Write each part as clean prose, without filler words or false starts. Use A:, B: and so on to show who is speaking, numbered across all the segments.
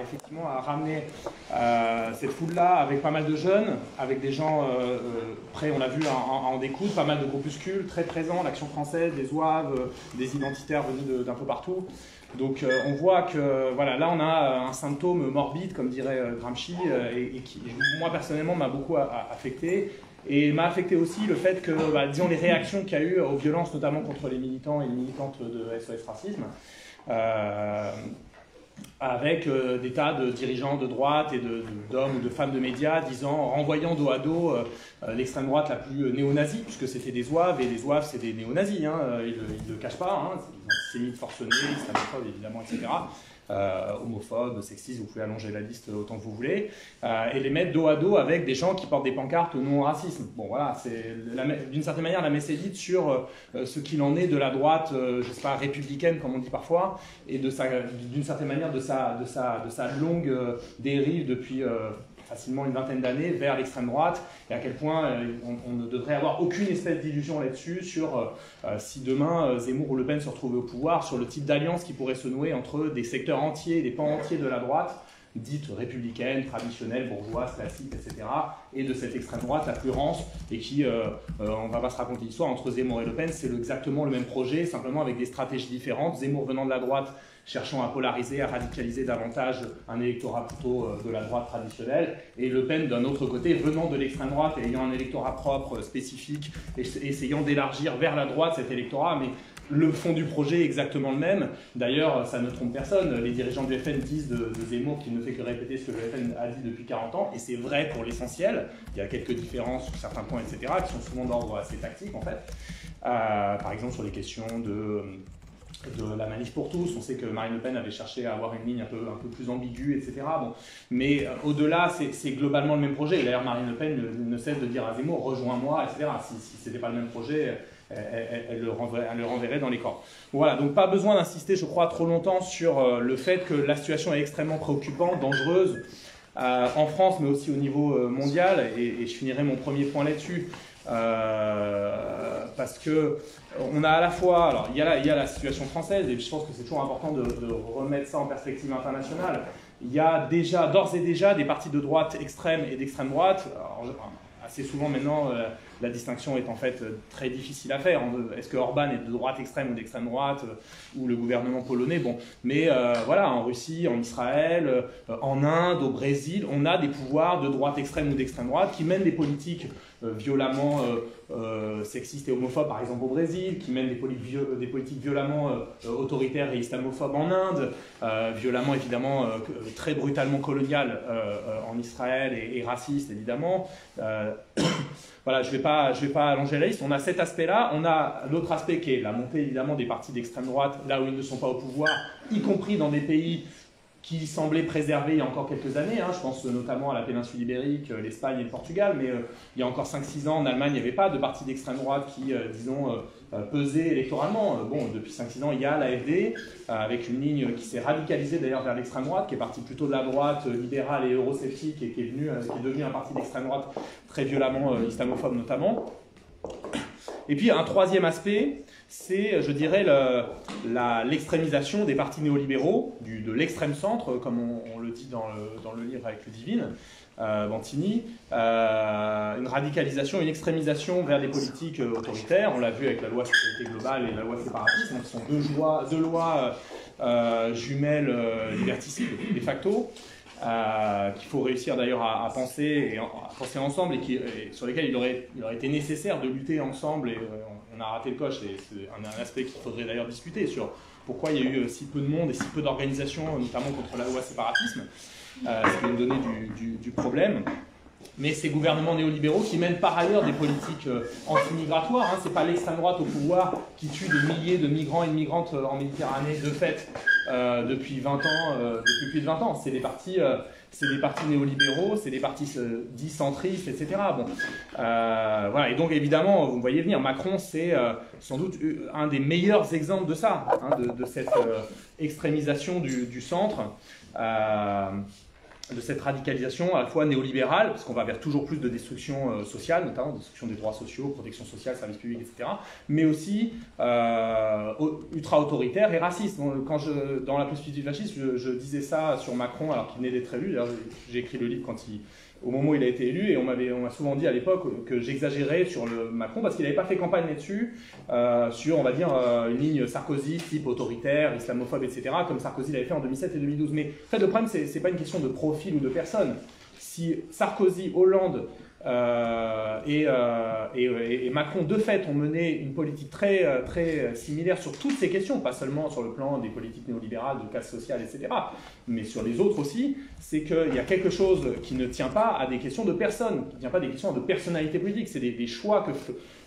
A: Effectivement à ramener cette foule-là avec pas mal de jeunes, avec des gens prêts, on l'a vu, à en découdre, pas mal de groupuscules très présents, l'Action française, des zouaves, des identitaires venus d'un peu partout. Donc on voit que voilà, là on a un symptôme morbide, comme dirait Gramsci, et qui, moi personnellement, m'a beaucoup affecté. Et m'a affecté aussi le fait que, disons, les réactions qu'il y a eu aux violences, notamment contre les militants et les militantes de SOS Racisme, avec des tas de dirigeants de droite et d'hommes ou de femmes de médias renvoyant dos à dos l'extrême droite la plus néo-nazie, puisque c'était des zouaves, et les zouaves c'est des néo-nazis, hein, ils ne le cachent pas, hein, c'est des antisémites forcenés, islamophobes évidemment, etc. Homophobes, sexistes, vous pouvez allonger la liste autant que vous voulez, et les mettre dos à dos avec des gens qui portent des pancartes non racisme. Bon voilà, c'est d'une certaine manière la messe est dite sur ce qu'il en est de la droite, je sais pas, républicaine comme on dit parfois, et d'une certaine manière de sa longue dérive depuis facilement une vingtaine d'années vers l'extrême droite, et à quel point on ne devrait avoir aucune espèce d'illusion là-dessus sur si demain Zemmour ou Le Pen se retrouvaient au pouvoir, sur le type d'alliance qui pourrait se nouer entre des secteurs entiers, des pans entiers de la droite, dite républicaine, traditionnelle, bourgeoise, classique, etc., et de cette extrême droite la plus rance, et qui, on va pas se raconter l'histoire, entre Zemmour et Le Pen, c'est exactement le même projet, simplement avec des stratégies différentes. Zemmour venant de la droite, cherchant à polariser, à radicaliser davantage un électorat plutôt de la droite traditionnelle, et Le Pen d'un autre côté, venant de l'extrême droite et ayant un électorat propre, spécifique, et essayant d'élargir vers la droite cet électorat, mais le fond du projet est exactement le même. D'ailleurs, ça ne trompe personne. Les dirigeants du FN disent de Zemmour qu'il ne fait que répéter ce que le FN a dit depuis 40 ans, et c'est vrai pour l'essentiel. Il y a quelques différences sur certains points, etc., qui sont souvent d'ordre assez tactique, en fait. Par exemple, sur les questions de la manif pour tous, on sait que Marine Le Pen avait cherché à avoir une ligne un peu plus ambiguë, etc. Bon. Mais au-delà, c'est globalement le même projet. Et d'ailleurs, Marine Le Pen ne cesse de dire à Zemmour « rejoins-moi », etc. Si ce n'était pas le même projet, elle le renverrait dans les corps. Voilà, donc pas besoin d'insister, je crois, trop longtemps sur le fait que la situation est extrêmement préoccupante, dangereuse, en France, mais aussi au niveau mondial, et je finirai mon premier point là-dessus. Parce que on a à la fois, alors il y a la situation française, et je pense que c'est toujours important de remettre ça en perspective internationale. Il y a d'ores et déjà des partis de droite extrême et d'extrême droite. Alors, assez souvent maintenant, la distinction est en fait très difficile à faire. Est-ce que Orban est de droite extrême ou d'extrême droite, ou le gouvernement polonais? Bon, mais voilà, en Russie, en Israël, en Inde, au Brésil, on a des pouvoirs de droite extrême ou d'extrême droite qui mènent des politiques violemment sexistes et homophobes, par exemple au Brésil, qui mènent des politiques violemment autoritaires et islamophobes en Inde, violemment évidemment très brutalement coloniales en Israël et racistes évidemment. Voilà, je vais pas allonger la liste. On a cet aspect-là. On a l'autre aspect qui est la montée évidemment des partis d'extrême droite, là où ils ne sont pas au pouvoir, y compris dans des pays qui semblaient préservés il y a encore quelques années. Hein. Je pense notamment à la péninsule ibérique, l'Espagne et le Portugal. Mais il y a encore 5-6 ans, en Allemagne, il n'y avait pas de parti d'extrême droite qui, disons, pesait électoralement. Bon, depuis 5-6 ans, il y a l'AfD, avec une ligne qui s'est radicalisée d'ailleurs vers l'extrême droite, qui est partie plutôt de la droite libérale et eurosceptique, et qui est devenu un parti d'extrême droite très violemment islamophobe notamment. Et puis un troisième aspect, c'est, je dirais, l'extrémisation des partis néolibéraux, de l'extrême centre, comme on le dit dans le livre avec Ludivine Bantini, une radicalisation, une extrémisation vers des politiques autoritaires. On l'a vu avec la loi sécurité globale et la loi séparatisme, qui sont deux lois jumelles liberticides, de facto. Qu'il faut réussir d'ailleurs à penser ensemble, et sur lesquels il aurait été nécessaire de lutter ensemble, et on a raté le coche, et c'est un aspect qu'il faudrait d'ailleurs discuter sur pourquoi il y a eu si peu de monde et si peu d'organisations, notamment contre la loi séparatisme, ce qui est une donnée du problème. Mais ces gouvernements néolibéraux qui mènent par ailleurs des politiques anti-migratoires, hein, c'est pas l'extrême droite au pouvoir qui tue des milliers de migrants et de migrantes en Méditerranée de fait depuis 20 ans, depuis plus de 20 ans. C'est des partis néolibéraux, c'est des partis dits centristes, etc. Bon, voilà. Et donc évidemment, vous me voyez venir, Macron, c'est sans doute un des meilleurs exemples de ça, hein, de cette extrémisation du centre. cette radicalisation à la fois néolibérale, parce qu'on va vers toujours plus de destruction sociale, notamment destruction des droits sociaux, protection sociale, services publics, etc., mais aussi ultra-autoritaire et raciste. Dans la perspective fasciste, je disais ça sur Macron alors qu'il venait d'être élu. J'ai écrit le livre au moment où il a été élu, et on m'a souvent dit à l'époque que j'exagérais sur le Macron parce qu'il n'avait pas fait campagne là-dessus, sur, on va dire, une ligne Sarkozy, type autoritaire, islamophobe, etc., comme Sarkozy l'avait fait en 2007 et 2012. Mais en fait, le problème, c'est pas une question de profil ou de personne. Si Sarkozy, Hollande et Macron, de fait, ont mené une politique très similaire sur toutes ces questions, pas seulement sur le plan des politiques néolibérales, de casse sociale, etc., mais sur les autres aussi, c'est qu'il y a quelque chose qui ne tient pas à des questions de personnes, qui ne tient pas à des questions de personnalité politique, c'est des choix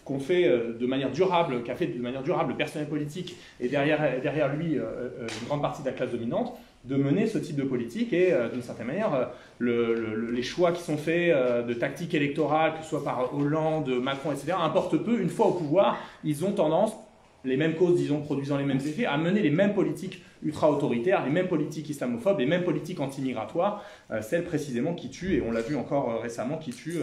A: qu'on fait de manière durable, qu'a fait de manière durable le personnel politique, et derrière lui une grande partie de la classe dominante, de mener ce type de politique, et d'une certaine manière, les choix qui sont faits de tactique électorale, que ce soit par Hollande, Macron, etc., importent peu. Une fois au pouvoir, ils ont tendance, les mêmes causes, disons, produisant les mêmes effets, à mener les mêmes politiques ultra-autoritaires, les mêmes politiques islamophobes, les mêmes politiques anti-migratoires, celles précisément qui tuent, et on l'a vu encore récemment, qui tuent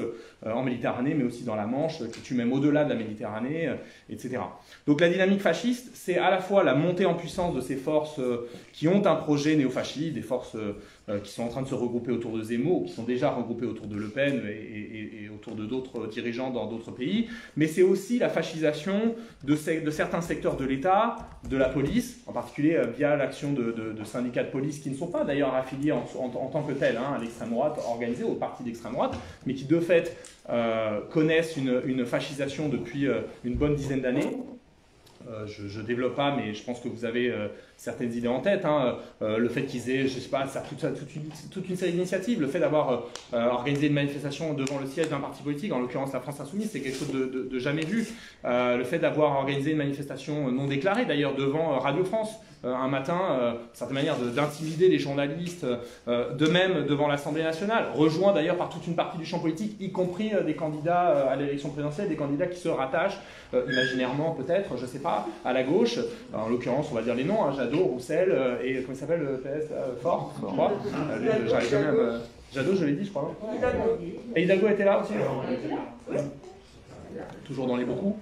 A: en Méditerranée, mais aussi dans la Manche, qui tuent même au-delà de la Méditerranée, etc. Donc la dynamique fasciste, c'est à la fois la montée en puissance de ces forces qui ont un projet néofasciste, des forces qui sont en train de se regrouper autour de Zemmour, qui sont déjà regroupées autour de Le Pen et autour de d'autres dirigeants dans d'autres pays, mais c'est aussi la fascisation de certains secteurs de l'État, de la police, en particulier via l'action de syndicats de police qui ne sont pas d'ailleurs affiliés en tant que tels à l'extrême droite organisée, aux partis d'extrême droite, mais qui de fait connaissent une fascisation depuis une bonne dizaine d'années. Je ne développe pas, mais je pense que vous avez certaines idées en tête. Le fait qu'ils aient, je sais pas, toute une série d'initiatives, le fait d'avoir organisé une manifestation devant le siège d'un parti politique, en l'occurrence la France Insoumise, c'est quelque chose de jamais vu. Le fait d'avoir organisé une manifestation non déclarée, d'ailleurs, devant Radio France, un matin, d'une certaine manière d'intimider les journalistes, de même devant l'Assemblée nationale, rejoint d'ailleurs par toute une partie du champ politique, y compris des candidats à l'élection présidentielle, des candidats qui se rattachent, imaginairement peut-être, je ne sais pas, à la gauche, en l'occurrence on va dire les noms, Jadot, Roussel, et comment il s'appelle le PS Fort, je crois. J'arrive jamais à Jadot, je l'ai dit, je crois. Et Hidalgo était là aussi. Toujours dans les beaucoup.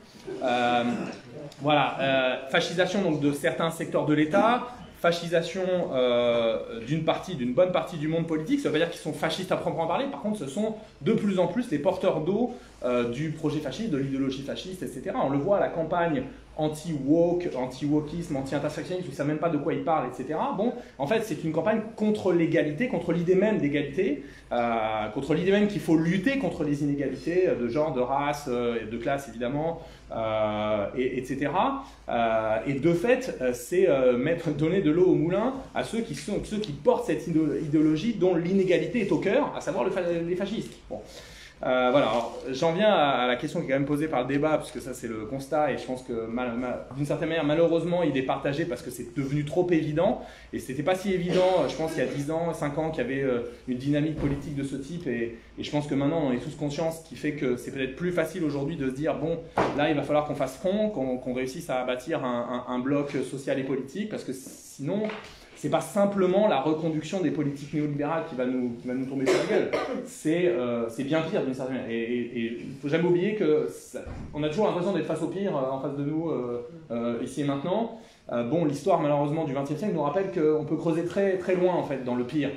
A: Voilà, fascisation donc, de certains secteurs de l'État, fascisation d'une bonne partie du monde politique. Ça veut pas dire qu'ils sont fascistes à proprement parler, par contre ce sont de plus en plus les porteurs d'eau du projet fasciste, de l'idéologie fasciste, etc. On le voit à la campagne anti-woke, anti-wokisme, anti-intersectionnalisme, ils ne savent même pas de quoi ils parlent, etc. Bon, en fait, c'est une campagne contre l'égalité, contre l'idée même d'égalité, contre l'idée même qu'il faut lutter contre les inégalités de genre, de race, de classe, évidemment, etc. Et de fait, c'est donner de l'eau au moulin à ceux qui portent cette idéologie dont l'inégalité est au cœur, à savoir les fascistes. Bon. Voilà, alors j'en viens à la question qui est quand même posée par le débat, puisque ça c'est le constat, et je pense que d'une certaine manière, malheureusement, il est partagé parce que c'est devenu trop évident, et c'était pas si évident, je pense, il y a 10 ans, 5 ans, qu'il y avait une dynamique politique de ce type, et je pense que maintenant on est tous conscients, ce qui fait que c'est peut-être plus facile aujourd'hui de se dire, bon, là il va falloir qu'on fasse front, qu'on réussisse à bâtir un bloc social et politique, parce que sinon... c'est pas simplement la reconduction des politiques néolibérales qui va nous tomber sur la gueule. C'est bien pire d'une certaine manière. Et il ne faut jamais oublier qu'on a toujours l'impression d'être face au pire en face de nous, ici et maintenant. Bon, l'histoire malheureusement du XXe siècle nous rappelle qu'on peut creuser très, très loin en fait, dans le pire.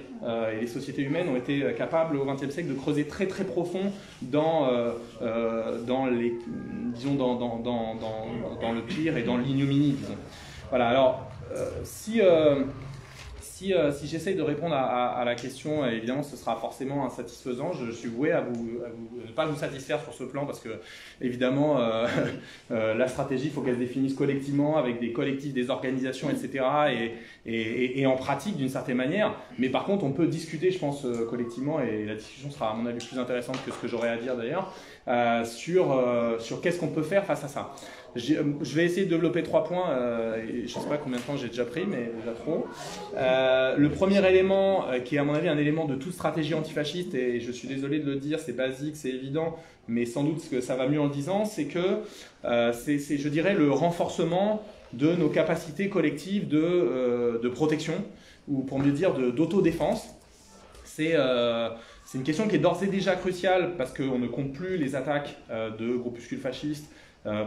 A: Et les sociétés humaines ont été capables au XXe siècle de creuser très très profond dans le pire et dans l'ignominie, disons. Voilà, alors si j'essaye de répondre à la question, évidemment ce sera forcément insatisfaisant. Je suis voué à ne pas vous satisfaire sur ce plan parce que, évidemment, la stratégie, il faut qu'elle se définisse collectivement avec des collectifs, des organisations, etc. et en pratique d'une certaine manière. Mais par contre, on peut discuter, je pense, collectivement, et la discussion sera à mon avis plus intéressante que ce que j'aurai à dire d'ailleurs, sur qu'est-ce qu'on peut faire face à ça. Je vais essayer de développer 3 points, et je ne sais pas combien de temps j'ai déjà pris, mais déjà trop. Le premier élément, qui est à mon avis un élément de toute stratégie antifasciste, et je suis désolé de le dire, c'est basique, c'est évident, mais sans doute que ça va mieux en le disant, c'est que c'est, je dirais, le renforcement de nos capacités collectives de protection, ou pour mieux dire d'autodéfense. c'est une question qui est d'ores et déjà cruciale parce qu'on ne compte plus les attaques de groupuscules fascistes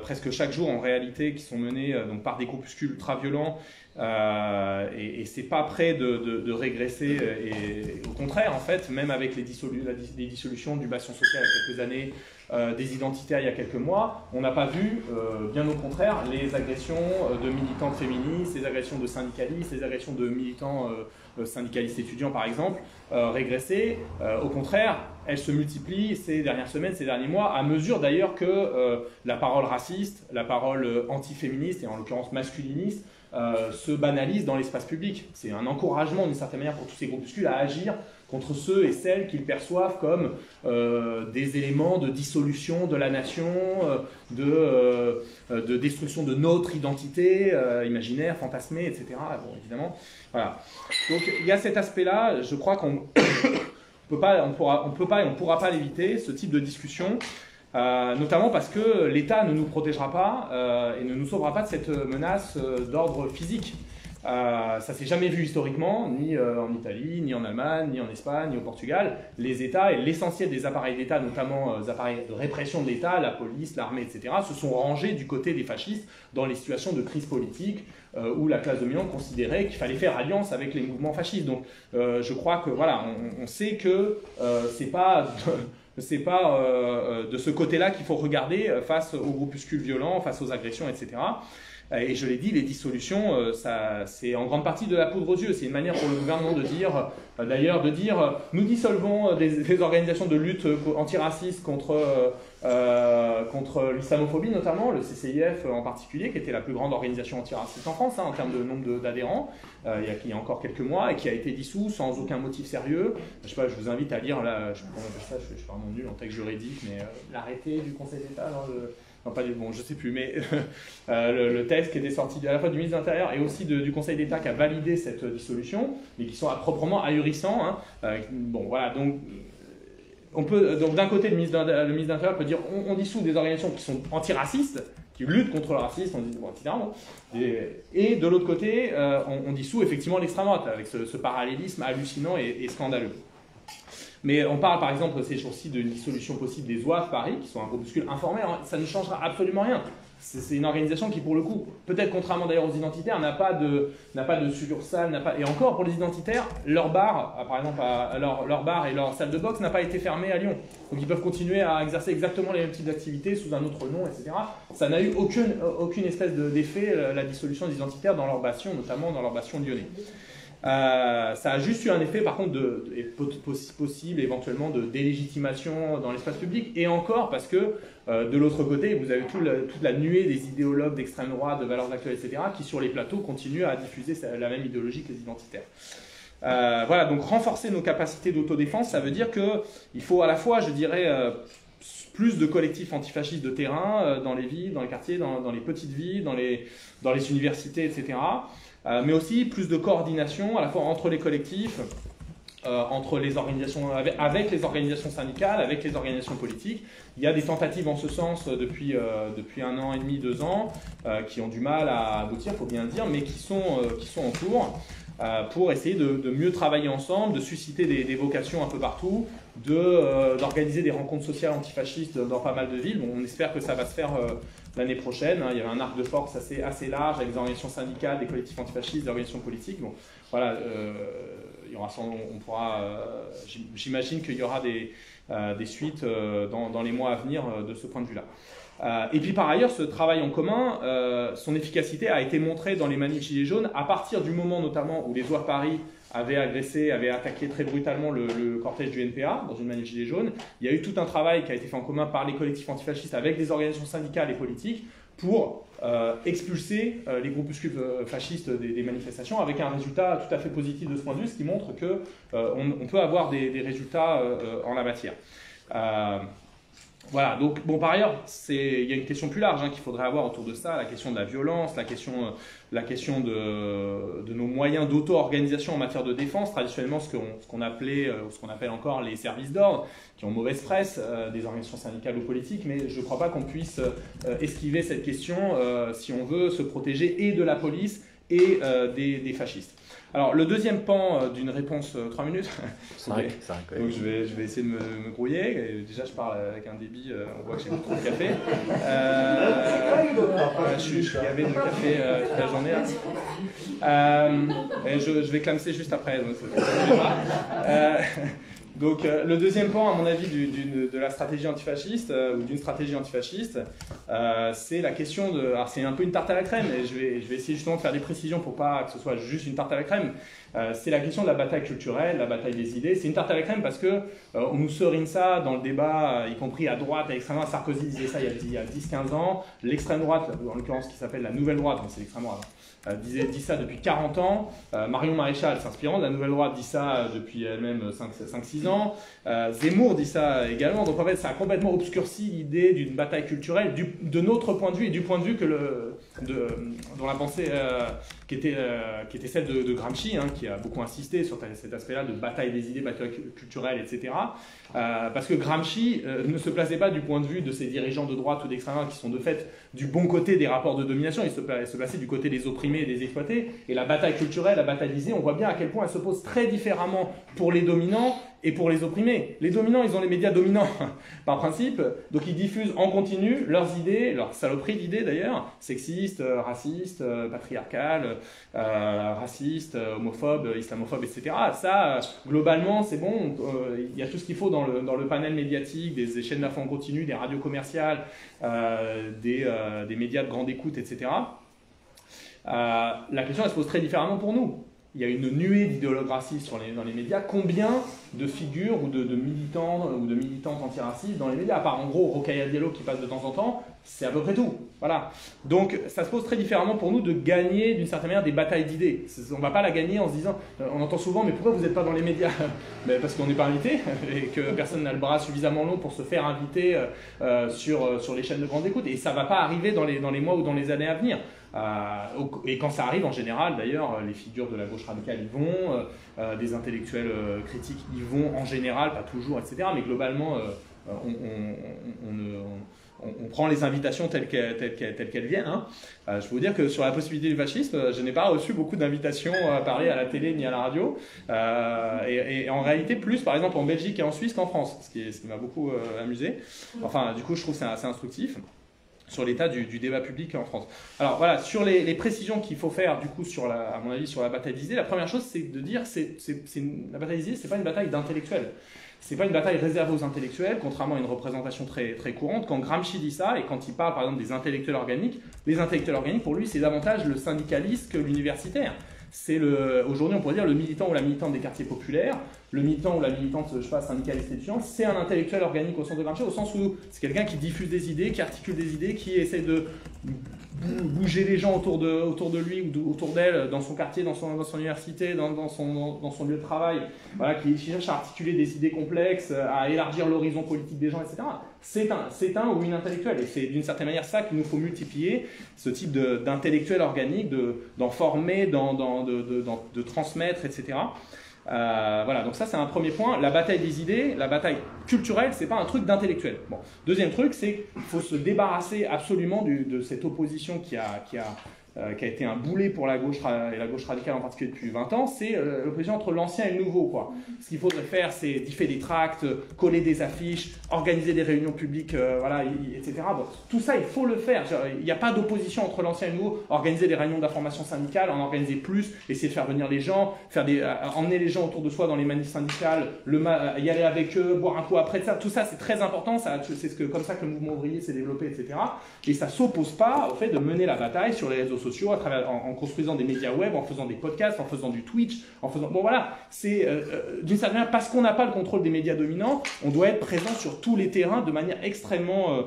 A: presque chaque jour en réalité qui sont menées donc, par des groupuscules ultra-violents et c'est pas prêt de régresser et au contraire en fait même avec les dissolutions du Bastion social il y a quelques années des identitaires il y a quelques mois, on n'a pas vu, bien au contraire, les agressions de militantes féministes, les agressions de syndicalistes, les agressions de militants syndicalistes étudiants par exemple, régresser. Au contraire, elles se multiplient ces dernières semaines, ces derniers mois, à mesure d'ailleurs que la parole raciste, la parole antiféministe et en l'occurrence masculiniste se banalise dans l'espace public. C'est un encouragement d'une certaine manière pour tous ces groupuscules à agir contre ceux et celles qu'ils perçoivent comme des éléments de dissolution de la nation, de destruction de notre identité imaginaire, fantasmée, etc. Bon, évidemment, voilà. Donc il y a cet aspect-là, je crois qu'on on pourra pas l'éviter, ce type de discussion, notamment parce que l'État ne nous protégera pas et ne nous sauvera pas de cette menace d'ordre physique. Ça ne s'est jamais vu historiquement, ni en Italie, ni en Allemagne, ni en Espagne, ni au Portugal. Les États et l'essentiel des appareils d'État, notamment les appareils de répression de l'État, la police, l'armée, etc., se sont rangés du côté des fascistes dans les situations de crise politique où la classe dominante considérait qu'il fallait faire alliance avec les mouvements fascistes. Donc je crois que voilà, on sait que c'est pas de ce côté-là qu'il faut regarder face aux groupuscules violents, face aux agressions, etc. Et je l'ai dit, les dissolutions, c'est en grande partie de la poudre aux yeux. C'est une manière pour le gouvernement de dire, d'ailleurs, nous dissolvons des organisations de lutte antiracistes contre l'islamophobie, notamment, le CCIF en particulier, qui était la plus grande organisation antiraciste en France, en termes de nombre d'adhérents, il y a encore quelques mois, et qui a été dissous sans aucun motif sérieux. Je sais pas, je vous invite à lire, là, je suis vraiment nul en texte juridique, mais l'arrêté du Conseil d'État, non, pas bon, je ne sais plus, mais le texte qui était sorti à la fois du ministre de l'Intérieur et aussi du Conseil d'État qui a validé cette dissolution, mais qui sont proprement ahurissants. Bon, voilà, donc d'un côté, le ministre de l'Intérieur peut dire on dissout des organisations qui sont antiracistes, qui luttent contre le racisme, etc. Et de l'autre côté, on dissout effectivement l'extrême droite, avec ce parallélisme hallucinant et scandaleux. Mais on parle par exemple ces jours-ci d'une dissolution possible des Zouaves Paris, qui sont un groupuscule informel, ça ne changera absolument rien. C'est une organisation qui, pour le coup, peut-être contrairement d'ailleurs aux identitaires, n'a pas de succursale, et encore pour les identitaires, leur bar, par exemple, leur bar et leur salle de boxe n'a pas été fermée à Lyon. Donc ils peuvent continuer à exercer exactement les mêmes types d'activités sous un autre nom, etc. Ça n'a eu aucune espèce d'effet, la dissolution des identitaires dans leur bastion, notamment dans leur bastion lyonnais. Ça a juste eu un effet par contre possible éventuellement de délégitimation dans l'espace public et encore parce que de l'autre côté vous avez toute la nuée des idéologues d'extrême droite, de valeurs actuelles, etc. qui sur les plateaux continuent à diffuser la même idéologie que les identitaires. Voilà, donc renforcer nos capacités d'autodéfense, ça veut dire qu'il faut à la fois, je dirais, plus de collectifs antifascistes de terrain dans les villes, dans les quartiers, dans les petites villes, dans les universités, etc. Mais aussi plus de coordination à la fois entre les collectifs, entre les organisations, avec les organisations syndicales, avec les organisations politiques. Il y a des tentatives en ce sens depuis 1 an et demi, 2 ans, qui ont du mal à aboutir, il faut bien le dire, mais qui sont en cours pour essayer de mieux travailler ensemble, de susciter des vocations un peu partout, d'organiser des rencontres sociales antifascistes dans pas mal de villes. Bon, on espère que ça va se faire l'année prochaine. Il y avait un arc de force assez large avec des organisations syndicales, des collectifs antifascistes, des organisations politiques. Bon, voilà, il y aura j'imagine qu'il y aura des suites dans les mois à venir de ce point de vue-là. Et puis par ailleurs, ce travail en commun, son efficacité a été montrée dans les manifs Gilets jaunes à partir du moment notamment où les Zouaves Paris avaient attaqué très brutalement le cortège du NPA dans une manif Gilets jaunes. Il y a eu tout un travail qui a été fait en commun par les collectifs antifascistes avec des organisations syndicales et politiques pour expulser les groupuscules fascistes des manifestations avec un résultat tout à fait positif de ce point de vue, ce qui montre qu'on peut avoir des résultats en la matière. Voilà, donc bon, par ailleurs, il y a une question plus large qu'il faudrait avoir autour de ça, la question de la violence, la question de nos moyens d'auto-organisation en matière de défense, traditionnellement ce qu'on appelait, ou ce qu'on appelle encore les services d'ordre, qui ont mauvaise presse, des organisations syndicales ou politiques, mais je ne crois pas qu'on puisse esquiver cette question si on veut se protéger et de la police et des fascistes. Alors, le deuxième pan d'une réponse 3 minutes.
B: 5,
A: donc je vais essayer de me grouiller. Et déjà, je parle avec un débit, on voit que j'ai beaucoup trop de café. Je suis gavé de café toute la journée. Et je vais clamser juste après. Donc, le deuxième pan, à mon avis, de la stratégie antifasciste, ou d'une stratégie antifasciste, c'est la question de... Alors, c'est un peu une tarte à la crème, et je vais essayer justement de faire des précisions pour pas que ce soit juste une tarte à la crème. C'est la question de la bataille culturelle, la bataille des idées. C'est une tarte à la crème parce que on nous serine ça dans le débat, y compris à droite, à l'extrême droite. Sarkozy disait ça il y a 10-15 ans. L'extrême droite, en l'occurrence qui s'appelle la nouvelle droite, c'est l'extrême droite, dit ça depuis 40 ans. Marion Maréchal, s'inspirant de la nouvelle droite, dit ça depuis elle-même 5-6 ans. Zemmour dit ça également. Donc en fait, ça a complètement obscurci l'idée d'une bataille culturelle de notre point de vue et du point de vue dont la pensée qui était celle de Gramsci, hein, qui a beaucoup insisté sur cet aspect-là de bataille des idées, bataille culturelle, etc. Parce que Gramsci ne se plaçait pas du point de vue de ces dirigeants de droite ou d'extrême droite qui sont de fait du bon côté des rapports de domination, il se plaçait du côté des opprimés et des exploités. Et la bataille culturelle, la bataille des idées, on voit bien à quel point elle se pose très différemment pour les dominants et pour les opprimés. Les dominants, ils ont les médias dominants, par principe, donc ils diffusent en continu leurs idées, leurs saloperies d'idées d'ailleurs, sexistes, racistes, patriarcales, racistes, homophobes, islamophobes, etc. Ça, globalement, c'est bon, il y a tout ce qu'il faut dans le panel médiatique, des chaînes d'infos en continu, des radios commerciales, des médias de grande écoute, etc. La question, elle se pose très différemment pour nous. Il y a une nuée d'idéologues racistes dans les médias. Combien de figures ou de militants ou de militantes antiracistes dans les médias? À part en gros Rokhaya Diallo qui passe de temps en temps, c'est à peu près tout. Voilà. Donc ça se pose très différemment pour nous de gagner d'une certaine manière des batailles d'idées. On ne va pas la gagner en se disant, on entend souvent, mais pourquoi vous n'êtes pas dans les médias? Parce qu'on n'est pas invité et que personne n'a le bras suffisamment long pour se faire inviter sur les chaînes de grande écoute. Et ça ne va pas arriver dans les mois ou dans les années à venir. Et quand ça arrive, en général, d'ailleurs, les figures de la gauche radicale y vont, des intellectuels critiques y vont en général, pas toujours, etc. Mais globalement, on prend les invitations telles qu'elles viennent. Hein. Je peux vous dire que sur la possibilité du fascisme, je n'ai pas reçu beaucoup d'invitations à parler à la télé ni à la radio. Et en réalité, plus par exemple en Belgique et en Suisse qu'en France, ce qui m'a beaucoup amusé. Enfin, du coup, je trouve que c'est assez instructif sur l'état du débat public en France. Alors voilà, sur les précisions qu'il faut faire du coup à mon avis sur la bataille d'idées, la première chose c'est de dire la bataille d'idées, c'est pas une bataille d'intellectuels. C'est pas une bataille réservée aux intellectuels, contrairement à une représentation très, très courante. Quand Gramsci dit ça, et quand il parle par exemple des intellectuels organiques, les intellectuels organiques pour lui c'est davantage le syndicaliste que l'universitaire. C'est aujourd'hui on pourrait dire le militant ou la militante des quartiers populaires, le militant ou la militante, je sais pas, syndicaliste étudiant, c'est un intellectuel organique au sens de Gramsci, au sens où c'est quelqu'un qui diffuse des idées, qui articule des idées, qui essaie de bouger les gens autour de lui ou autour d'elle, dans son quartier, dans son université, dans son lieu de travail, voilà, qui cherche à articuler des idées complexes, à élargir l'horizon politique des gens, etc. C'est un ou une intellectuelle, et c'est d'une certaine manière ça qu'il nous faut multiplier, ce type d'intellectuel organique, d'en former, de transmettre, etc. Voilà, donc ça c'est un premier point. La bataille des idées, la bataille culturelle, c'est pas un truc d'intellectuel. Bon. Deuxième truc, c'est qu'il faut se débarrasser absolument de cette opposition qui a été un boulet pour la gauche et la gauche radicale en particulier depuis 20 ans, c'est l'opposition entre l'ancien et le nouveau, quoi. Ce qu'il faudrait faire, c'est diffuser des tracts, coller des affiches, organiser des réunions publiques, voilà, etc. Bon, tout ça, il faut le faire. Il n'y a pas d'opposition entre l'ancien et le nouveau. Organiser des réunions d'information syndicale, en organiser plus, essayer de faire venir les gens, emmener les gens autour de soi dans les manifs syndicales, y aller avec eux, boire un coup après ça. Tout ça, c'est très important. C'est comme ça que le mouvement ouvrier s'est développé, etc. Et ça ne s'oppose pas au fait de mener la bataille sur les réseaux sociaux, en construisant des médias web, en faisant des podcasts, en faisant du Twitch, bon voilà, c'est d'une certaine manière, parce qu'on n'a pas le contrôle des médias dominants, on doit être présent sur tous les terrains de manière extrêmement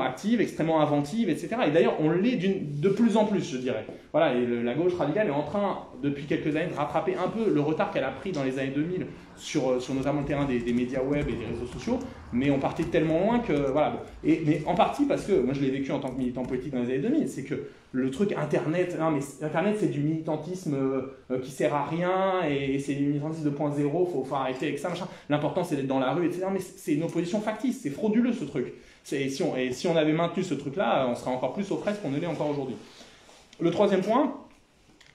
A: active, extrêmement inventive, etc. Et d'ailleurs, on l'est de plus en plus, je dirais. Voilà, et la gauche radicale est en train, depuis quelques années, de rattraper un peu le retard qu'elle a pris dans les années 2000 sur notamment le terrain des médias web et des réseaux sociaux, mais on partait tellement loin que, voilà. Bon. Mais en partie parce que, moi je l'ai vécu en tant que militant politique dans les années 2000, c'est que le truc Internet, non mais Internet c'est du militantisme qui sert à rien, et c'est du militantisme 2.0, faut arrêter avec ça, machin. L'important c'est d'être dans la rue, etc. Mais c'est une opposition factice, c'est frauduleux ce truc. Si on avait maintenu ce truc-là, on serait encore plus aux fraises qu'on ne l'est encore aujourd'hui. Le troisième point,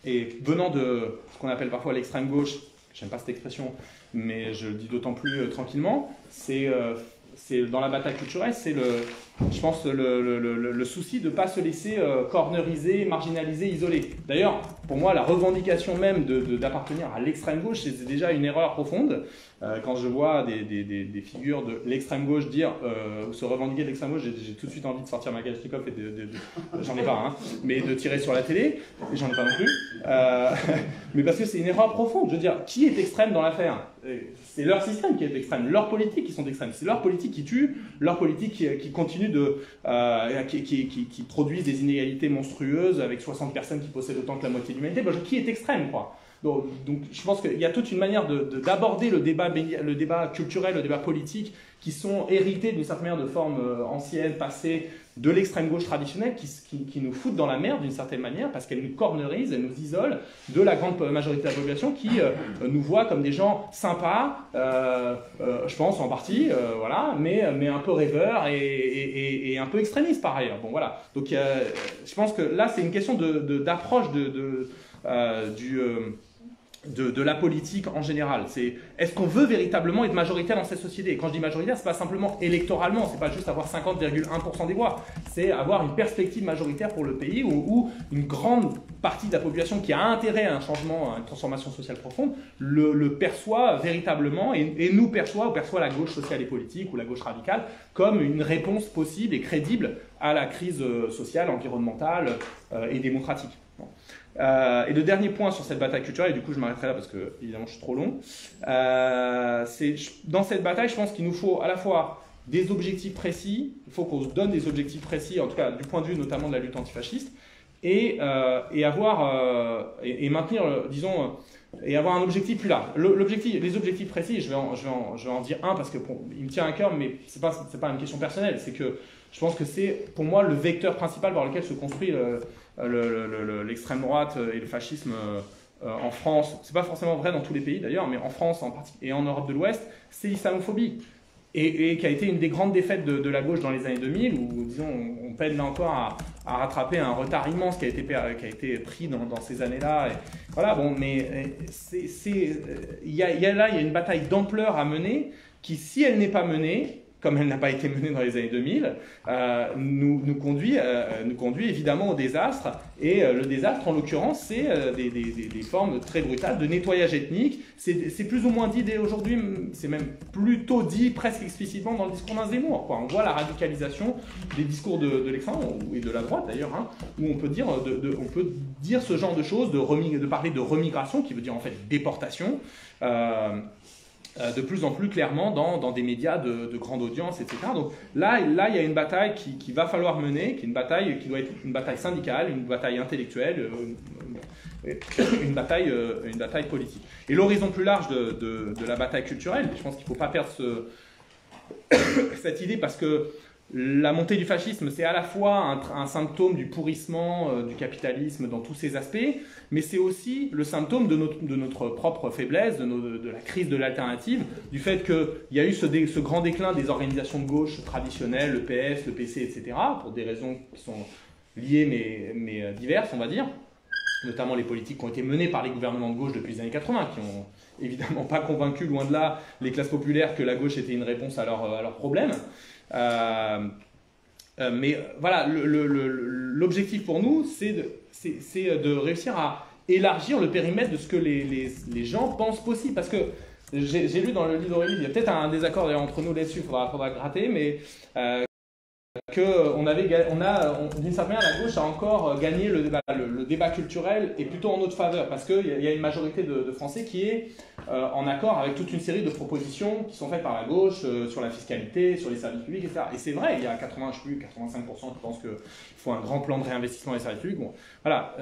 A: et venant de ce qu'on appelle parfois l'extrême gauche, j'aime pas cette expression, mais je le dis d'autant plus tranquillement, c'est dans la bataille culturelle, c'est je pense le souci de ne pas se laisser corneriser, marginaliser, isoler. D'ailleurs, pour moi, la revendication même d'appartenir à l'extrême gauche, c'est déjà une erreur profonde. Quand je vois des figures de l'extrême gauche dire ou se revendiquer de l'extrême gauche, j'ai tout de suite envie de sortir ma Kalachnikov et j'en ai pas, hein, mais de tirer sur la télé, et j'en ai pas non plus. Mais parce que c'est une erreur profonde. Je veux dire, qui est extrême dans l'affaire? C'est leur système qui est extrême, leurs politiques qui sont extrêmes, c'est leur politique qui tue, leur politique qui continue qui produisent des inégalités monstrueuses avec 60 personnes qui possèdent autant que la moitié de l'humanité. Ben, qui est extrême, quoi? Donc, je pense qu'il y a toute une manière d'aborder le débat culturel, le débat politique, qui sont hérités d'une certaine manière de formes anciennes, passées, de l'extrême gauche traditionnelle, qui nous foutent dans la merde d'une certaine manière, parce qu'elle nous cornerise, elle nous isole de la grande majorité de la population qui nous voit comme des gens sympas, je pense en partie, voilà, mais un peu rêveurs et un peu extrémistes par ailleurs. Bon, voilà. Donc je pense que là, c'est une question d'approche de la politique en général. Est-ce qu'on veut véritablement être majoritaire dans cette société? Et quand je dis majoritaire, c'est pas simplement électoralement, c'est pas juste avoir 50,1% des voix, c'est avoir une perspective majoritaire pour le pays où une grande partie de la population qui a intérêt à un changement, à une transformation sociale profonde, le perçoit véritablement et nous perçoit la gauche sociale et politique ou la gauche radicale comme une réponse possible et crédible à la crise sociale, environnementale et démocratique. Bon. Et le dernier point sur cette bataille culturelle, et du coup je m'arrêterai là parce que évidemment je suis trop long, dans cette bataille je pense qu'il nous faut à la fois des objectifs précis, il faut qu'on se donne des objectifs précis, en tout cas du point de vue notamment de la lutte antifasciste, et maintenir, disons, et avoir un objectif plus large. Les objectifs précis, je vais en dire un parce que il me tient à cœur, mais c'est pas une question personnelle, c'est que je pense que c'est pour moi le vecteur principal par lequel se construit l'extrême droite et le fascisme en France. C'est pas forcément vrai dans tous les pays d'ailleurs, mais en France en particulier et en Europe de l'Ouest, c'est l'islamophobie. Et qui a été une des grandes défaites de la gauche dans les années 2000, où disons, on peine là encore à rattraper un retard immense qui a été pris dans ces années-là. Voilà, bon, mais il y a une bataille d'ampleur à mener qui, si elle n'est pas menée, comme elle n'a pas été menée dans les années 2000, nous conduit évidemment au désastre. Et le désastre, en l'occurrence, c'est des formes très brutales de nettoyage ethnique. C'est plus ou moins dit dès aujourd'hui, c'est même plutôt dit presque explicitement dans le discours d'un Zemmour, quoi. On voit la radicalisation des discours de l'extrême, et de la droite d'ailleurs, hein, où on peut dire ce genre de choses, de parler de remigration, qui veut dire en fait déportation, de plus en plus clairement dans des médias de grande audience, etc. Donc là, il y a une bataille qui va falloir mener, qui doit être une bataille syndicale, une bataille intellectuelle, une bataille politique. Et l'horizon plus large de la bataille culturelle, je pense qu'il ne faut pas perdre cette idée, parce que la montée du fascisme, c'est à la fois un symptôme du pourrissement du capitalisme dans tous ses aspects, mais c'est aussi le symptôme de notre propre faiblesse, de la crise de l'alternative, du fait qu'il y a eu ce grand déclin des organisations de gauche traditionnelles, le PS, le PC, etc., pour des raisons qui sont liées mais diverses, on va dire, notamment les politiques qui ont été menées par les gouvernements de gauche depuis les années 80, qui n'ont évidemment pas convaincu, loin de là, les classes populaires que la gauche était une réponse à leurs problèmes. Mais voilà, l'objectif pour nous, c'est de réussir à élargir le périmètre de ce que les gens pensent possible. Parce que j'ai lu dans le livre d'Aurélie, il y a peut-être un désaccord entre nous là-dessus, il faudra gratter, mais qu'on d'une certaine manière, la gauche a encore gagné le débat culturel est plutôt en notre faveur, parce qu'il y a une majorité de Français qui est en accord avec toute une série de propositions qui sont faites par la gauche sur la fiscalité, sur les services publics, etc. Et c'est vrai, il y a 85% qui pensent qu'il faut un grand plan de réinvestissement des services publics. Bon, voilà,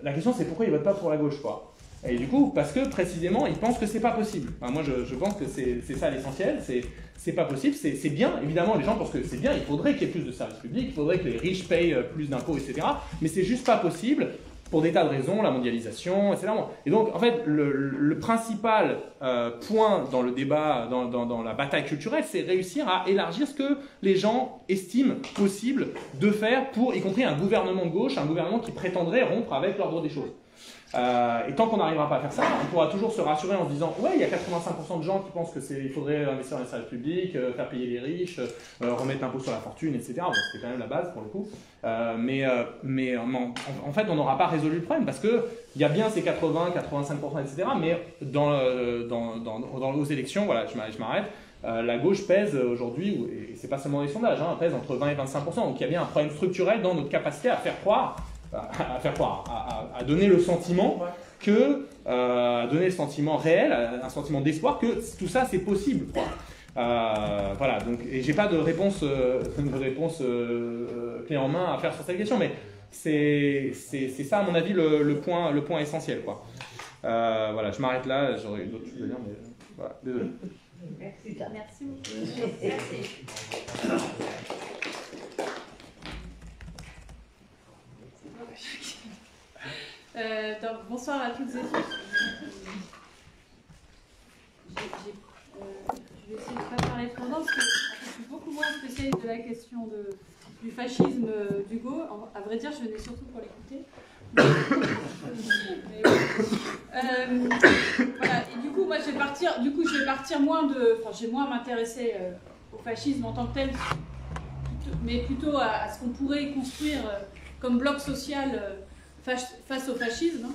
A: la question c'est pourquoi ils ne votent pas pour la gauche, quoi. Et du coup, parce que précisément, ils pensent que c'est pas possible. Enfin, moi, je pense que c'est ça l'essentiel, c'est pas possible, c'est bien, évidemment, les gens pensent que c'est bien, il faudrait qu'il y ait plus de services publics, il faudrait que les riches payent plus d'impôts, etc. Mais c'est juste pas possible pour des tas de raisons, la mondialisation, etc. Et donc, en fait, le principal point dans le débat, dans la bataille culturelle, c'est réussir à élargir ce que les gens estiment possible de faire pour, y compris un gouvernement de gauche, un gouvernement qui prétendrait rompre avec l'ordre des choses. Et tant qu'on n'arrivera pas à faire ça, on pourra toujours se rassurer en se disant « Ouais, il y a 85% de gens qui pensent qu'il faudrait investir dans les services publics, faire payer les riches, remettre l'impôt sur la fortune, etc. » Bon, c'est quand même la base pour le coup. Mais en fait, on n'aura pas résolu le problème parce qu'il y a bien ces 80, 85%, etc. Mais aux élections, voilà, je m'arrête, la gauche pèse aujourd'hui, et c'est pas seulement les sondages, hein, pèse entre 20 et 25%. Donc il y a bien un problème structurel dans notre capacité à faire croire, à donner le sentiment donner le sentiment réel, un sentiment d'espoir que tout ça c'est possible. Voilà, donc, et j'ai pas de réponse, clé en main à faire sur cette question, mais c'est ça à mon avis le point essentiel, quoi. Voilà, je m'arrête là, j'aurais d'autres choses à dire, mais voilà, désolé.
B: Merci beaucoup. Merci. Donc, bonsoir à toutes et tous. Je vais essayer de ne pas parler trop longtemps parce que je suis beaucoup moins spécialiste de la question du fascisme d'Hugo. À vrai dire, je venais surtout pour l'écouter. Voilà. Et du coup, moi, je vais partir moins de. Enfin, j'ai moins m'intéresser au fascisme en tant que tel, mais plutôt à ce qu'on pourrait construire comme bloc social. Face au fascisme.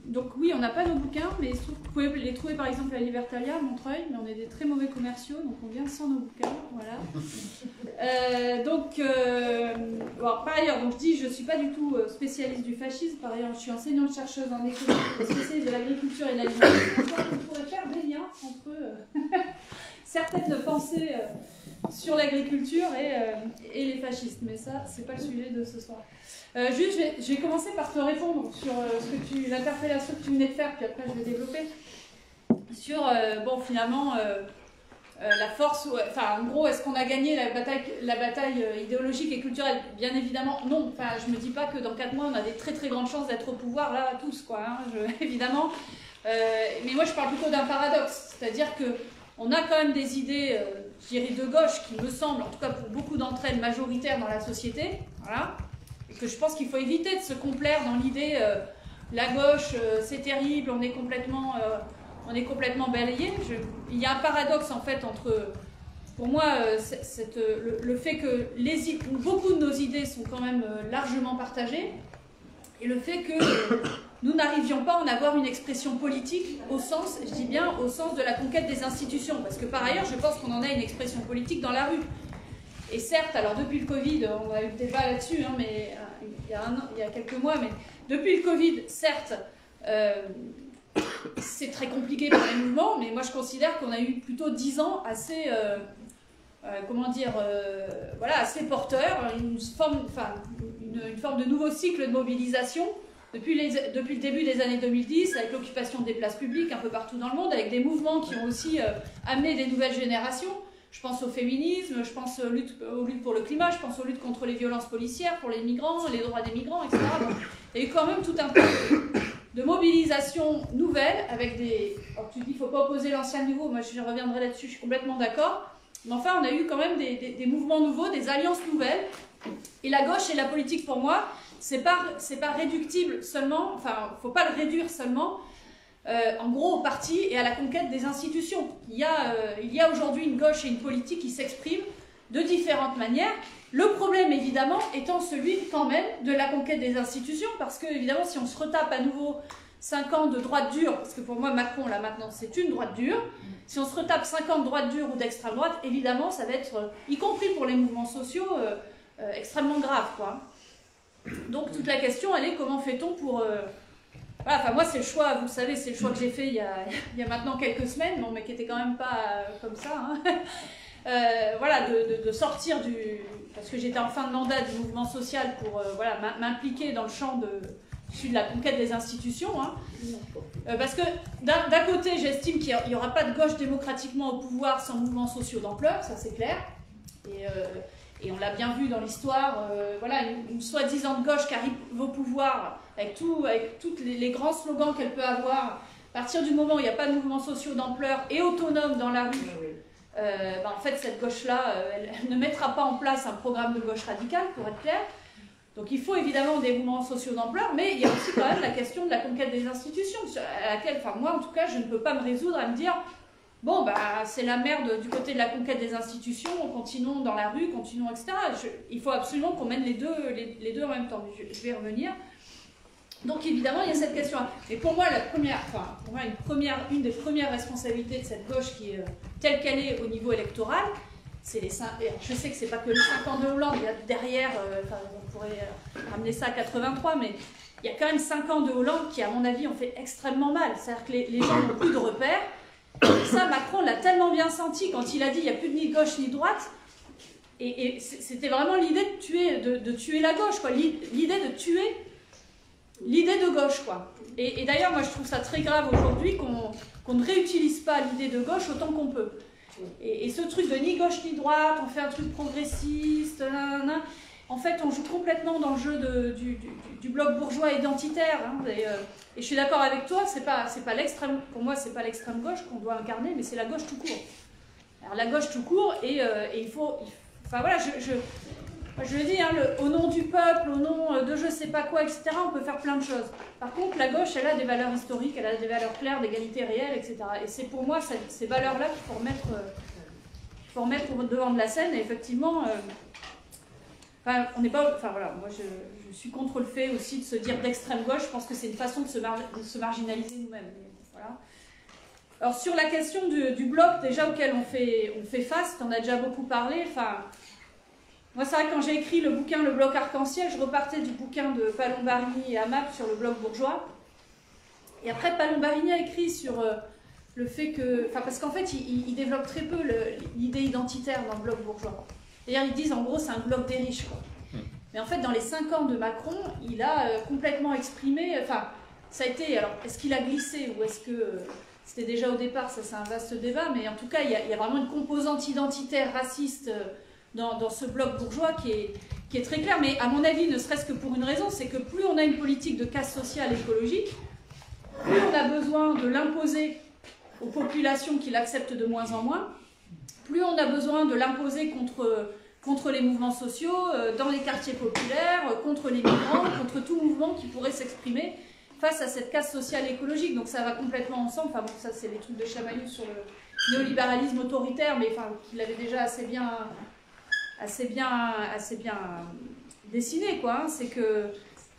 B: Donc oui, on n'a pas nos bouquins, mais vous pouvez les trouver par exemple à Libertalia, à Montreuil, mais on est des très mauvais commerciaux, donc on vient sans nos bouquins, voilà. Bon, par ailleurs, donc je dis, je ne suis pas du tout spécialiste du fascisme, par ailleurs je suis enseignante-chercheuse en économie, spécialiste de l'agriculture et de l'alimentation, donc on pourrait faire des liens entre certaines pensées sur l'agriculture et les fascistes, mais ça, c'est pas le sujet de ce soir. Juste, je vais commencer par te répondre sur l'interpellation que tu venais de faire, puis après je vais développer. Sur, bon, finalement, la force, enfin, en gros, est-ce qu'on a gagné la bataille idéologique et culturelle? Bien évidemment, non. Enfin, je me dis pas que dans 4 mois, on a des très très grandes chances d'être au pouvoir, là, tous, quoi, hein, évidemment. Mais moi, je parle plutôt d'un paradoxe, c'est-à-dire que on a quand même des idées, je dirais, de gauche qui me semblent, en tout cas pour beaucoup d'entre elles, majoritaires dans la société, voilà. Que je pense qu'il faut éviter de se complaire dans l'idée la gauche c'est terrible, on est complètement balayé. Il y a un paradoxe en fait entre, pour moi, le fait que beaucoup de nos idées sont quand même largement partagées et le fait que nous n'arrivions pas à en avoir une expression politique au sens, je dis bien au sens de la conquête des institutions, parce que par ailleurs je pense qu'on en a une expression politique dans la rue. Et certes, alors depuis le Covid, on a eu le débat là-dessus, hein, mais il y a quelques mois, mais depuis le Covid, certes, c'est très compliqué pour les mouvements, mais moi je considère qu'on a eu plutôt 10 ans assez, voilà, assez porteurs, une forme de nouveau cycle de mobilisation depuis le début des années 2010, avec l'occupation des places publiques un peu partout dans le monde, avec des mouvements qui ont aussi amené des nouvelles générations. Je pense au féminisme, je pense aux luttes pour le climat, je pense aux luttes contre les violences policières, pour les migrants, les droits des migrants, etc. Donc, il y a eu quand même tout un tas de mobilisations nouvelles avec des... Alors tu dis qu'il ne faut pas opposer l'ancien et le nouveau, moi je reviendrai là-dessus, je suis complètement d'accord. Mais enfin, on a eu quand même des mouvements nouveaux, des alliances nouvelles. Et la gauche et la politique, pour moi, c'est pas réductible seulement, enfin, il ne faut pas le réduire seulement, en gros, au parti et à la conquête des institutions. Il y a aujourd'hui une gauche et une politique qui s'expriment de différentes manières. Le problème, évidemment, étant celui quand même de la conquête des institutions, parce que, évidemment, si on se retape à nouveau 5 ans de droite dure, parce que pour moi, Macron, là, maintenant, c'est une droite dure, si on se retape 5 ans de droite dure ou d'extrême droite, évidemment, ça va être, y compris pour les mouvements sociaux, extrêmement grave, quoi. Donc, toute la question, elle est comment fait-on pour... Voilà, enfin, moi, c'est le choix, vous le savez, c'est le choix que j'ai fait il y a maintenant quelques semaines, bon, mais qui n'était quand même pas comme ça, hein. Voilà, de sortir du... Parce que j'étais en fin de mandat du mouvement social pour voilà, m'impliquer dans le champ de la conquête des institutions. Hein. Parce que d'un côté, j'estime qu'il n'y aura pas de gauche démocratiquement au pouvoir sans mouvements sociaux d'ampleur, ça c'est clair. Et on l'a bien vu dans l'histoire, voilà, une soi-disant gauche qui arrive au pouvoir avec tous les grands slogans qu'elle peut avoir. À partir du moment où il n'y a pas de mouvements sociaux d'ampleur et autonomes dans la rue, en fait, cette gauche-là, elle ne mettra pas en place un programme de gauche radicale, pour être clair. Donc il faut évidemment des mouvements sociaux d'ampleur, mais il y a aussi quand même la question de la conquête des institutions, à laquelle, enfin moi en tout cas, je ne peux pas me résoudre à me dire bon, bah, c'est la merde du côté de la conquête des institutions, continuons dans la rue, continuons, etc. Il faut absolument qu'on mène les deux en même temps, mais je vais y revenir. Donc évidemment, il y a cette question-là. Mais pour moi, une des premières responsabilités de cette gauche qui est telle qu'elle est au niveau électoral, c'est les 5... Je sais que c'est pas que les 5 ans de Hollande, il y a derrière, on pourrait ramener ça à 83, mais il y a quand même 5 ans de Hollande qui, à mon avis, ont fait extrêmement mal. C'est-à-dire que les gens n'ont plus de repères. Et ça, Macron l'a tellement bien senti quand il a dit il n'y a plus de ni gauche ni droite. Et c'était vraiment l'idée de tuer la gauche, quoi. L'idée de tuer l'idée de gauche, quoi. Et d'ailleurs, moi, je trouve ça très grave aujourd'hui qu'on ne réutilise pas l'idée de gauche autant qu'on peut. Et ce truc de ni gauche ni droite, on fait un truc progressiste, nanana. En fait, on joue complètement dans le jeu du bloc bourgeois identitaire. Hein, et je suis d'accord avec toi, c'est pas l'extrême. Pour moi, c'est pas l'extrême gauche qu'on doit incarner, mais c'est la gauche tout court. Alors la gauche tout court, et il faut. Enfin voilà, je le dis, hein, au nom du peuple, au nom de je sais pas quoi, etc. On peut faire plein de choses. Par contre, la gauche, elle a des valeurs historiques, elle a des valeurs claires, d'égalité réelle, etc. Et c'est pour moi ces valeurs-là qu'il faut remettre au devant de la scène. Et effectivement. Enfin, on n'est pas. Enfin voilà, moi je suis contre le fait aussi de se dire d'extrême gauche. Je pense que c'est une façon de se marginaliser nous-mêmes. Voilà. Alors sur la question du bloc déjà auquel on fait face, tu en as déjà beaucoup parlé. Enfin, moi c'est vrai que quand j'ai écrit le bouquin Le bloc arc-en-ciel, je repartais du bouquin de Palombarini et Amap sur le bloc bourgeois. Et après Palombarini a écrit sur le fait que, enfin parce qu'en fait il développe très peu l'idée identitaire dans le bloc bourgeois. D'ailleurs, ils disent en gros c'est un bloc des riches, quoi. Mais en fait, dans les 5 ans de Macron, il a complètement exprimé. Enfin, ça a été. Alors, est-ce qu'il a glissé ou est-ce que c'était déjà au départ? Ça, c'est un vaste débat. Mais en tout cas, il y a vraiment une composante identitaire raciste dans ce bloc bourgeois qui est très clair. Mais à mon avis, ne serait-ce que pour une raison, c'est que plus on a une politique de casse sociale écologique, plus on a besoin de l'imposer aux populations qui l'acceptent de moins en moins. Plus on a besoin de l'imposer contre les mouvements sociaux, dans les quartiers populaires, contre les migrants, contre tout mouvement qui pourrait s'exprimer face à cette casse sociale écologique. Donc ça va complètement ensemble. Enfin bon, ça c'est les trucs de Chamaillou sur le néolibéralisme autoritaire, mais enfin qu'il avait déjà assez bien dessiné, quoi. Hein. C'est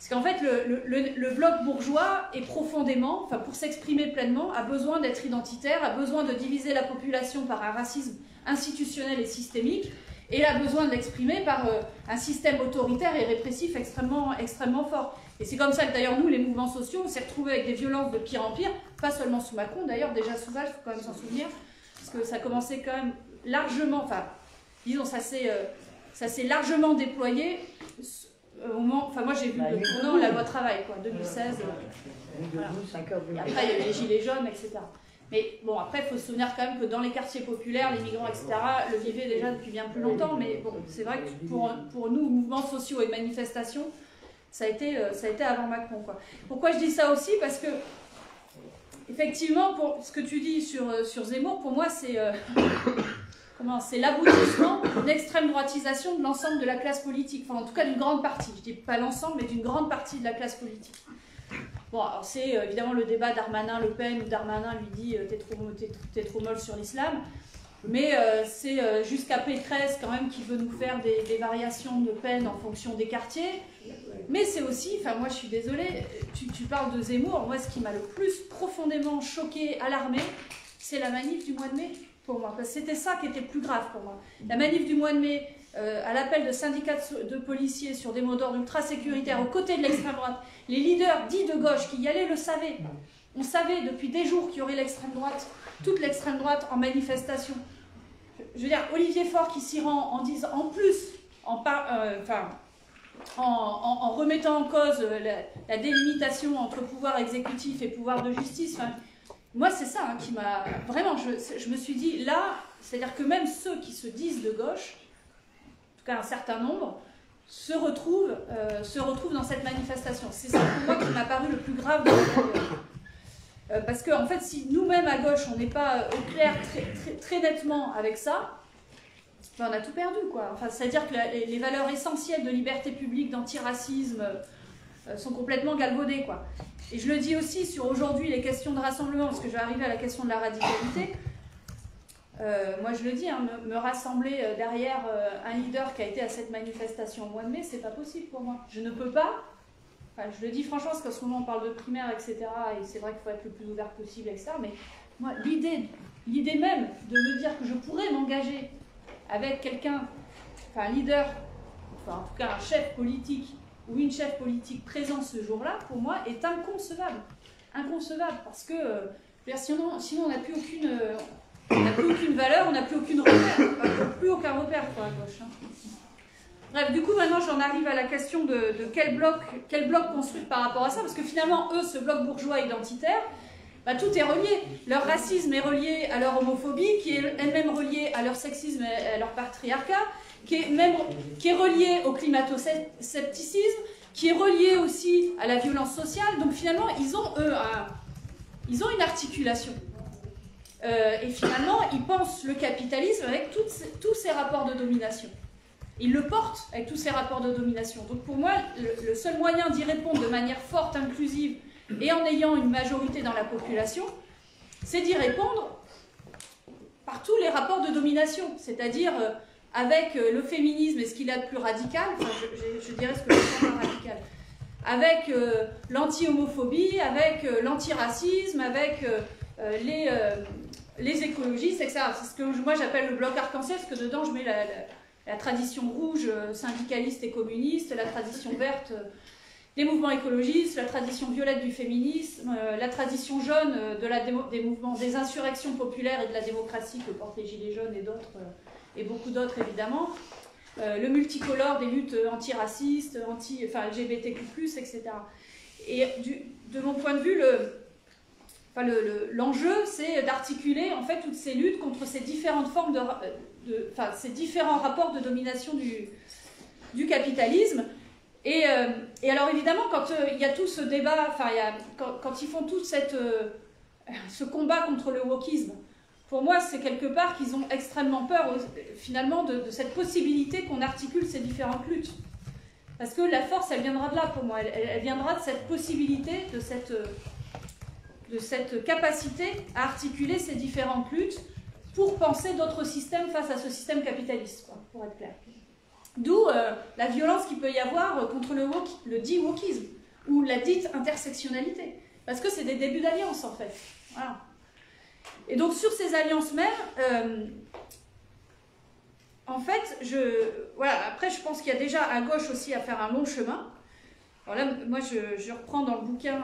B: qu'en fait le bloc bourgeois est profondément, enfin pour s'exprimer pleinement, a besoin d'être identitaire, a besoin de diviser la population par un racisme institutionnel et systémique, et il a besoin de l'exprimer par un système autoritaire et répressif extrêmement fort. Et c'est comme ça que d'ailleurs nous, les mouvements sociaux, on s'est retrouvés avec des violences de pire en pire, pas seulement sous Macron d'ailleurs, déjà sous Valls, il faut quand même s'en souvenir, parce que ça commençait quand même largement, enfin disons ça s'est largement déployé au moment, enfin moi j'ai vu le tournant la loi travail, quoi, 2016, voilà. Et après il y a eu les gilets jaunes, etc. Mais bon, après, il faut se souvenir quand même que dans les quartiers populaires, les migrants, etc., le vivaient déjà depuis bien plus longtemps. Mais bon, c'est vrai que pour nous, mouvements sociaux et manifestations, ça a été avant Macron, quoi. Pourquoi je dis ça aussi? Parce que, effectivement, pour ce que tu dis sur Zemmour, pour moi, c'est l'aboutissement d'une extrême droitisation de l'ensemble de la classe politique. Enfin, en tout cas, d'une grande partie. Je ne dis pas l'ensemble, mais d'une grande partie de la classe politique. Bon, alors c'est évidemment le débat Darmanin-Le Pen, où Darmanin lui dit t'es trop molle sur l'islam, mais c'est jusqu'à Pécresse quand même qui veut nous faire des variations de peine en fonction des quartiers, mais c'est aussi, enfin moi je suis désolée, tu parles de Zemmour, moi ce qui m'a le plus profondément choqué, alarmé, c'est la manif du mois de mai pour moi, parce que c'était ça qui était le plus grave pour moi. La manif du mois de mai, à l'appel de syndicats de policiers sur des mots d'ordre ultra-sécuritaires aux côtés de l'extrême droite, les leaders dits de gauche qui y allaient le savaient. On savait depuis des jours qu'il y aurait l'extrême droite, toute l'extrême droite en manifestation. Je veux dire, Olivier Faure qui s'y rend en disant, en plus, en remettant en cause la délimitation entre pouvoir exécutif et pouvoir de justice. Enfin, moi, c'est ça qui m'a... Vraiment, je me suis dit, là, c'est-à-dire que même ceux qui se disent de gauche, cas un certain nombre, se retrouvent dans cette manifestation. C'est ça pour moi qui m'a paru le plus grave de la parce que en fait, si nous-mêmes à gauche, on n'est pas au clair très nettement avec ça, ben on a tout perdu, quoi. Enfin, c'est-à-dire que les valeurs essentielles de liberté publique, d'antiracisme, sont complètement galvaudées, quoi. Et je le dis aussi sur aujourd'hui les questions de rassemblement, parce que je vais arriver à la question de la radicalité. Moi je le dis, hein, me rassembler derrière un leader qui a été à cette manifestation au mois de mai, c'est pas possible pour moi. Je ne peux pas, enfin, je le dis franchement parce qu'en ce moment on parle de primaire, etc. Et c'est vrai qu'il faut être le plus ouvert possible, etc. Mais moi, l'idée même de me dire que je pourrais m'engager avec quelqu'un, enfin un leader, enfin en tout cas un chef politique ou une chef politique présent ce jour-là, pour moi est inconcevable. Inconcevable, parce que sinon on n'a plus aucune... on n'a plus aucune valeur, on n'a plus aucune repère, plus aucun repère pour la gauche. Hein. Bref, du coup, maintenant, j'en arrive à la question de quel bloc construire par rapport à ça, parce que finalement, eux, ce bloc bourgeois identitaire, bah, tout est relié. Leur racisme est relié à leur homophobie, qui est elle-même reliée à leur sexisme et à leur patriarcat, qui est relié au climato-scepticisme, qui est relié aussi à la violence sociale. Donc finalement, ils ont une articulation. Et finalement, ils pensent le capitalisme avec tous ces rapports de domination. Ils le portent avec tous ces rapports de domination. Donc pour moi, le seul moyen d'y répondre de manière forte, inclusive, et en ayant une majorité dans la population, c'est d'y répondre par tous les rapports de domination, c'est-à-dire avec le féminisme et ce qu'il a de plus radical, enfin je dirais ce que je trouve radical, avec l'anti-homophobie, avec l'antiracisme, avec les écologistes, etc. C'est ce que moi j'appelle le bloc arc-en-ciel, parce que dedans je mets la tradition rouge syndicaliste et communiste, la tradition verte des mouvements écologistes, la tradition violette du féminisme, la tradition jaune des mouvements des insurrections populaires et de la démocratie que portent les Gilets jaunes et d'autres, et beaucoup d'autres évidemment, le multicolore des luttes antiracistes, LGBTQ+, etc. Et de mon point de vue, l'enjeu, c'est d'articuler en fait toutes ces luttes contre ces différentes formes ces différents rapports de domination du capitalisme. Et alors évidemment, quand il y a tout ce débat, quand ils font tout ce combat contre le wokisme, pour moi, c'est quelque part qu'ils ont extrêmement peur finalement de cette possibilité qu'on articule ces différentes luttes. Parce que la force, elle viendra de là pour moi. Elle viendra de cette possibilité, de cette capacité à articuler ces différentes luttes pour penser d'autres systèmes face à ce système capitaliste, quoi, pour être clair. D'où la violence qu'il peut y avoir contre le dit wokisme, ou la dite intersectionnalité. Parce que c'est des débuts d'alliance, en fait. Voilà. Et donc, sur ces alliances mêmes, en fait, après, je pense qu'il y a déjà à gauche aussi à faire un long chemin. Alors là, moi, je reprends dans le bouquin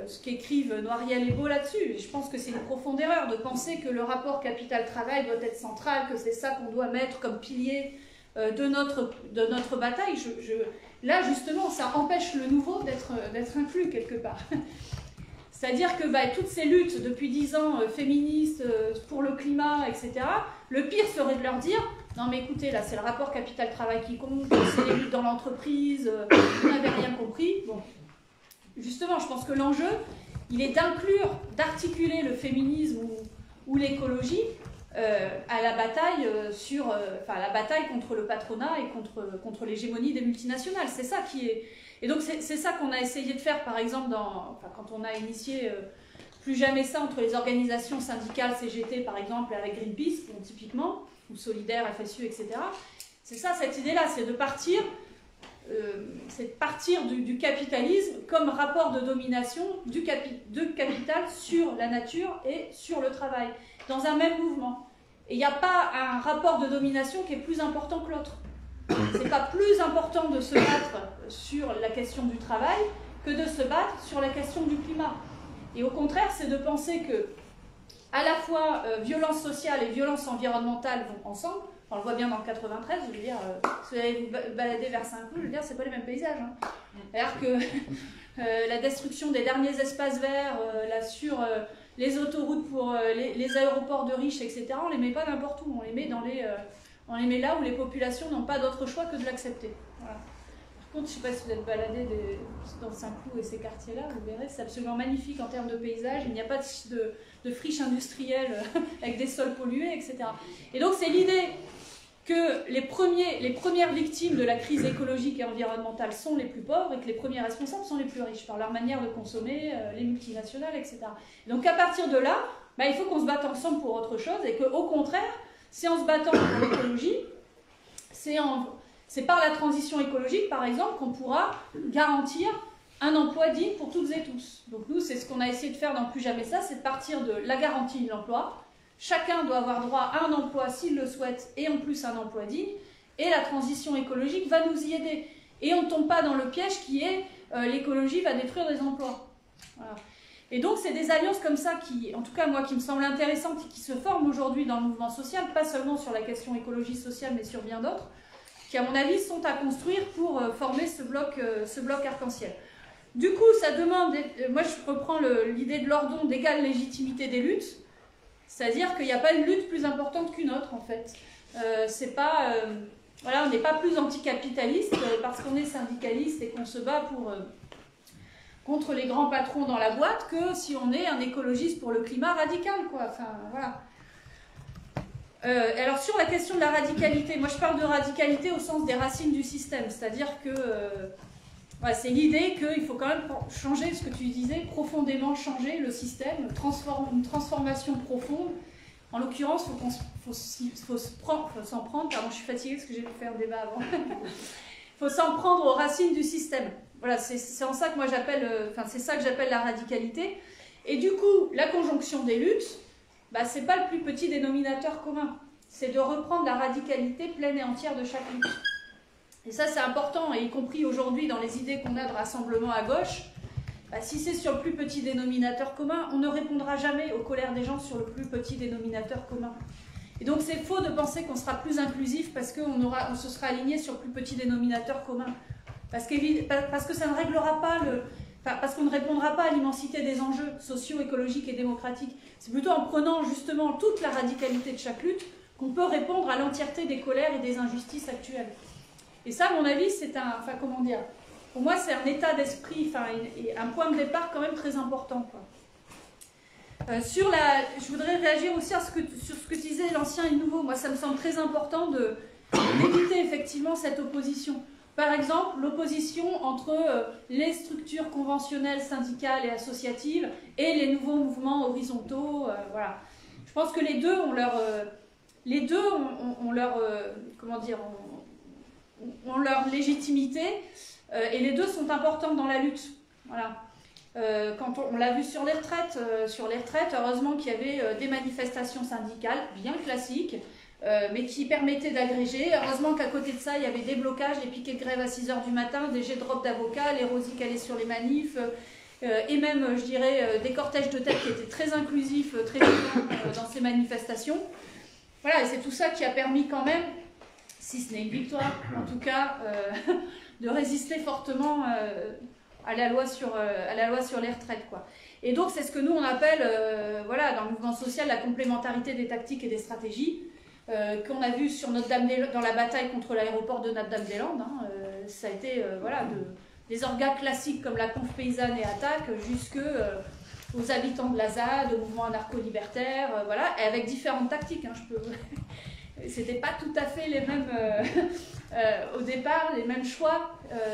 B: ce qu'écrivent Noiriel et Beau là-dessus. Et je pense que c'est une profonde erreur de penser que le rapport capital-travail doit être central, que c'est ça qu'on doit mettre comme pilier de notre bataille. Là, justement, ça empêche le nouveau d'être inclus quelque part. C'est-à-dire que toutes ces luttes depuis 10 ans, féministes, pour le climat, etc., le pire serait de leur dire « Non mais écoutez, là c'est le rapport capital-travail qui compte, c'est les luttes dans l'entreprise, vous n'avez rien compris. » Bon, justement, je pense que l'enjeu, il est d'articuler le féminisme ou l'écologie à la bataille la bataille contre le patronat et contre l'hégémonie des multinationales. C'est ça qui est... Et donc c'est ça qu'on a essayé de faire, par exemple, quand on a initié Plus jamais ça entre les organisations syndicales, CGT par exemple, avec Greenpeace, typiquement, ou Solidaire, FSU, etc. C'est ça, cette idée-là, c'est de partir du capitalisme comme rapport de domination de capital sur la nature et sur le travail, dans un même mouvement. Et il n'y a pas un rapport de domination qui est plus important que l'autre. C'est pas plus important de se battre sur la question du travail que de se battre sur la question du climat. Et au contraire, c'est de penser que à la fois violence sociale et violence environnementale vont ensemble. On le voit bien dans le 93, je veux dire, si vous allez vous balader vers Saint-Cloud, je veux dire, c'est pas les mêmes paysages. Hein. C'est-à-dire que la destruction des derniers espaces verts, sur les autoroutes pour les aéroports de riches, etc., on les met pas n'importe où, on les met dans on les met là où les populations n'ont pas d'autre choix que de l'accepter. Voilà. Par contre, je ne sais pas si vous êtes baladé dans Saint-Cloud et ces quartiers-là, vous verrez, c'est absolument magnifique en termes de paysage. Il n'y a pas de friches industrielles avec des sols pollués, etc. Et donc, c'est l'idée que les premières victimes de la crise écologique et environnementale sont les plus pauvres et que les premiers responsables sont les plus riches par leur manière de consommer, les multinationales, etc. Et donc, à partir de là, bah, il faut qu'on se batte ensemble pour autre chose et qu'au contraire, c'est en se battant pour l'écologie, c'est par la transition écologique, par exemple, qu'on pourra garantir un emploi digne pour toutes et tous. Donc nous, c'est ce qu'on a essayé de faire dans Plus Jamais Ça, c'est de partir de la garantie de l'emploi. Chacun doit avoir droit à un emploi s'il le souhaite, et en plus un emploi digne. Et la transition écologique va nous y aider. Et on ne tombe pas dans le piège qui est l'écologie va détruire des emplois. Voilà. Et donc, c'est des alliances comme ça qui, en tout cas, moi, qui me semblent intéressantes et qui se forment aujourd'hui dans le mouvement social, pas seulement sur la question écologie sociale, mais sur bien d'autres, qui, à mon avis, sont à construire pour former ce bloc arc-en-ciel. Du coup, ça demande, moi je reprends l'idée de Lordon d'égale légitimité des luttes, c'est-à-dire qu'il n'y a pas une lutte plus importante qu'une autre, en fait. C'est pas, voilà, on n'est pas plus anticapitaliste parce qu'on est syndicaliste et qu'on se bat contre les grands patrons dans la boîte que si on est un écologiste pour le climat radical, quoi. Enfin, voilà. Alors sur la question de la radicalité, moi je parle de radicalité au sens des racines du système, c'est-à-dire que ouais, c'est l'idée qu'il faut quand même changer, ce que tu disais, profondément changer le système, une transformation profonde. En l'occurrence, il faut s'en prendre, pardon, je suis fatiguée parce que j'ai fait un débat avant, il faut s'en prendre aux racines du système. Voilà, c'est en ça que moi j'appelle, c'est ça que j'appelle la radicalité. Et du coup, la conjonction des luttes, bah, c'est pas le plus petit dénominateur commun. C'est de reprendre la radicalité pleine et entière de chaque lutte. Et ça, c'est important, et y compris aujourd'hui dans les idées qu'on a de rassemblement à gauche, bah, si c'est sur le plus petit dénominateur commun, on ne répondra jamais aux colères des gens sur le plus petit dénominateur commun. Et donc c'est faux de penser qu'on sera plus inclusif parce qu'on se sera aligné sur le plus petit dénominateur commun. Parce que ça ne réglera pas parce qu'on ne répondra pas à l'immensité des enjeux sociaux, écologiques et démocratiques. C'est plutôt en prenant justement toute la radicalité de chaque lutte qu'on peut répondre à l'entièreté des colères et des injustices actuelles. Et ça, à mon avis, c'est pour moi, c'est un état d'esprit, un point de départ quand même très important, quoi. Je voudrais réagir aussi sur ce que disait l'ancien et le nouveau. Moi, ça me semble très important d'éviter effectivement cette opposition. Par exemple, l'opposition entre les structures conventionnelles, syndicales et associatives et les nouveaux mouvements horizontaux. Voilà. Je pense que les deux ont leur légitimité et les deux sont importants dans la lutte. Voilà. Quand on l'a vu sur les retraites, heureusement qu'il y avait des manifestations syndicales bien classiques, mais qui permettaient d'agréger. Heureusement qu'à côté de ça, il y avait des blocages, des piquets de grève à 6 h du matin, des jets de robes d'avocats, les rosies qui allaient sur les manifs, et même, je dirais, des cortèges de tête qui étaient très inclusifs, très violents dans ces manifestations. Voilà, et c'est tout ça qui a permis quand même, si ce n'est une victoire, en tout cas, de résister fortement à la loi sur les retraites, quoi. Et donc, c'est ce que nous, on appelle, dans le mouvement social, la complémentarité des tactiques et des stratégies, qu'on a vu sur dans la bataille contre l'aéroport de Notre-Dame-des-Landes. Hein, ça a été des orgas classiques comme la Conf Paysanne et Attaque aux habitants de la ZAD, au mouvement anarcho-libertaire, et avec différentes tactiques. Hein, c'était pas tout à fait les mêmes, au départ, les mêmes choix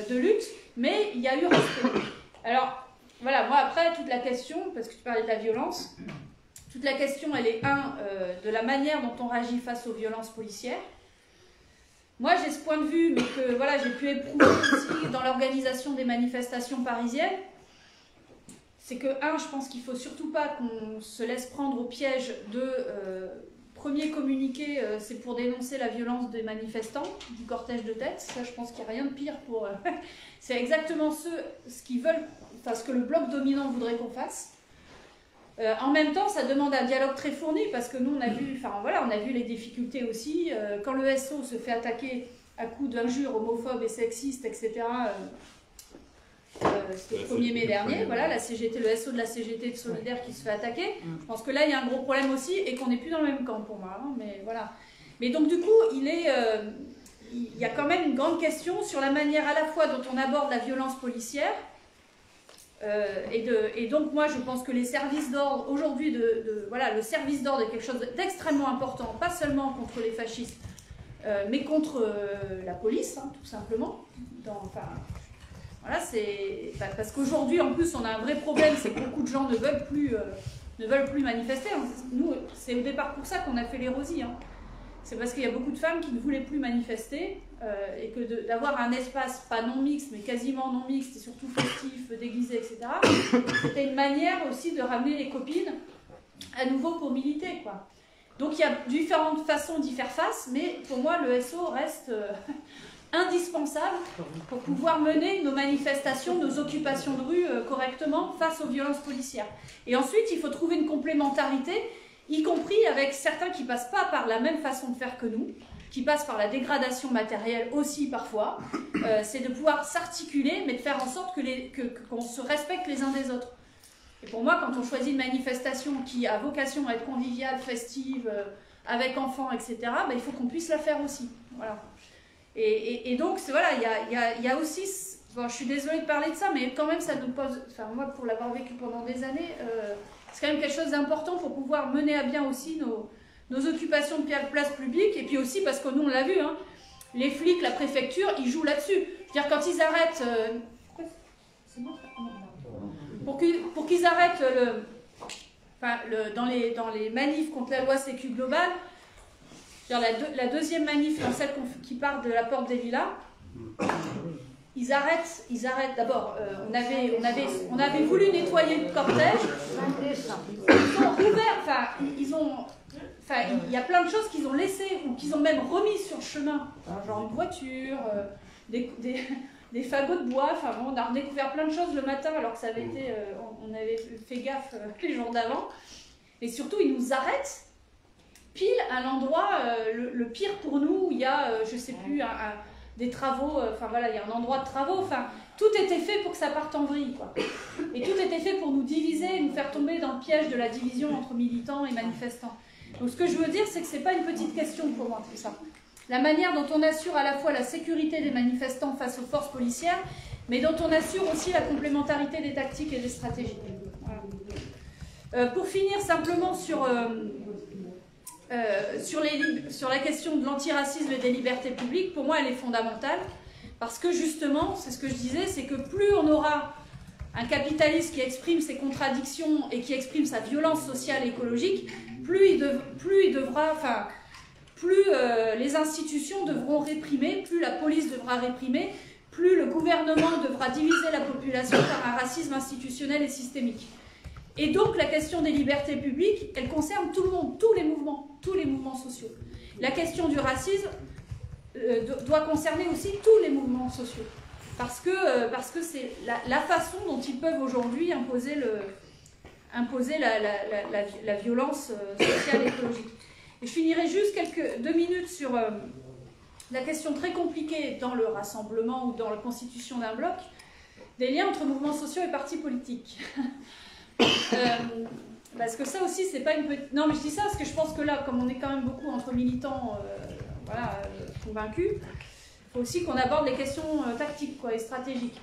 B: de lutte, mais il y a eu respect. Alors, voilà, moi après, toute la question, parce que tu parlais de la violence, toute la question, elle est, de la manière dont on réagit face aux violences policières. Moi, j'ai ce point de vue, mais que j'ai pu éprouver aussi dans l'organisation des manifestations parisiennes. C'est que, je pense qu'il ne faut surtout pas qu'on se laisse prendre au piège de premier communiqué, c'est pour dénoncer la violence des manifestants, du cortège de tête. Ça, je pense qu'il n'y a rien de pire pour... c'est exactement ce qu'ils veulent, ce que le bloc dominant voudrait qu'on fasse. En même temps, ça demande un dialogue très fourni parce que nous, on a vu les difficultés aussi. Quand le SO se fait attaquer à coups d'injures homophobes et sexistes, etc., c'était le 1er mai dernier, la CGT, le SO de la CGT de Solidaire qui se fait attaquer. Je pense que là, il y a un gros problème aussi et qu'on n'est plus dans le même camp pour moi. Hein, mais voilà. Mais donc du coup, il y a quand même une grande question sur la manière à la fois dont on aborde la violence policière, et donc moi je pense que les services d'ordre, aujourd'hui, voilà, le service d'ordre est quelque chose d'extrêmement important, pas seulement contre les fascistes, mais contre la police, hein, tout simplement. Voilà, parce qu'aujourd'hui, en plus, on a un vrai problème, c'est que beaucoup de gens ne veulent plus manifester. Nous, c'est au départ pour ça qu'on a fait les Rosies. Hein. C'est parce qu'il y a beaucoup de femmes qui ne voulaient plus manifester et que d'avoir un espace, pas non mixte, mais quasiment non mixte, et surtout festif, déguisé, etc., c'était une manière aussi de ramener les copines à nouveau pour militer, quoi. Donc il y a différentes façons d'y faire face, mais pour moi, le SO reste indispensable pour pouvoir mener nos manifestations, nos occupations de rue correctement face aux violences policières. Et ensuite, il faut trouver une complémentarité, y compris avec certains qui ne passent pas par la même façon de faire que nous, qui passent par la dégradation matérielle aussi parfois. C'est de pouvoir s'articuler, mais de faire en sorte qu'on se respecte les uns des autres. Et pour moi, quand on choisit une manifestation qui a vocation à être conviviale, festive, avec enfants, etc., ben, il faut qu'on puisse la faire aussi. Voilà. Et donc, voilà, il y a aussi... Bon, je suis désolée de parler de ça, mais quand même, ça nous pose... Enfin, moi, pour l'avoir vécu pendant des années, c'est quand même quelque chose d'important pour pouvoir mener à bien aussi nos occupations de place publique. Et puis aussi, parce que nous, on l'a vu, hein, les flics, la préfecture, ils jouent là-dessus. C'est-à-dire, quand ils arrêtent... C'est bon, ça ? Pour qu'ils arrêtent dans les manifs contre la loi Sécu globale, la deuxième manif, dans celle qui part de la porte des Lilas, ils arrêtent d'abord, on avait voulu nettoyer le cortège, ils ont ouvert, il y a plein de choses qu'ils ont laissées ou qu'ils ont même remis sur le chemin, genre une voiture, des fagots de bois, on a redécouvert plein de choses le matin alors que ça avait été, on avait fait gaffe les jours d'avant, et surtout ils nous arrêtent pile à l'endroit le pire pour nous, où il y a, je sais plus, des travaux, voilà, il y a un endroit de travaux, tout était fait pour que ça parte en vrille, quoi. Et tout était fait pour nous diviser, nous faire tomber dans le piège de la division entre militants et manifestants. Donc ce que je veux dire, c'est que c'est pas une petite question pour moi, tout ça. La manière dont on assure à la fois la sécurité des manifestants face aux forces policières, mais dont on assure aussi la complémentarité des tactiques et des stratégies. Voilà. Pour finir simplement sur la question de l'antiracisme et des libertés publiques, pour moi elle est fondamentale, parce que justement, c'est ce que je disais, c'est que plus on aura un capitaliste qui exprime ses contradictions et qui exprime sa violence sociale et écologique, plus les institutions devront réprimer, plus la police devra réprimer, plus le gouvernement devra diviser la population par un racisme institutionnel et systémique. Et donc la question des libertés publiques, elle concerne tout le monde, tous les mouvements sociaux. La question du racisme doit concerner aussi tous les mouvements sociaux, parce que c'est la façon dont ils peuvent aujourd'hui imposer la violence sociale et écologique. Et je finirai juste 2 minutes sur la question très compliquée dans le rassemblement ou dans la constitution d'un bloc, des liens entre mouvements sociaux et partis politiques. Parce que ça aussi, c'est pas une petite... Non, mais je dis ça parce que je pense que là, comme on est quand même beaucoup entre militants convaincus, il faut aussi qu'on aborde les questions tactiques et stratégiques.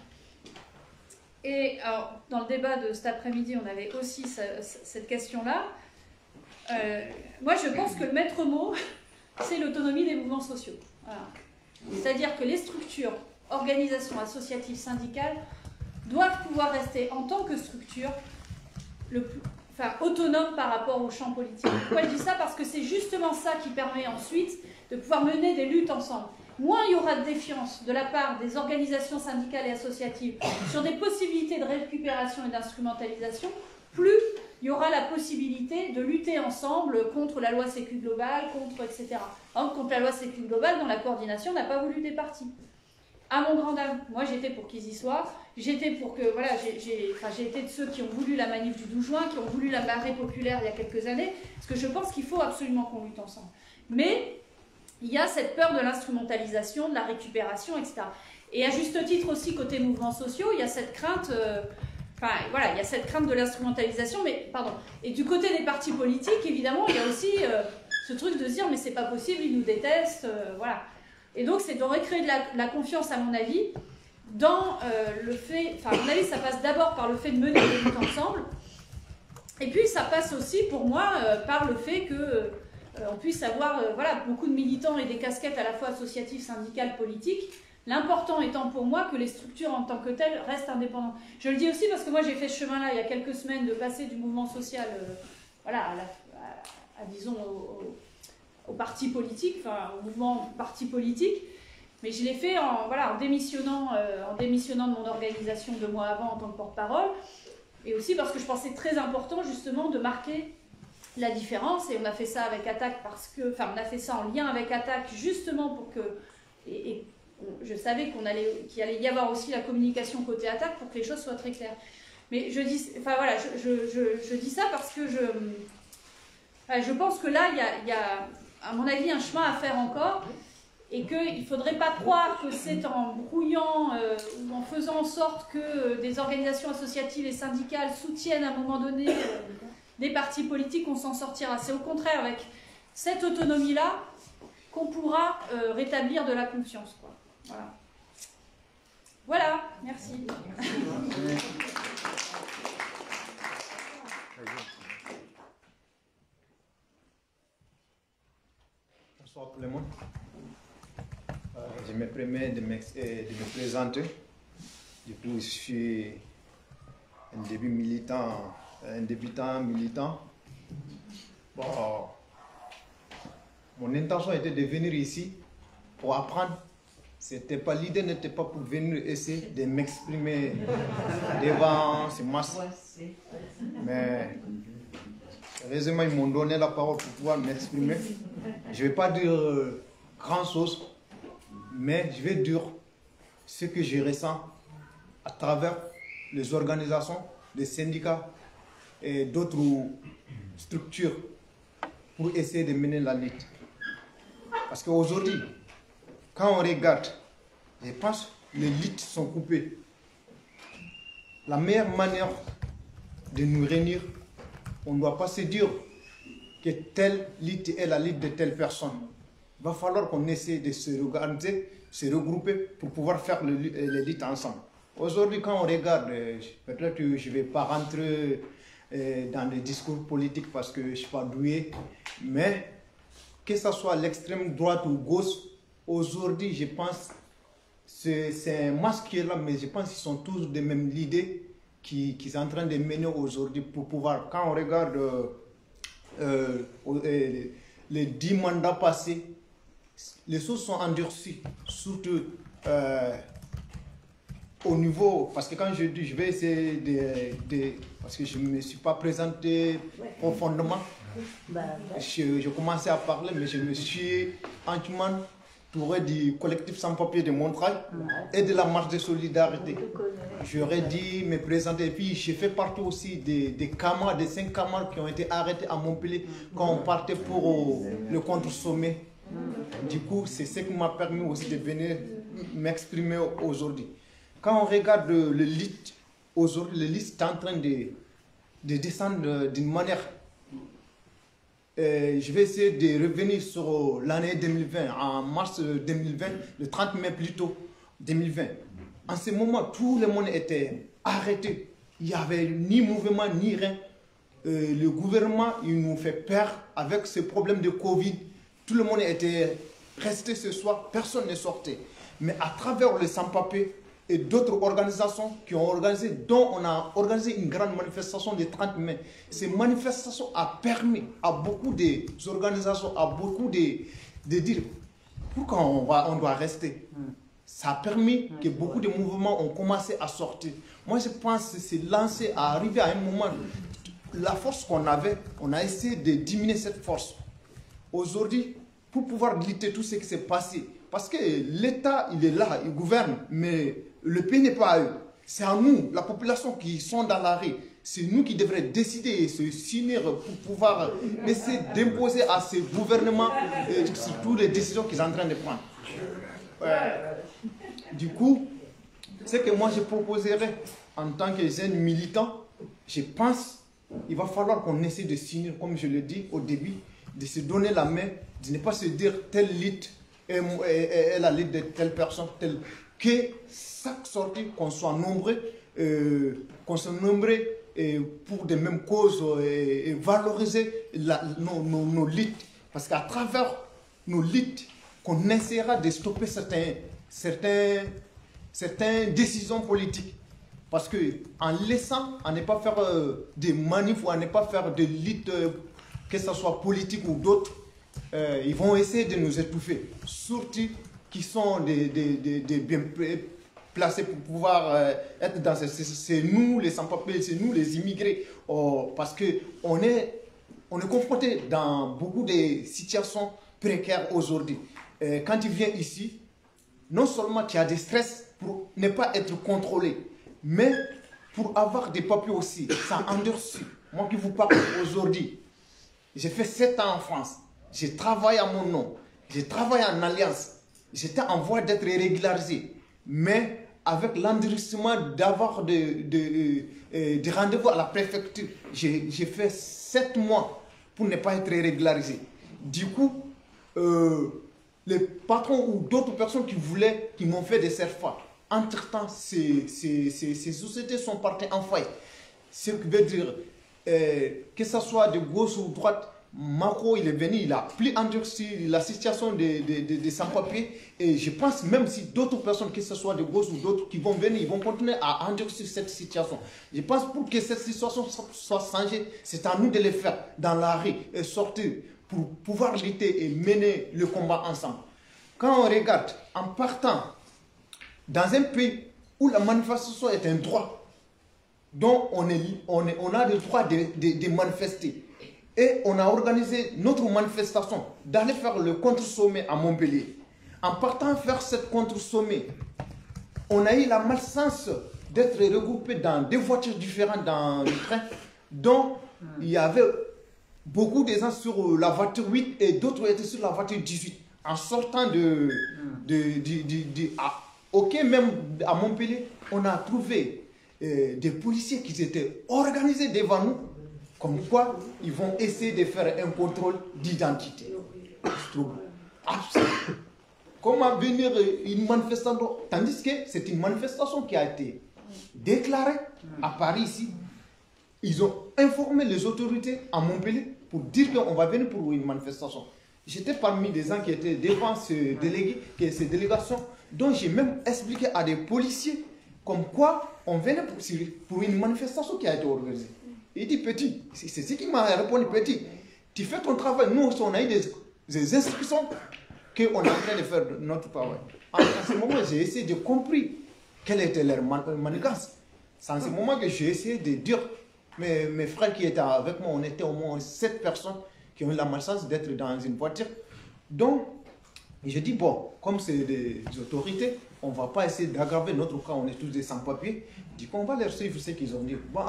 B: Et alors, dans le débat de cet après-midi, on avait aussi cette question-là. Moi, je pense que le maître mot, c'est l'autonomie des mouvements sociaux. Voilà. C'est-à-dire que les structures, organisations associatives, syndicales, doivent pouvoir rester en tant que structure autonomes par rapport au champ politique. Pourquoi je dis ça? Parce que c'est justement ça qui permet ensuite de pouvoir mener des luttes ensemble. Moins il y aura de défiance de la part des organisations syndicales et associatives sur des possibilités de récupération et d'instrumentalisation, plus il y aura la possibilité de lutter ensemble contre la loi Sécu globale, etc. Contre la loi Sécu globale, dont la coordination n'a pas voulu des partis. À mon grand dam, moi j'étais pour qu'ils y soient, j'étais pour que, voilà, j'ai été de ceux qui ont voulu la manif du 12 juin, qui ont voulu la marée populaire il y a quelques années, parce que je pense qu'il faut absolument qu'on lutte ensemble. Mais il y a cette peur de l'instrumentalisation, de la récupération, etc. Et à juste titre aussi, côté mouvements sociaux, il y a cette crainte... il y a cette crainte de l'instrumentalisation, mais, pardon. Et du côté des partis politiques, évidemment, il y a aussi ce truc de se dire mais c'est pas possible, ils nous détestent, voilà. Et donc c'est de recréer de la confiance à mon avis dans le fait, enfin à mon avis ça passe d'abord par le fait de mener des luttes ensemble, et puis ça passe aussi pour moi par le fait que on puisse avoir voilà, beaucoup de militants et des casquettes à la fois associatives, syndicales, politiques. L'important étant pour moi que les structures en tant que telles restent indépendantes. Je le dis aussi parce que moi j'ai fait ce chemin-là il y a quelques semaines de passer du mouvement social voilà, disons au parti politique, enfin au mouvement parti politique, mais je l'ai fait en démissionnant de mon organisation 2 mois avant en tant que porte-parole, et aussi parce que je pensais très important justement de marquer la différence, et on a fait ça avec Attac on a fait ça en lien avec Attac justement pour que, et je savais qu'il allait y avoir aussi la communication côté Attac pour que les choses soient très claires. Mais je dis ça parce que je pense que là, il y a, à mon avis, un chemin à faire encore, et qu'il ne faudrait pas croire que c'est en brouillant ou en faisant en sorte que des organisations associatives et syndicales soutiennent à un moment donné des partis politiques qu'on s'en sortira. C'est au contraire avec cette autonomie-là qu'on pourra rétablir de la confiance, quoi. Voilà, merci.
C: Bonsoir tout le monde. Je me permets de me présenter. Du coup, je suis un débutant militant. Bon, mon intention était de venir ici pour apprendre. L'idée n'était pas pour venir essayer de m'exprimer devant ces masses. Mais heureusement, ils m'ont donné la parole pour pouvoir m'exprimer. Je ne vais pas dire grand chose, mais je vais dire ce que je ressens à travers les organisations, les syndicats et d'autres structures pour essayer de mener la lutte. Parce qu'aujourd'hui, quand on regarde, je pense que les luttes sont coupées. La meilleure manière de nous réunir, on ne doit pas se dire que telle lutte est la lutte de telle personne. Il va falloir qu'on essaie de se regarder, se regrouper pour pouvoir faire les luttes ensemble. Aujourd'hui, quand on regarde, peut-être que je ne vais pas rentrer dans des discours politiques parce que je ne suis pas doué, mais que ce soit l'extrême droite ou gauche, aujourd'hui, je pense que c'est un masque qui est là, mais je pense qu'ils sont tous des mêmes idées qui sont en train de mener aujourd'hui pour pouvoir, quand on regarde les 10 mandats passés, les choses sont endurcies, surtout au niveau, parce que quand je dis, je vais essayer parce que je ne me suis pas présenté profondément, je commençais à parler, mais je me suis entièrement entouré du collectif sans-papier de Montreuil et de la marche de solidarité. J'aurais dit me présenter, et puis j'ai fait partie aussi des camarades, des 5 camarades qui ont été arrêtés à Montpellier quand on partait pour le contre-sommet. Du coup, c'est ce qui m'a permis aussi de venir m'exprimer aujourd'hui. Quand on regarde le lutte, aujourd'hui, le lutte est en train de descendre d'une manière. Je vais essayer de revenir sur l'année 2020, en mars 2020, le 30 mai plutôt 2020. En ce moment, tout le monde était arrêté. Il n'y avait ni mouvement, ni rien. Le gouvernement, il nous fait peur avec ce problème de Covid. Tout le monde était resté ce soir, personne ne sortait. Mais à travers les sans-papiers et d'autres organisations qui ont organisé, dont on a organisé une grande manifestation le 30 mai. Ces manifestations ont permis à beaucoup d'organisations, à beaucoup de dire pourquoi on doit rester. Ça a permis que beaucoup de mouvements ont commencé à sortir. Moi, je pense que c'est lancé à arriver à un moment, la force qu'on avait, on a essayé de diminuer cette force. Aujourd'hui, pour pouvoir lutter tout ce qui s'est passé, parce que l'État, il est là, il gouverne, mais le pays n'est pas à eux. C'est à nous, la population qui sont dans la rue. C'est nous qui devrions décider et se s'unir pour pouvoir essayer d'imposer à ces gouvernements surtout les décisions qu'ils sont en train de prendre. Du coup, ce que moi je proposerais en tant que jeune militant, je pense qu'il va falloir qu'on essaie de s'unir, comme je l'ai dit au début. de se donner la main, de ne pas se dire telle lutte est la lutte de telle personne, telle, que chaque sortie, qu'on soit nombreux, pour des mêmes causes et valoriser nos luttes. Parce qu'à travers nos luttes, qu'on essaiera de stopper certaines décisions politiques. Parce qu'en laissant, à ne pas faire des manifs ou à ne pas faire des luttes, que ce soit politique ou d'autres, ils vont essayer de nous étouffer. Surtout qui sont des bien placés pour pouvoir être dans c'est nous les sans-papiers, c'est nous les immigrés. Parce qu'on est confronté dans beaucoup de situations précaires aujourd'hui. Quand tu viens ici, non seulement tu as des stress pour ne pas être contrôlé, mais pour avoir des papiers aussi, ça endurci. Moi qui vous parle aujourd'hui, j'ai fait 7 ans en France, j'ai travaillé à mon nom, j'ai travaillé en alliance, j'étais en voie d'être régularisé, mais avec l'endurcissement d'avoir des rendez-vous à la préfecture, j'ai fait 7 mois pour ne pas être régularisé. Du coup, les patrons ou d'autres personnes qui m'ont fait des serfs, entre-temps, ces sociétés sont parties en faillite. Ce qui veut dire que ce soit de gauche ou de droite, Macron, il est venu, il a plus endurci la situation des sans-papiers. Et je pense même si d'autres personnes, que ce soit de gauche ou d'autres, qui vont venir, ils vont continuer à endurcir cette situation. Je pense pour que cette situation soit changée, c'est à nous de le faire dans la rue et sortir pour pouvoir lutter et mener le combat ensemble. Quand on regarde, en partant dans un pays où la manifestation est un droit, dont on a le droit de manifester, et on a organisé notre manifestation d'aller faire le contre-sommet à Montpellier. En partant faire cette contre-sommet, on a eu la malchance d'être regroupés dans 2 voitures différentes dans le train, dont il y avait beaucoup de gens sur la voiture 8 et d'autres étaient sur la voiture 18. En sortant même à Montpellier, on a trouvé des policiers qui étaient organisés devant nous, comme quoi ils vont essayer de faire un contrôle d'identité. Comment venir une manifestation, tandis que c'est une manifestation qui a été déclarée à Paris ici. Ils ont informé les autorités à Montpellier pour dire qu'on va venir pour une manifestation. J'étais parmi les gens qui étaient devant ces délégations, dont j'ai même expliqué à des policiers comme quoi on venait pour une manifestation qui a été organisée. Il dit, petit, c'est ce qui m'a répondu, petit, tu fais ton travail, nous on a eu des instructions qu'on est en train de faire notre travail. En ce moment, j'ai essayé de comprendre quelle était leur manigance. C'est en ce moment que j'ai essayé de dire, mes frères qui étaient avec moi, on était au moins 7 personnes qui ont eu la malchance d'être dans une voiture. Donc, je dis, bon, comme c'est des autorités, on ne va pas essayer d'aggraver notre cas, on est tous des sans-papiers. Du coup, on va leur suivre ce qu'ils ont dit. Bon,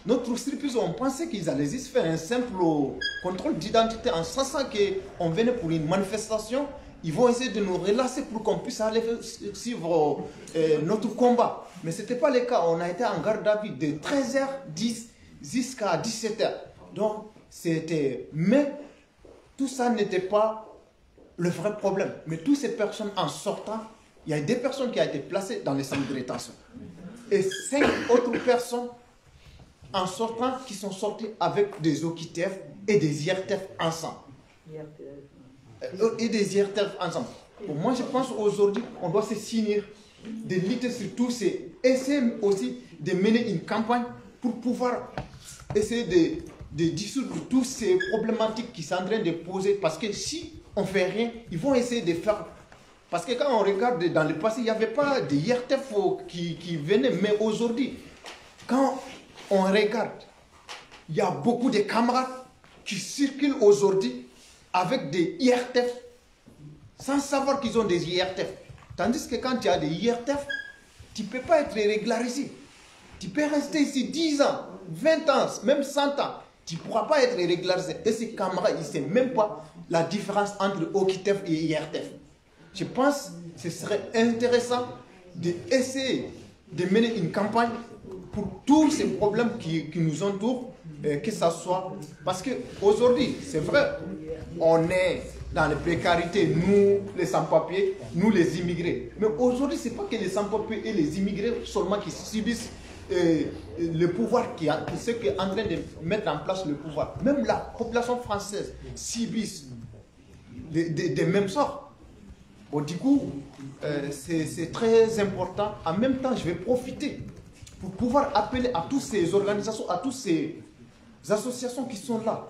C: notre surprise, on pensait qu'ils allaient juste faire un simple contrôle d'identité en sachant qu'on venait pour une manifestation. Ils vont essayer de nous relancer pour qu'on puisse aller suivre notre combat. Mais ce n'était pas le cas. On a été en garde à vue de 13h10 jusqu'à 17h. Donc, c'était... Mais tout ça n'était pas le vrai problème. Mais toutes ces personnes, en sortant, il y a des personnes qui ont été placées dans les centres de rétention. Et 5 autres personnes, en sortant, qui sont sorties avec des OQTF et des IRTF ensemble. Et des IRTF ensemble. Pour moi, je pense aujourd'hui, on doit se s'unir, de lutter sur tout ces... Essayer aussi de mener une campagne pour pouvoir essayer de dissoudre toutes ces problématiques qui sont en train de poser. Parce que si on ne fait rien, ils vont essayer de faire... Parce que quand on regarde dans le passé, il n'y avait pas de IRTF qui venaient. Mais aujourd'hui, quand on regarde, il y a beaucoup de camarades qui circulent aujourd'hui avec des IRTF sans savoir qu'ils ont des IRTF. Tandis que quand tu as des IRTF, tu ne peux pas être régularisé. Tu peux rester ici 10 ans, 20 ans, même 100 ans. Tu ne pourras pas être régularisé. Et ces camarades, ils ne savent même pas la différence entre OQTF et IRTF. Je pense que ce serait intéressant d'essayer de mener une campagne pour tous ces problèmes qui nous entourent, que ça soit... Parce qu'aujourd'hui, c'est vrai, on est dans la précarité, nous, les sans-papiers, nous, les immigrés. Mais aujourd'hui, ce n'est pas que les sans-papiers et les immigrés seulement qui subissent le pouvoir, ceux qui sont en train de mettre en place le pouvoir. Même la population française subit des mêmes sorts. Bon, du coup, c'est très important. En même temps, je vais profiter pour pouvoir appeler à toutes ces organisations, à toutes ces associations qui sont là,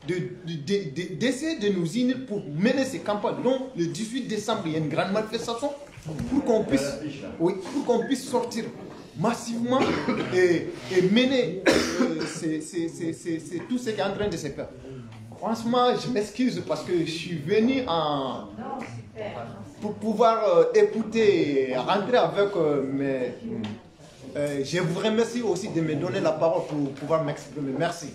C: d'essayer de nous unir pour mener ces campagnes. Donc, le 18 décembre, il y a une grande manifestation pour qu'on puisse, oui, pour qu'on puisse sortir massivement et mener tout ce qui est en train de se faire. Franchement, je m'excuse parce que je suis venu pour pouvoir écouter, rentrer avec mes... je vous remercie aussi de me donner la parole pour pouvoir m'exprimer. Merci.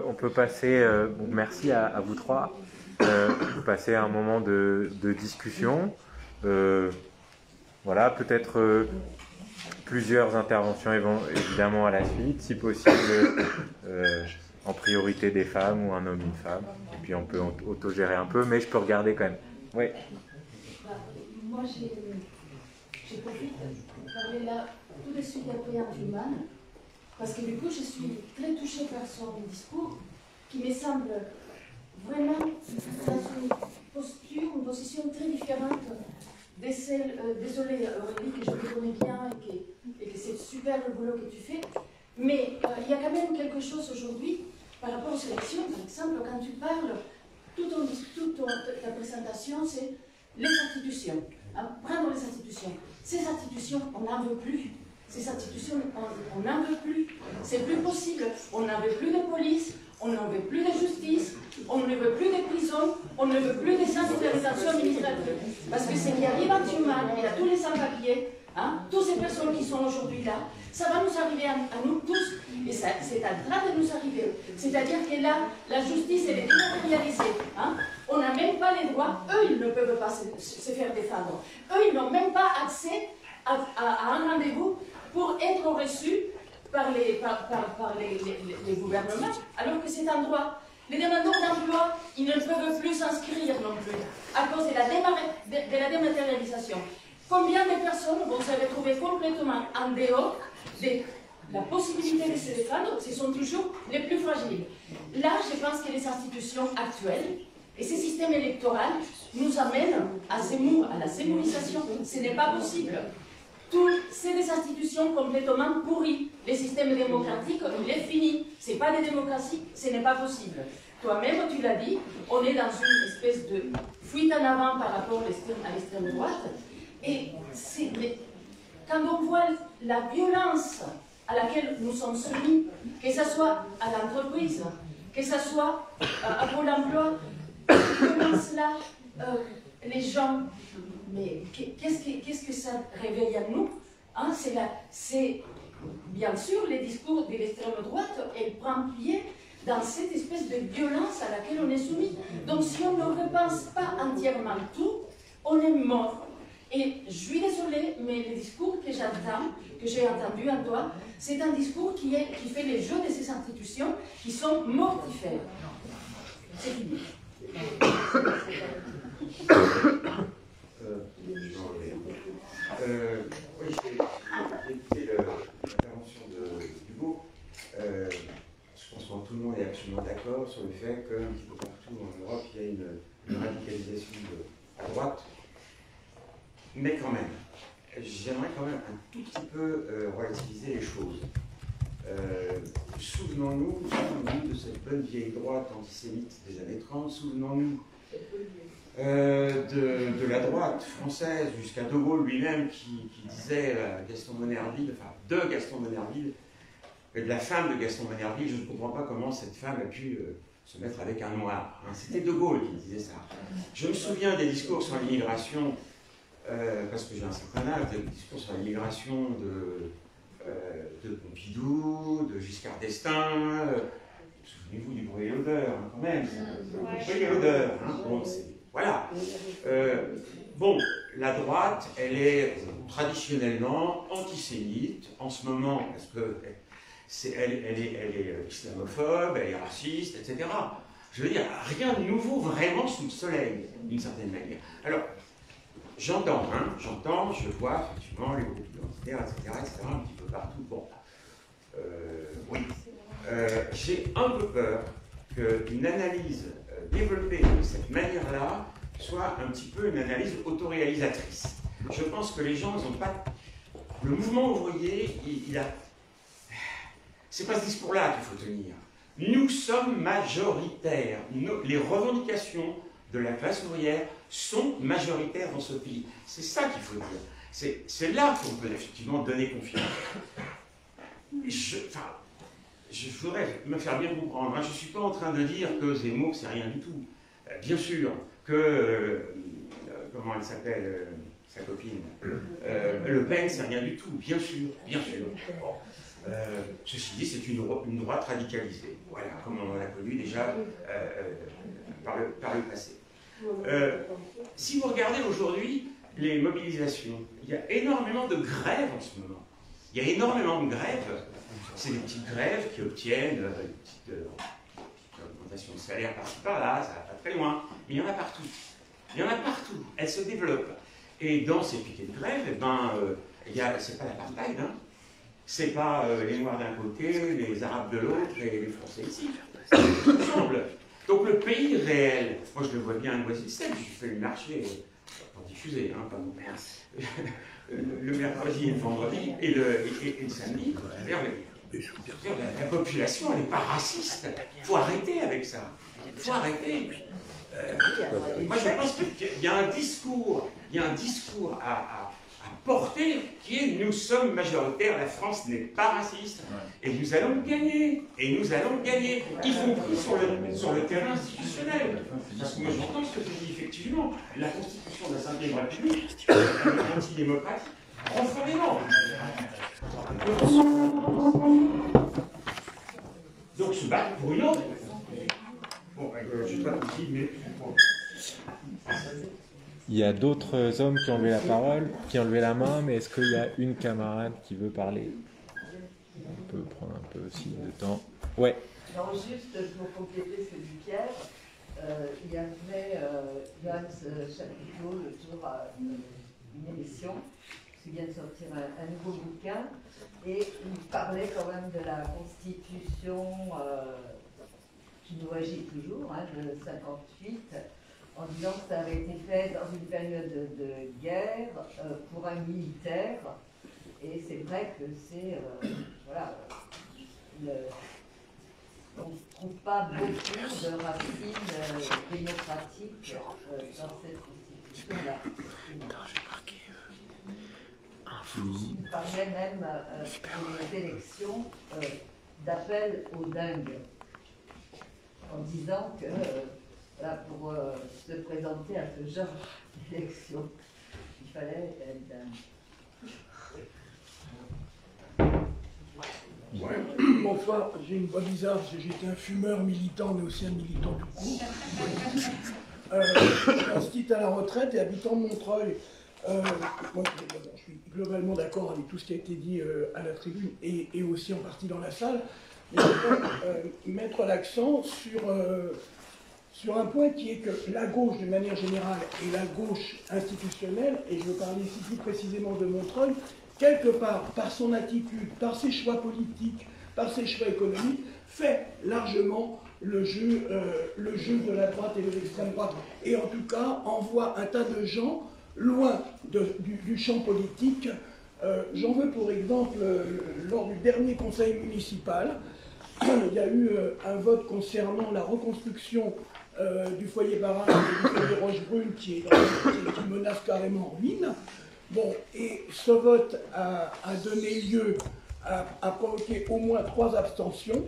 D: On peut passer, merci à vous trois, on peut passer un moment de discussion. Voilà, peut-être plusieurs interventions évidemment à la suite, si possible en priorité des femmes ou un homme, une femme. Et puis on peut autogérer un peu, mais je peux regarder quand même. Oui.
E: Moi, j'ai profité de parler là tout de suite après Antuman, parce que du coup, je suis très touchée par son discours, qui me semble vraiment dans une posture, une position très différente de celle, désolée Aurélie, que je te connais bien et que c'est super le boulot que tu fais, mais il y a quand même quelque chose aujourd'hui par rapport aux élections. Par exemple, quand tu parles, toute ta présentation, c'est les institutions. Hein, prendre les institutions. Ces institutions, on n'en veut plus. Ces institutions, on n'en veut plus. C'est plus possible. On n'en veut plus de police, on n'en veut plus de justice, on ne veut plus de prison, on ne veut plus des centres de rétention administrative. Parce que ce qui arrive en Tuman et à tous les sans-papiers, hein, toutes ces personnes qui sont aujourd'hui là, ça va nous arriver à nous tous, et c'est en train de nous arriver. C'est-à-dire que là, la justice, elle est dématérialisée. Hein. On n'a même pas les droits, eux, ils ne peuvent pas se faire défendre. Eux, ils n'ont même pas accès à un rendez-vous pour être reçus par les gouvernements, alors que c'est un droit. Les demandeurs d'emploi, ils ne peuvent plus s'inscrire non plus, à cause de la dématérialisation. Combien de personnes vont se retrouver complètement en dehors de la possibilité de se défendre? Ce sont toujours les plus fragiles. Là, je pense que les institutions actuelles et ce système électoral nous amènent à la sémourisation. Ce n'est pas possible. C'est des institutions complètement pourries. Le système démocratique, il est fini. Ce n'est pas des démocraties, ce n'est pas possible. Toi-même, tu l'as dit, on est dans une espèce de fuite en avant par rapport à l'extrême droite. Et quand on voit la violence à laquelle nous sommes soumis, que ce soit à l'entreprise, que ce soit à Pôle emploi, cette violence-là, les gens, mais qu'est-ce que ça réveille à nous, hein? C'est bien sûr les discours de l'extrême droite, elle prend pied dans cette espèce de violence à laquelle on est soumis. Donc si on ne repense pas entièrement tout, on est mort. Et je suis désolée, mais le discours que j'entends, que j'ai entendu en toi, c'est un discours qui fait les jeux de ces institutions qui sont mortifères. C'est fini.
F: Oui, j'ai écouté l'intervention d'Hugo. Je pense que tout le monde est absolument d'accord sur le fait qu'un petit peu partout en Europe, il y a une radicalisation à droite. Mais quand même, j'aimerais quand même un tout petit peu relativiser les choses. Souvenons-nous de cette bonne vieille droite antisémite des années 30, souvenons-nous de la droite française jusqu'à De Gaulle lui-même qui disait Gaston Monnerville, enfin de Gaston Monnerville, de la femme de Gaston Monnerville, je ne comprends pas comment cette femme a pu se mettre avec un noir. Hein, c'était De Gaulle qui disait ça. Je me souviens des discours sur l'immigration, parce que j'ai un certain âge, des discours sur l'immigration de Pompidou, de Giscard d'Estaing, souvenez-vous du bruit et l'odeur, hein, quand même. Le bruit et l'odeur. Hein, bon, voilà. Bon, la droite, elle est traditionnellement antisémite en ce moment, parce que elle est islamophobe, elle est raciste, etc. Je veux dire, rien de nouveau vraiment sous le soleil, d'une certaine manière. Alors, j'entends, je vois effectivement les groupes identitaires, etc., un petit peu partout. Bon, oui. J'ai un peu peur qu'une analyse développée de cette manière-là soit un petit peu une analyse autoréalisatrice. Je pense que les gens, ils n'ont pas... Le mouvement ouvrier, il a... C'est pas ce discours-là qu'il faut tenir. Nous sommes majoritaires. Les revendications de la classe ouvrière sont majoritaires dans ce pays. C'est ça qu'il faut dire. C'est là qu'on peut effectivement donner confiance. Je voudrais me faire bien comprendre. Je ne suis pas en train de dire que Zemmour, c'est rien du tout. Bien sûr que... comment elle s'appelle sa copine Le Pen, c'est rien du tout. Bien sûr, bien sûr. Bon. Ceci dit, c'est une droite radicalisée. Voilà, comme on l'a connu déjà par le passé. Si vous regardez aujourd'hui les mobilisations, il y a énormément de grèves en ce moment. Il y a énormément de grèves. C'est des petites grèves qui obtiennent une petite augmentation de salaire par-ci par-là, ça va pas très loin. Mais il y en a partout. Il y en a partout. Elles se développent. Et dans ces piquets de grève, c'est pas l'apartheid, hein. C'est pas les Noirs d'un côté, les Arabes de l'autre et les Français ici. Ensemble. Donc le pays réel, moi je le vois bien à Noisy-le-Sec, j'ai fait le marché, pas diffusé, hein, pas mon père. Le mercredi et le vendredi et le samedi. La population, elle n'est pas raciste. Il faut arrêter avec ça. Il faut arrêter. Moi je pense qu'il y a un discours, à porter qui est nous sommes majoritaires, la France n'est pas raciste et nous allons gagner, y compris sur le terrain institutionnel. Parce que moi j'entends ce que tu dis effectivement, la Constitution de la Ve République est antidémocratique profondément. Donc se battre pour une autre. Bon, je ne sais pas qui, mais bon.
D: Il y a d'autres hommes qui ont levé la parole, qui ont levé la main, mais est-ce qu'il y a une camarade qui veut parler? On peut prendre un peu aussi de temps. Ouais.
G: Non, juste pour compléter ce que dit Pierre, il y avait Johannes Chapiteau le jour une émission qui vient de sortir un nouveau bouquin et il parlait quand même de la constitution qui nous agit toujours, hein, de 58, en disant que ça avait été fait dans une période de guerre pour un militaire. Et c'est vrai que c'est... voilà. On ne trouve pas beaucoup de racines démocratiques dans cette constitution-là. Il parlait même pour les élections d'appel aux dingues, en disant que pour se présenter à ce genre d'élection, il fallait être dingue.
H: Ouais. Bonsoir, j'ai une voix bizarre parce que j'étais un fumeur militant, mais aussi un militant tout court. Je suis à la retraite et habitant de Montreuil. Moi, je suis globalement d'accord avec tout ce qui a été dit à la tribune et aussi en partie dans la salle. Mais je veux mettre l'accent sur un point qui est que la gauche, d'une manière générale, et la gauche institutionnelle, et je veux parler ici plus précisément de Montreuil, quelque part, par son attitude, par ses choix politiques, par ses choix économiques, fait largement le jeu de la droite et de l'extrême droite. Et en tout cas, envoie un tas de gens loin du champ politique. J'en veux pour exemple, lors du dernier conseil municipal, il y a eu un vote concernant la reconstruction du foyer barrage et du foyer Rochebrune qui menace carrément en ruine. Bon, et ce vote a donné lieu à provoquer au moins 3 abstentions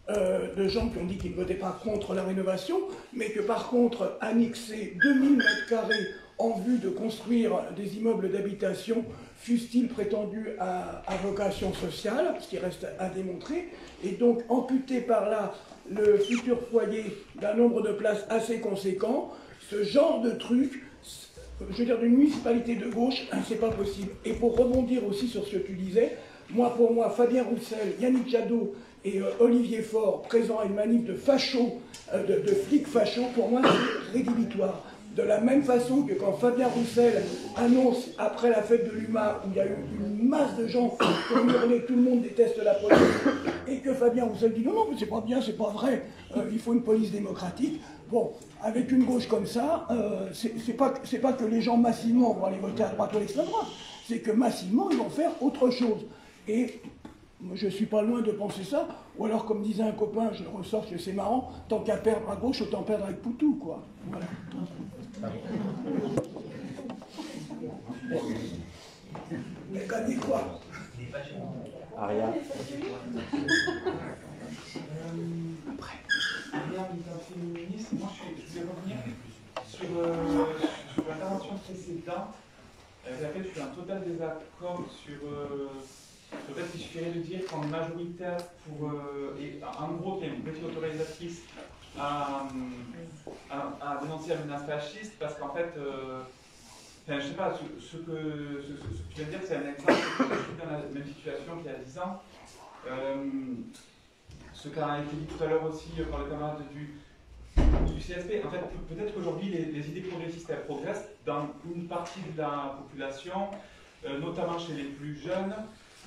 H: de gens qui ont dit qu'ils ne votaient pas contre la rénovation, mais que par contre annexer 2000 m² en vue de construire des immeubles d'habitation, fussent-ils prétendus à vocation sociale, ce qui reste à démontrer, et donc amputer par là le futur foyer d'un nombre de places assez conséquent. Ce genre de truc, je veux dire, d'une municipalité de gauche, c'est pas possible. Et pour rebondir aussi sur ce que tu disais, pour moi, Fabien Roussel, Yannick Jadot et Olivier Faure, présents à une manif de fachos, de flics fachos, pour moi, c'est rédhibitoire. De la même façon que quand Fabien Roussel annonce, après la fête de l'UMA, où il y a eu une masse de gens qui ont hurlé, tout le monde déteste la police, et que Fabien Roussel dit non, non, mais c'est pas bien, c'est pas vrai, il faut une police démocratique. Bon, avec une gauche comme ça, c'est pas que les gens massivement vont aller voter à droite ou à l'extrême droite, c'est que massivement ils vont faire autre chose. Et je ne suis pas loin de penser ça, ou alors comme disait un copain, je le ressors parce que c'est marrant, tant qu'à perdre à gauche, autant perdre avec Poutou, quoi. Voilà. Mais gagner quoi?
D: Aria.
I: Aria, militant féministe, moi je voulais revenir sur l'intervention précédente, avec laquelle je suis en total désaccord sur peut-être qu'il suffirait de dire qu'on est majoritaire pour, et en gros qu'il y a une petite autorisatrice à dénoncer la menace fasciste, parce qu'en fait, enfin, je sais pas, ce que tu viens de dire, c'est un exemple, je suis dans la même situation qu'il y a 10 ans. Ce qui a été dit tout à l'heure aussi par le camarade du CSP, en fait, peut-être qu'aujourd'hui les idées progressistes elles progressent dans une partie de la population, notamment chez les plus jeunes,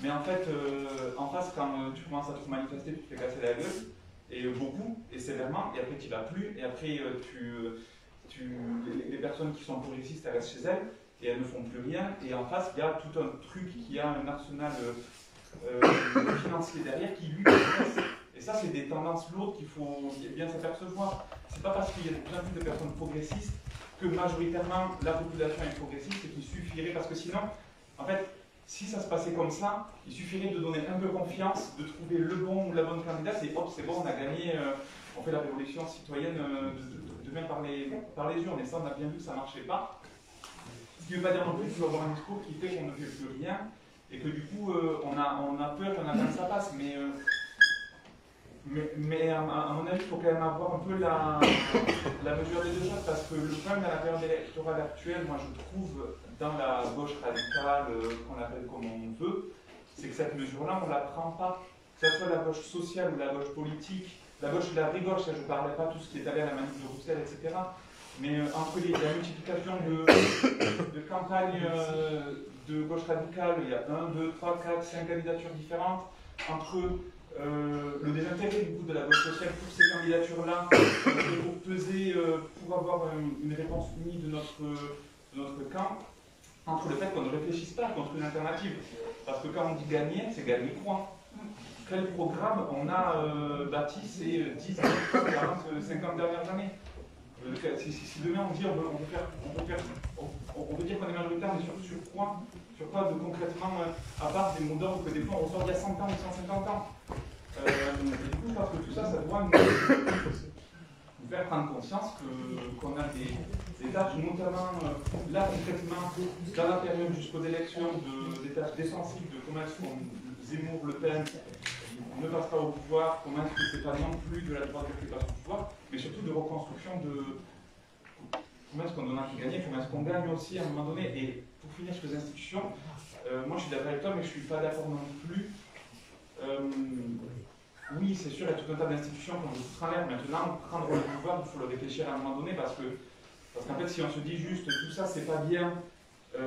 I: mais en fait, en face, quand tu commences à te manifester, tu te fais casser la gueule, et beaucoup, et sévèrement, et après tu vas plus, et après les personnes qui sont progressistes elles restent chez elles, et elles ne font plus rien, et en face, il y a tout un truc qui a un arsenal financier derrière qui lui progresse. Et ça, c'est des tendances lourdes qu'il faut bien s'apercevoir. C'est pas parce qu'il y a de plus en plus de personnes progressistes que majoritairement la population est progressiste et qu'il suffirait, parce que sinon, en fait, si ça se passait comme ça, il suffirait de donner un peu confiance, de trouver le bon ou la bonne candidate, et hop, c'est bon, on a gagné, on fait la révolution citoyenne demain par les urnes. Et ça, on a bien vu que ça ne marchait pas. Ce qui ne veut pas dire non plus qu'il faut avoir un discours qui fait qu'on ne fait plus rien, et que du coup, on a peur qu'on attende ça passe. Mais à mon avis, il faut quand même avoir un peu la mesure des deux choses, parce que le problème de la période électorale actuelle, moi je trouve, dans la gauche radicale, qu'on appelle comme on veut, c'est que cette mesure-là, on ne la prend pas. Que ce soit la gauche sociale ou la gauche politique, la gauche de la vraie gauche, ça, je ne parlais pas tout ce qui est allé à la manif de Roussel, etc. Mais entre la multiplication de campagnes de gauche radicale, il y a 1, 2, 3, 4, 5 candidatures différentes, entre le désintérêt du coup de la gauche sociale pour ces candidatures-là, pour peser, pour avoir une réponse unie de notre camp, entre le fait qu'on ne réfléchisse pas contre une alternative. Parce que quand on dit gagner, c'est gagner quoi? Quel programme on a bâti ces 10, 40, 50 dernières années? Si demain on dit on veut dire qu'on est majoritaire, mais sur quoi? Sur quoi de concrètement, à part des mots d'ordre que des fois on ressort il y a 100 ans ou 150 ans. Et du coup, je pense que tout ça, ça doit nous faire prendre conscience qu'on a des tâches, notamment là concrètement, dans la période jusqu'aux élections, des tâches essentielles de comment est-ce qu'on Zemmour, Le Pen ne passe pas au pouvoir, comment est-ce que c'est pas non plus de la droite qui passe au pouvoir, mais surtout de reconstruction de comment est-ce qu'on donne à gagner, comment est-ce qu'on gagne aussi à un moment donné. Et pour finir sur les institutions, moi je suis d'accord avec toi, mais je ne suis pas d'accord non plus. Oui, c'est sûr, il y a tout un tas d'institutions qu'on veut foutre en l'air. Maintenant, prendre le pouvoir, il faut le réfléchir à un moment donné, parce qu'en fait, si on se dit juste tout ça, c'est pas bien,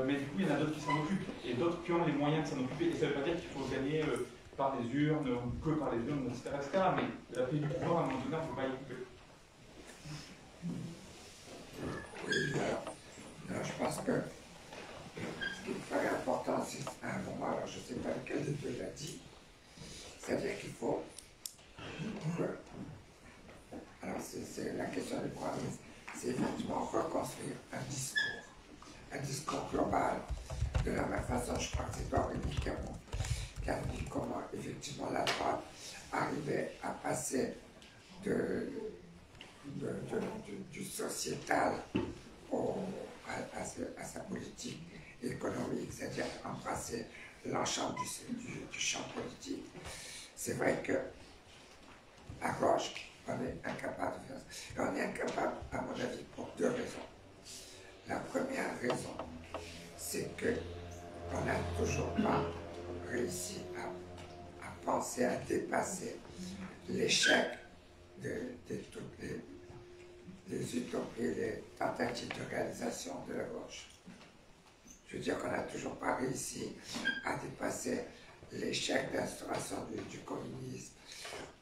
I: mais du coup, il y en a d'autres qui s'en occupent, et d'autres qui ont les moyens de s'en occuper. Et ça ne veut pas dire qu'il faut gagner par les urnes, ou que par les urnes, etc. Mais la prise du pouvoir, à un moment donné, on ne peut pas y couper.
J: Alors, je pense que ce qui est très important, c'est à un moment, alors je ne sais pas lequel de deux l'a dit, c'est-à-dire qu'il faut alors c'est la question du problème, c'est effectivement reconstruire un discours global, de la même façon, je crois que c'est Dominique qui a dit comment effectivement la droite arrivait à passer du sociétal à sa politique économique, c'est-à-dire embrasser l'ensemble du champ politique. C'est vrai que à gauche, on est incapable de faire ça. On est incapable, à mon avis, pour deux raisons. La première raison, c'est qu'on n'a toujours pas réussi à penser à dépasser l'échec de toutes les utopies, les tentatives de réalisation de la gauche. Je veux dire qu'on n'a toujours pas réussi à dépasser l'échec d'instauration du communisme.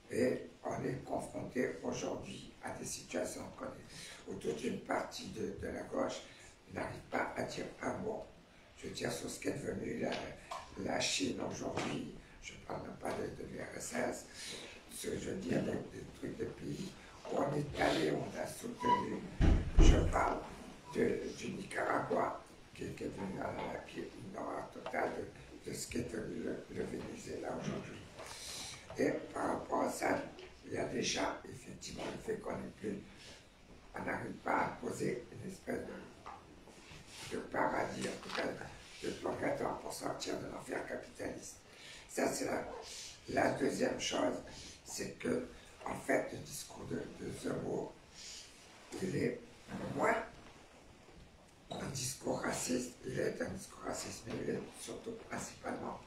J: Et on est confronté aujourd'hui à des situations où toute une partie de la gauche n'arrive pas à dire un mot. Je veux dire, sur ce qu'est devenu la Chine aujourd'hui, je ne parle même pas de l'URSS, je veux dire des trucs de pays où on est allé, on a soutenu. Je parle du Nicaragua, qui est devenu une horreur totale de ce qui est devenu le Venezuela aujourd'hui. Et par rapport à ça, il y a déjà effectivement le fait qu'on n'arrive pas à poser une espèce de paradis, en tout cas de purgatoire pour sortir de l'enfer capitaliste. Ça, c'est la deuxième chose, c'est que, en fait, le discours de Zemmour, il est moins un discours raciste, il est un discours raciste, mais il est surtout principalement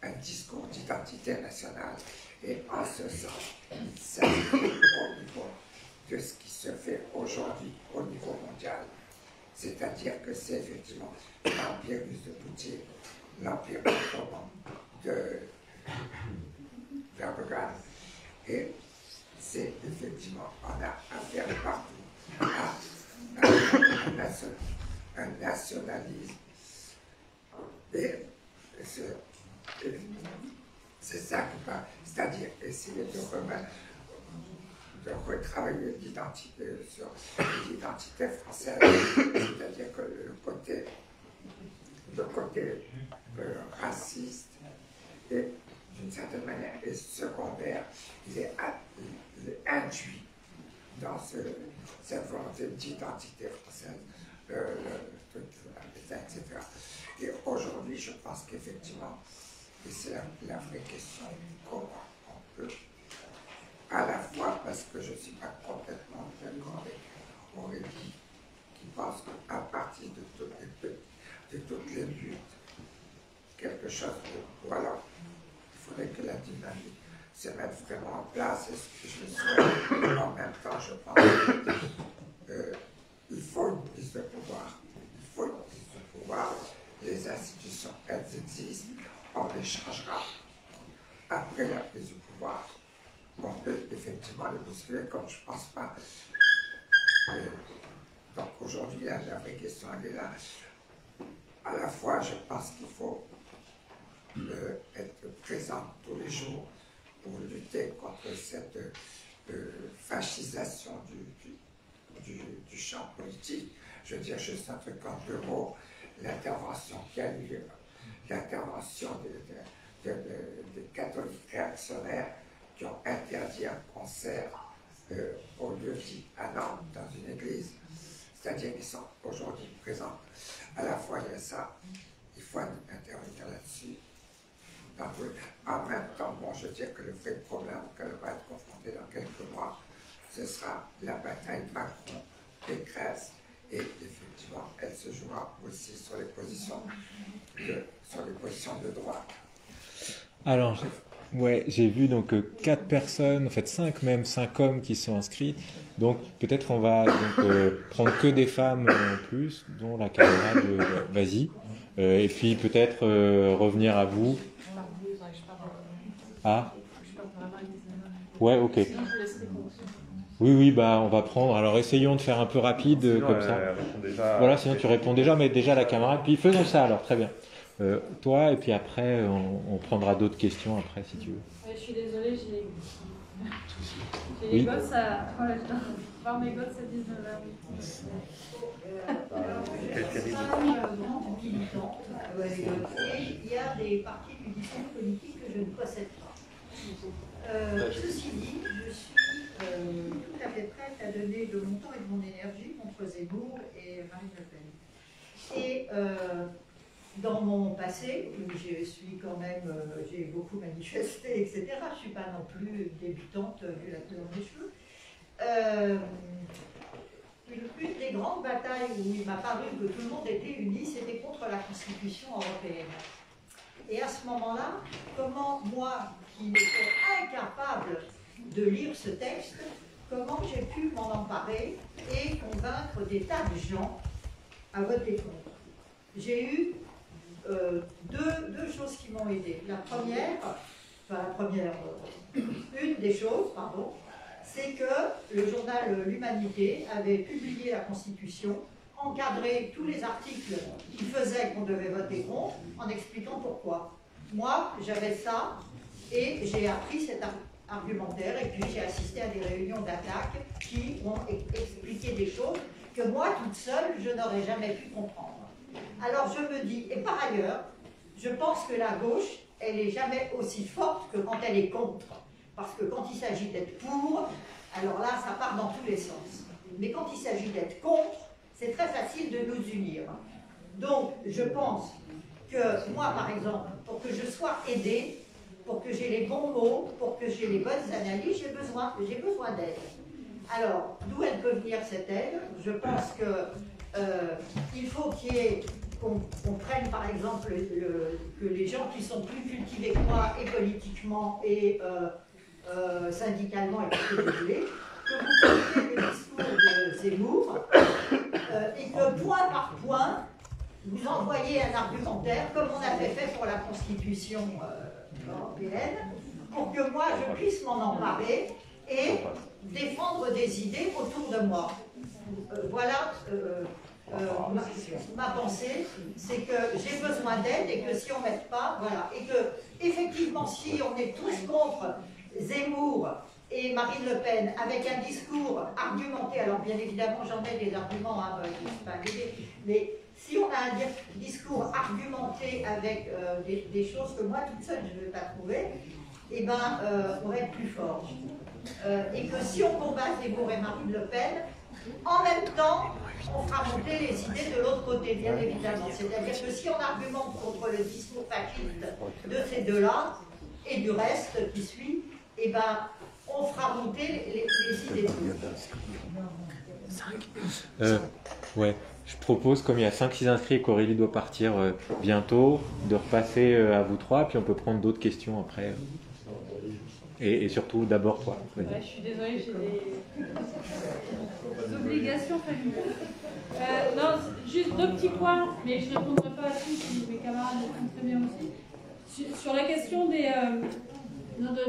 J: un discours d'identité nationale. Et en ce sens, il s'inscrit au niveau de ce qui se fait aujourd'hui au niveau mondial. C'est-à-dire que c'est effectivement l'empire russe de Poutine, l'empire d'Erdogan. Et c'est effectivement, on a affaire partout à un nationalisme. Et c'est ça qui va, c'est-à-dire essayer de retravailler l'identité sur l'identité française, c'est-à-dire que le côté raciste et d'une certaine manière est secondaire, il est induit dans cette volonté d'identité française, etc. Et aujourd'hui, je pense qu'effectivement, et c'est la vraie question, comment on peut, à la fois parce que je ne suis pas complètement d'accord avec Aurélie, qui pense qu'à partir de toutes les luttes, quelque chose ou alors il faudrait que la dynamique se mette vraiment en place, et ce que je souhaite, en même temps, je pense qu'il faut une prise de pouvoir. Il faut une prise de pouvoir. Les institutions, elles existent, on les changera. Après la prise du pouvoir, on peut effectivement les bousculer, comme je ne pense pas. Donc aujourd'hui, la vraie question, elle est là. À la fois, je pense qu'il faut être présent tous les jours pour lutter contre cette fascisation du champ politique. Je veux dire juste un truc en deux mots, l'intervention qui a eu, l'intervention des catholiques réactionnaires qui ont interdit un concert au lieu dit à Nantes, dans une église. C'est-à-dire qu'ils sont aujourd'hui présents. À la fois, il y a ça, il faut intervenir là-dessus. En même temps, bon, je veux dire que le vrai problème qu'elle va être confrontée dans quelques mois, ce sera la bataille Macron-Pécresse. Et effectivement, elle se jouera aussi sur les positions de droite.
D: Alors, ouais, j'ai vu donc 4 personnes, en fait 5 même, 5 hommes qui sont inscrits. Donc peut-être on va prendre que des femmes en plus, dont la camarade vas-y. Et puis peut-être revenir à vous. Ah. Ouais, ok. Oui, bah on va prendre. Alors essayons de faire un peu rapide sinon, comme ça. Voilà, sinon tu réponds déjà, mais déjà la camarade. Puis faisons ça alors, très bien. Toi, et puis après, on prendra d'autres questions après si tu veux.
B: Ouais, je suis désolée, j'ai les gosses à. Voilà, je dois voir mes gosses à 19h.
K: Il y a des parties du discours politique que je ne possède pas. Ceci dit, je suis tout à fait prête à donner de mon temps et de mon énergie contre entre Zemmour et Marine Le Pen. Et dans mon passé, où je suis quand même, j'ai beaucoup manifesté, etc., je ne suis pas non plus débutante vu la couleur des cheveux. Une des grandes batailles où il m'a paru que tout le monde était uni, c'était contre la Constitution européenne. Et à ce moment-là, comment moi, qui n'étais incapable de lire ce texte, comment j'ai pu m'en emparer et convaincre des tas de gens à voter contre? J'ai eu deux choses qui m'ont aidé. Une des choses, pardon, c'est que le journal L'Humanité avait publié la Constitution, encadré tous les articles qui faisaient qu'on devait voter contre, en expliquant pourquoi. Moi, j'avais ça, et j'ai appris cet argumentaire, et puis j'ai assisté à des réunions d'attaque qui ont expliqué des choses que moi, toute seule, je n'aurais jamais pu comprendre. Alors je me dis, et par ailleurs, je pense que la gauche, elle n'est jamais aussi forte que quand elle est contre. Parce que quand il s'agit d'être pour, alors là, ça part dans tous les sens. Mais quand il s'agit d'être contre, c'est très facile de nous unir. Donc, je pense que moi, par exemple, pour que je sois aidée, pour que j'ai les bons mots, pour que j'ai les bonnes analyses, j'ai besoin d'aide. Alors, d'où elle peut venir cette aide? Je pense qu'il faut qu'on prenne, par exemple, que les gens qui sont plus cultivés que moi, et politiquement, et syndicalement et cultivés, que vous preniez le discours de Zemmour, et que point par point, vous envoyez un argumentaire, comme on avait fait pour la Constitution européenne, pour que moi je puisse m'en emparer et défendre des idées autour de moi. Voilà ma pensée, c'est que j'ai besoin d'aide et que si on m'aide pas, voilà. Et que, effectivement, si on est tous contre Zemmour et Marine Le Pen avec un discours argumenté, alors bien évidemment j'en ai des arguments, hein, mais si on a un discours argumenté avec des choses que moi toute seule je ne vais pas trouver, eh ben, on va être plus fort. Et que si on combat Zemmour et Marine Le Pen, en même temps, on fera monter les idées de l'autre côté, bien évidemment. C'est-à-dire que si on argumente contre le discours fasciste de ces deux-là, et du reste qui suit, eh ben, on fera monter les idées de l'autre.
D: Ouais. Je propose, comme il y a 5-6 inscrits et qu'Aurélie doit partir bientôt, de repasser à vous trois, puis on peut prendre d'autres questions après. Et surtout, d'abord toi.
B: Ouais, je suis désolée, j'ai des obligations familiales. Non, juste deux petits points, mais je ne répondrai pas à tout si mes camarades le font très bien aussi. Sur la question des...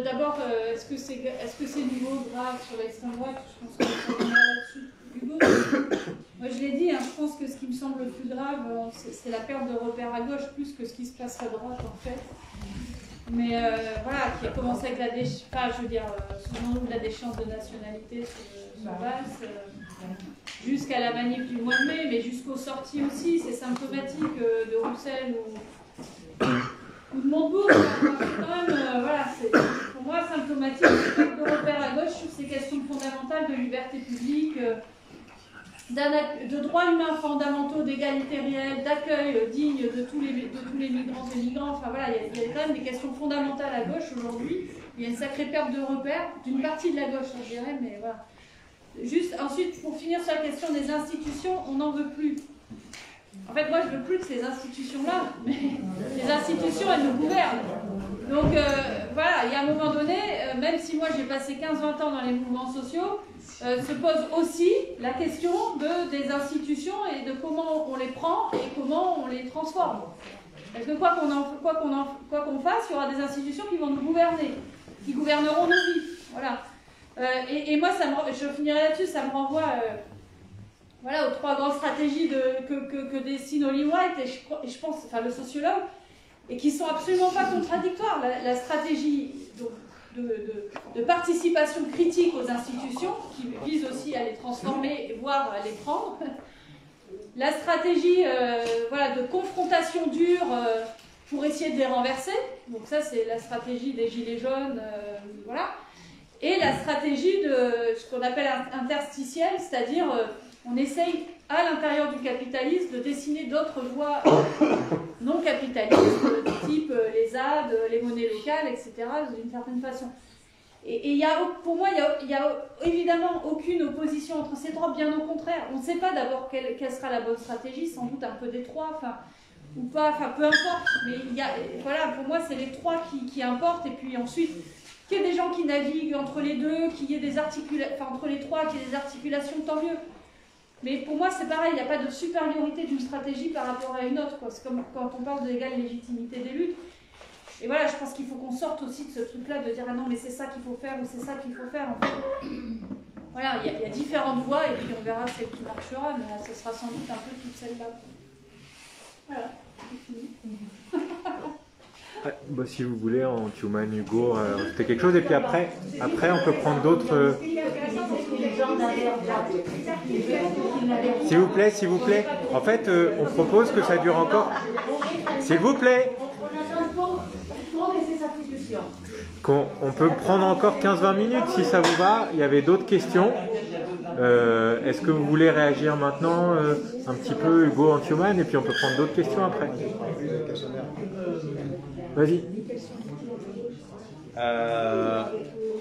B: D'abord, est-ce que c'est niveau grave sur l'extrême droite? Je pense qu'on est là-dessus. Hugo, moi je l'ai dit, hein, je pense que ce qui me semble le plus grave, c'est la perte de repères à gauche, plus que ce qui se passe à droite en fait. Mais voilà, qui a commencé avec la déchéance, la déchéance de nationalité sur base, jusqu'à la manif du mois de mai, mais jusqu'aux sorties aussi, c'est symptomatique de Roussel ou de Montebourg. C'est quand même, voilà, c'est pour moi symptomatique de repères à gauche sur ces questions fondamentales de liberté publique, de droits humains fondamentaux, d'égalité réelle, d'accueil digne de tous les migrants et migrants. Enfin voilà, il y a quand même des questions fondamentales à gauche aujourd'hui. Il y a une sacrée perte de repères d'une partie de la gauche, je dirais, mais voilà. Juste ensuite, pour finir sur la question des institutions, on n'en veut plus. En fait, moi, je veux plus de ces institutions-là, mais les institutions, elles nous gouvernent. Donc voilà, il y a un moment donné, même si moi j'ai passé 15-20 ans dans les mouvements sociaux, se pose aussi la question des institutions et de comment on les prend et comment on les transforme. Parce que quoi qu'on fasse, il y aura des institutions qui vont nous gouverner, qui gouverneront nos vies. Voilà. Et moi, je finirai là-dessus, ça me renvoie voilà, aux trois grandes stratégies que dessine Olin White, et je pense, enfin le sociologue, et qui sont absolument pas contradictoires. La stratégie de participation critique aux institutions, qui vise aussi à les transformer, voire à les prendre. La stratégie voilà, de confrontation dure pour essayer de les renverser. Donc ça, c'est la stratégie des gilets jaunes. Voilà. Et la stratégie de ce qu'on appelle interstitielle, c'est-à-dire on essaye, à l'intérieur du capitalisme, de dessiner d'autres voies non capitalistes, du type les ZAD, les monnaies locales, etc., d'une certaine façon. Et pour moi, il n'y a évidemment aucune opposition entre ces trois, bien au contraire. On ne sait pas d'abord quelle sera la bonne stratégie, sans doute un peu des trois, ou pas, peu importe. Mais voilà, pour moi, c'est les trois qui importent, et puis ensuite, qu'il y ait des gens qui naviguent entre les deux, qu'il y ait des entre les trois, qu'il y ait des articulations, tant mieux. Mais pour moi, c'est pareil, il n'y a pas de supériorité d'une stratégie par rapport à une autre. C'est comme quand on parle de l'égale légitimité des luttes. Et voilà, je pense qu'il faut qu'on sorte aussi de ce truc-là, de dire « Ah non, mais c'est ça qu'il faut faire » ou « c'est ça qu'il faut faire ». En fait, voilà, il y a différentes voies, et puis on verra celle qui marchera, mais ce sera sans doute un peu toute celle-là. Voilà, c'est fini.
D: Bah, si vous voulez, en Tuman, Hugo, c'était quelque chose, et puis après on peut prendre d'autres... S'il vous plaît. En fait, on propose que ça dure encore... S'il vous plaît. On peut prendre encore 15-20 minutes, si ça vous va. Il y avait d'autres questions. Est-ce que vous voulez réagir maintenant un petit peu, Hugo, en Tuman, et puis on peut prendre d'autres questions après. Vas-y.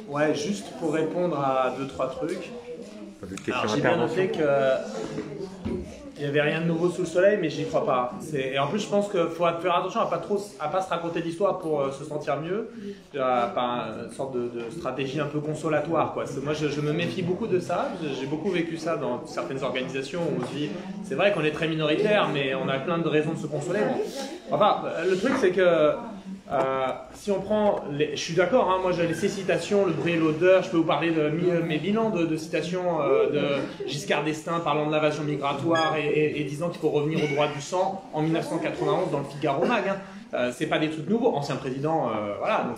A: Ouais, juste pour répondre à 2-3 trucs. J'ai bien noté qu'il n'y avait rien de nouveau sous le soleil, mais j'y crois pas. Et en plus, je pense qu'il faut faire attention à pas se raconter d'histoire pour se sentir mieux. Pas une sorte de stratégie un peu consolatoire, quoi. Moi, je me méfie beaucoup de ça. J'ai beaucoup vécu ça dans certaines organisations où on se dit, c'est vrai qu'on est très minoritaire, mais on a plein de raisons de se consoler. Bon. Enfin, le truc, c'est que si on prend, je suis d'accord, hein, moi j'ai ces citations, le bruit et l'odeur, je peux vous parler de mes bilans de citations de Giscard d'Estaing parlant de l'invasion migratoire et disant qu'il faut revenir au droit du sang en 1991 dans le Figaro Mag. Hein. C'est pas des trucs nouveaux, ancien président, voilà, donc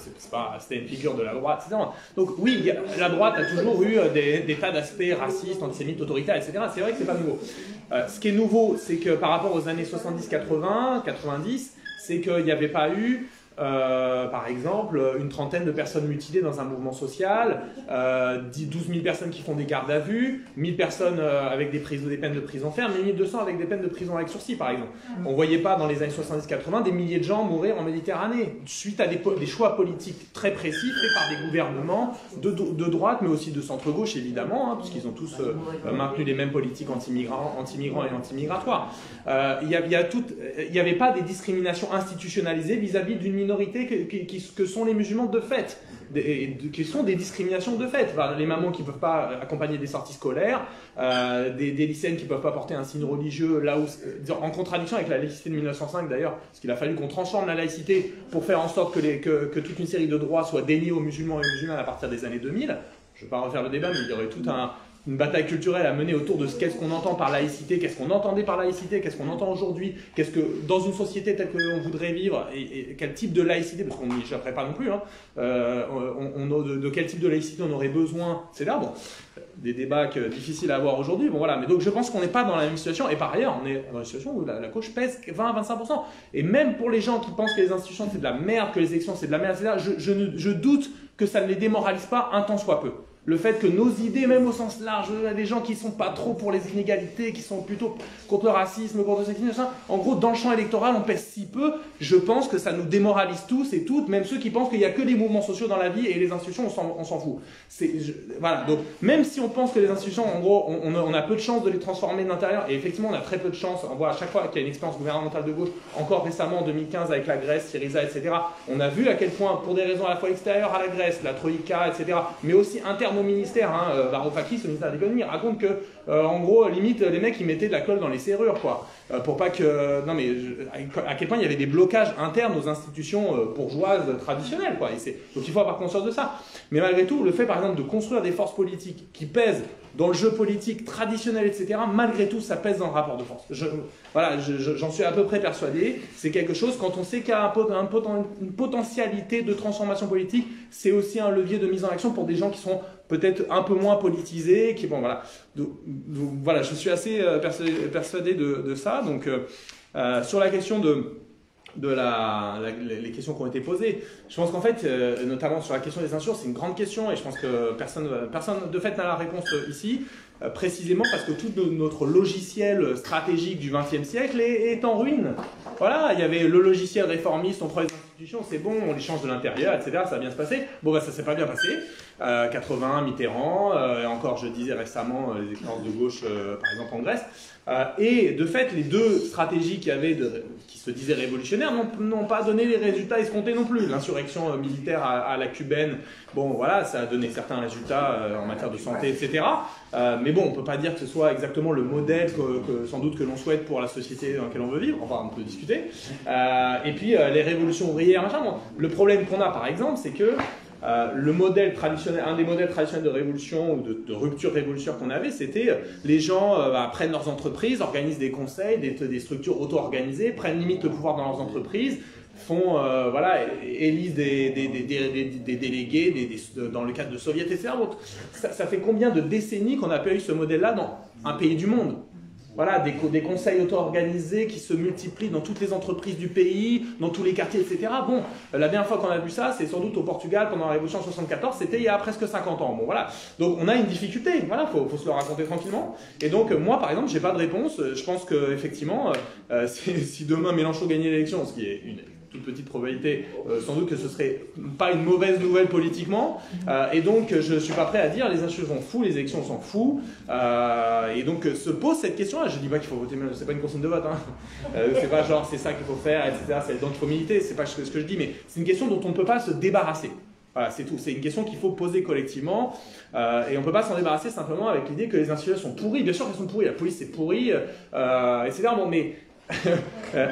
A: c'était une figure de la droite, etc. Donc oui, la droite a toujours eu des tas d'aspects racistes, antisémites, autoritaires, etc. C'est vrai que c'est pas nouveau. Ce qui est nouveau, c'est que par rapport aux années 70, 80, 90, c'est qu'il n'y avait pas eu par exemple, une trentaine de personnes mutilées dans un mouvement social, 12 000 personnes qui font des gardes à vue, 1000 personnes avec des peines de prison ferme, et 1200 avec des peines de prison avec sursis, par exemple. On ne voyait pas dans les années 70-80 des milliers de gens mourir en Méditerranée, suite à des choix politiques très précis faits par des gouvernements de droite, mais aussi de centre-gauche, évidemment, hein, puisqu'ils ont tous maintenu les mêmes politiques anti-migrants et anti-migratoires. Il n'y avait pas des discriminations institutionnalisées vis-à-vis d'une minorité que sont les musulmans de fait, qui sont des discriminations de fait. Enfin, les mamans qui ne peuvent pas accompagner des sorties scolaires, des lycéennes qui ne peuvent pas porter un signe religieux, là où, en contradiction avec la laïcité de 1905 d'ailleurs, parce qu'il a fallu qu'on transforme la laïcité pour faire en sorte que toute une série de droits soient déniés aux musulmans et aux musulmanes à partir des années 2000. Je ne vais pas refaire le débat, mais il y aurait toute une bataille culturelle à mener autour de qu'est-ce qu'on entend par laïcité, qu'est-ce qu'on entendait par laïcité, qu'est-ce qu'on entend aujourd'hui, qu'est-ce que dans une société telle que l'on voudrait vivre, et quel type de laïcité, parce qu'on n'y échapperait pas non plus, hein, de quel type de laïcité on aurait besoin, c'est là, bon, des débats difficiles à avoir aujourd'hui, bon voilà, mais donc je pense qu'on n'est pas dans la même situation, et par ailleurs, on est dans une situation où la gauche pèse 20-25%, et même pour les gens qui pensent que les institutions c'est de la merde, que les élections c'est de la merde, etc., je doute que ça ne les démoralise pas un tant soit peu. Le fait que nos idées, même au sens large, des gens qui ne sont pas trop pour les inégalités, qui sont plutôt contre le racisme, contre le sexisme, en gros, dans le champ électoral, on pèse si peu, je pense que ça nous démoralise tous et toutes, même ceux qui pensent qu'il n'y a que les mouvements sociaux dans la vie et les institutions, on s'en fout. Voilà, donc même si on pense que les institutions, en gros, on a peu de chances de les transformer de l'intérieur, et effectivement, on a très peu de chances, on voit à chaque fois qu'il y a une expérience gouvernementale de gauche, encore récemment en 2015 avec la Grèce, Syriza, etc., on a vu à quel point, pour des raisons à la fois extérieures à la Grèce, la Troïka, etc., mais aussi internes au ministère, hein, Varoufakis, le ministère de l'économie, raconte que, en gros, limite, les mecs, ils mettaient de la colle dans les serrures, quoi. Pour pas que... Non, mais à quel point il y avait des blocages internes aux institutions bourgeoises traditionnelles, quoi. Donc il faut avoir conscience de ça. Mais malgré tout, le fait, par exemple, de construire des forces politiques qui pèsent dans le jeu politique traditionnel, etc., malgré tout, ça pèse dans le rapport de force. Voilà, j'en suis à peu près persuadé. C'est quelque chose, quand on sait qu'il y a une potentialité de transformation politique, c'est aussi un levier de mise en action pour des gens qui sont peut-être un peu moins politisés, qui, bon, voilà. Donc, voilà, je suis assez persuadé de ça. Donc, sur la question de les questions qui ont été posées. Je pense qu'en fait, notamment sur la question des institutions, c'est une grande question et je pense que personne de fait n'a la réponse ici, précisément parce que tout notre logiciel stratégique du XXe siècle est en ruine. Voilà, il y avait le logiciel réformiste, on prend les institutions, c'est bon, on les change de l'intérieur, etc., ça va bien se passer. Bon, bah, ça s'est pas bien passé. 80, Mitterrand, encore je disais récemment les expériences de gauche, par exemple en Grèce. Et de fait, les deux stratégies qui se disaient révolutionnaires n'ont pas donné les résultats escomptés non plus. L'insurrection militaire à la cubaine, bon voilà, ça a donné certains résultats en matière de santé, etc. Mais bon, on ne peut pas dire que ce soit exactement le modèle sans doute que l'on souhaite pour la société dans laquelle on veut vivre. Enfin, on peut discuter. Et puis, les révolutions ouvrières, machin. Bon, le problème qu'on a, par exemple, c'est que le modèle traditionnel, un des modèles traditionnels de révolution ou de rupture révolutionnaire qu'on avait, c'était les gens prennent leurs entreprises, organisent des conseils, des structures auto-organisées, prennent limite le pouvoir dans leurs entreprises, font, voilà, élisent des délégués dans le cadre de soviets, etc. Donc, ça fait combien de décennies qu'on n'a pas eu ce modèle-là dans un pays du monde? Voilà, des conseils auto-organisés qui se multiplient dans toutes les entreprises du pays, dans tous les quartiers, etc. Bon, la dernière fois qu'on a vu ça, c'est sans doute au Portugal pendant la Révolution en 74, c'était il y a presque 50 ans. Bon, voilà. Donc on a une difficulté, voilà, faut se le raconter tranquillement. Et donc moi, par exemple, j'ai pas de réponse. Je pense qu'effectivement, si demain Mélenchon gagnait l'élection, ce qui est une toute petite probabilité, sans doute que ce serait pas une mauvaise nouvelle politiquement, et donc je suis pas prêt à dire les institutions s'en foutent, les élections on s'en fout, et donc se pose cette question-là. Je dis pas qu'il faut voter, c'est pas une consigne de vote, hein. C'est pas genre c'est ça qu'il faut faire, etc. Donc il faut militer, c'est pas ce que je dis, mais c'est une question dont on ne peut pas se débarrasser. Voilà, c'est tout. C'est une question qu'il faut poser collectivement, et on ne peut pas s'en débarrasser simplement avec l'idée que les institutions sont pourries. Bien sûr qu'elles sont pourries, la police c'est pourri, etc. Bon, mais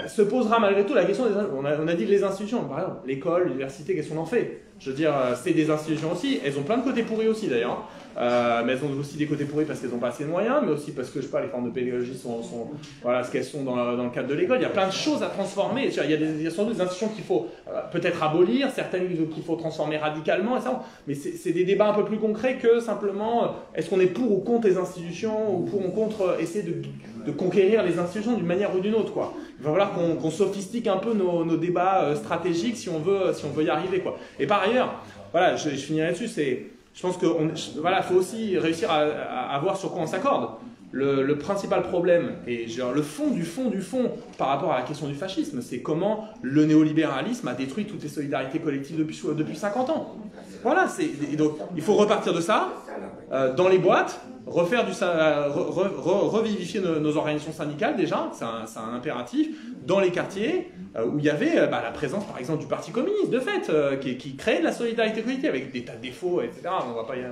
A: se posera malgré tout la question des... On a dit les institutions, par exemple, l'école, l'université, qu'est-ce qu'on en fait? Je veux dire, c'est des institutions aussi, elles ont plein de côtés pourris aussi d'ailleurs, mais elles ont aussi des côtés pourris parce qu'elles n'ont pas assez de moyens, mais aussi parce que, je sais pas, les formes de pédagogie sont voilà, ce qu'elles sont dans le cadre de l'école. Il y a plein de choses à transformer, il y a sans doute des institutions qu'il faut peut-être abolir, certaines qu'il faut transformer radicalement, etc. Mais c'est des débats un peu plus concrets que simplement, est-ce qu'on est pour ou contre les institutions, ou pour ou contre essayer de conquérir les institutions d'une manière ou d'une autre, quoi. Il va falloir qu'on sophistique un peu nos débats stratégiques si on veut y arriver, quoi. Et par ailleurs, voilà, je finirai là-dessus, je pense que voilà, faut aussi réussir à voir sur quoi on s'accorde. Le principal problème, et genre le fond du fond par rapport à la question du fascisme, c'est comment le néolibéralisme a détruit toutes les solidarités collectives depuis 50 ans. Voilà, donc il faut repartir de ça, dans les boîtes, revivifier nos organisations syndicales déjà, c'est un impératif, dans les quartiers où il y avait la présence par exemple du Parti communiste, de fait, qui créait de la solidarité collective avec des tas de défauts, etc. On va pas y aller,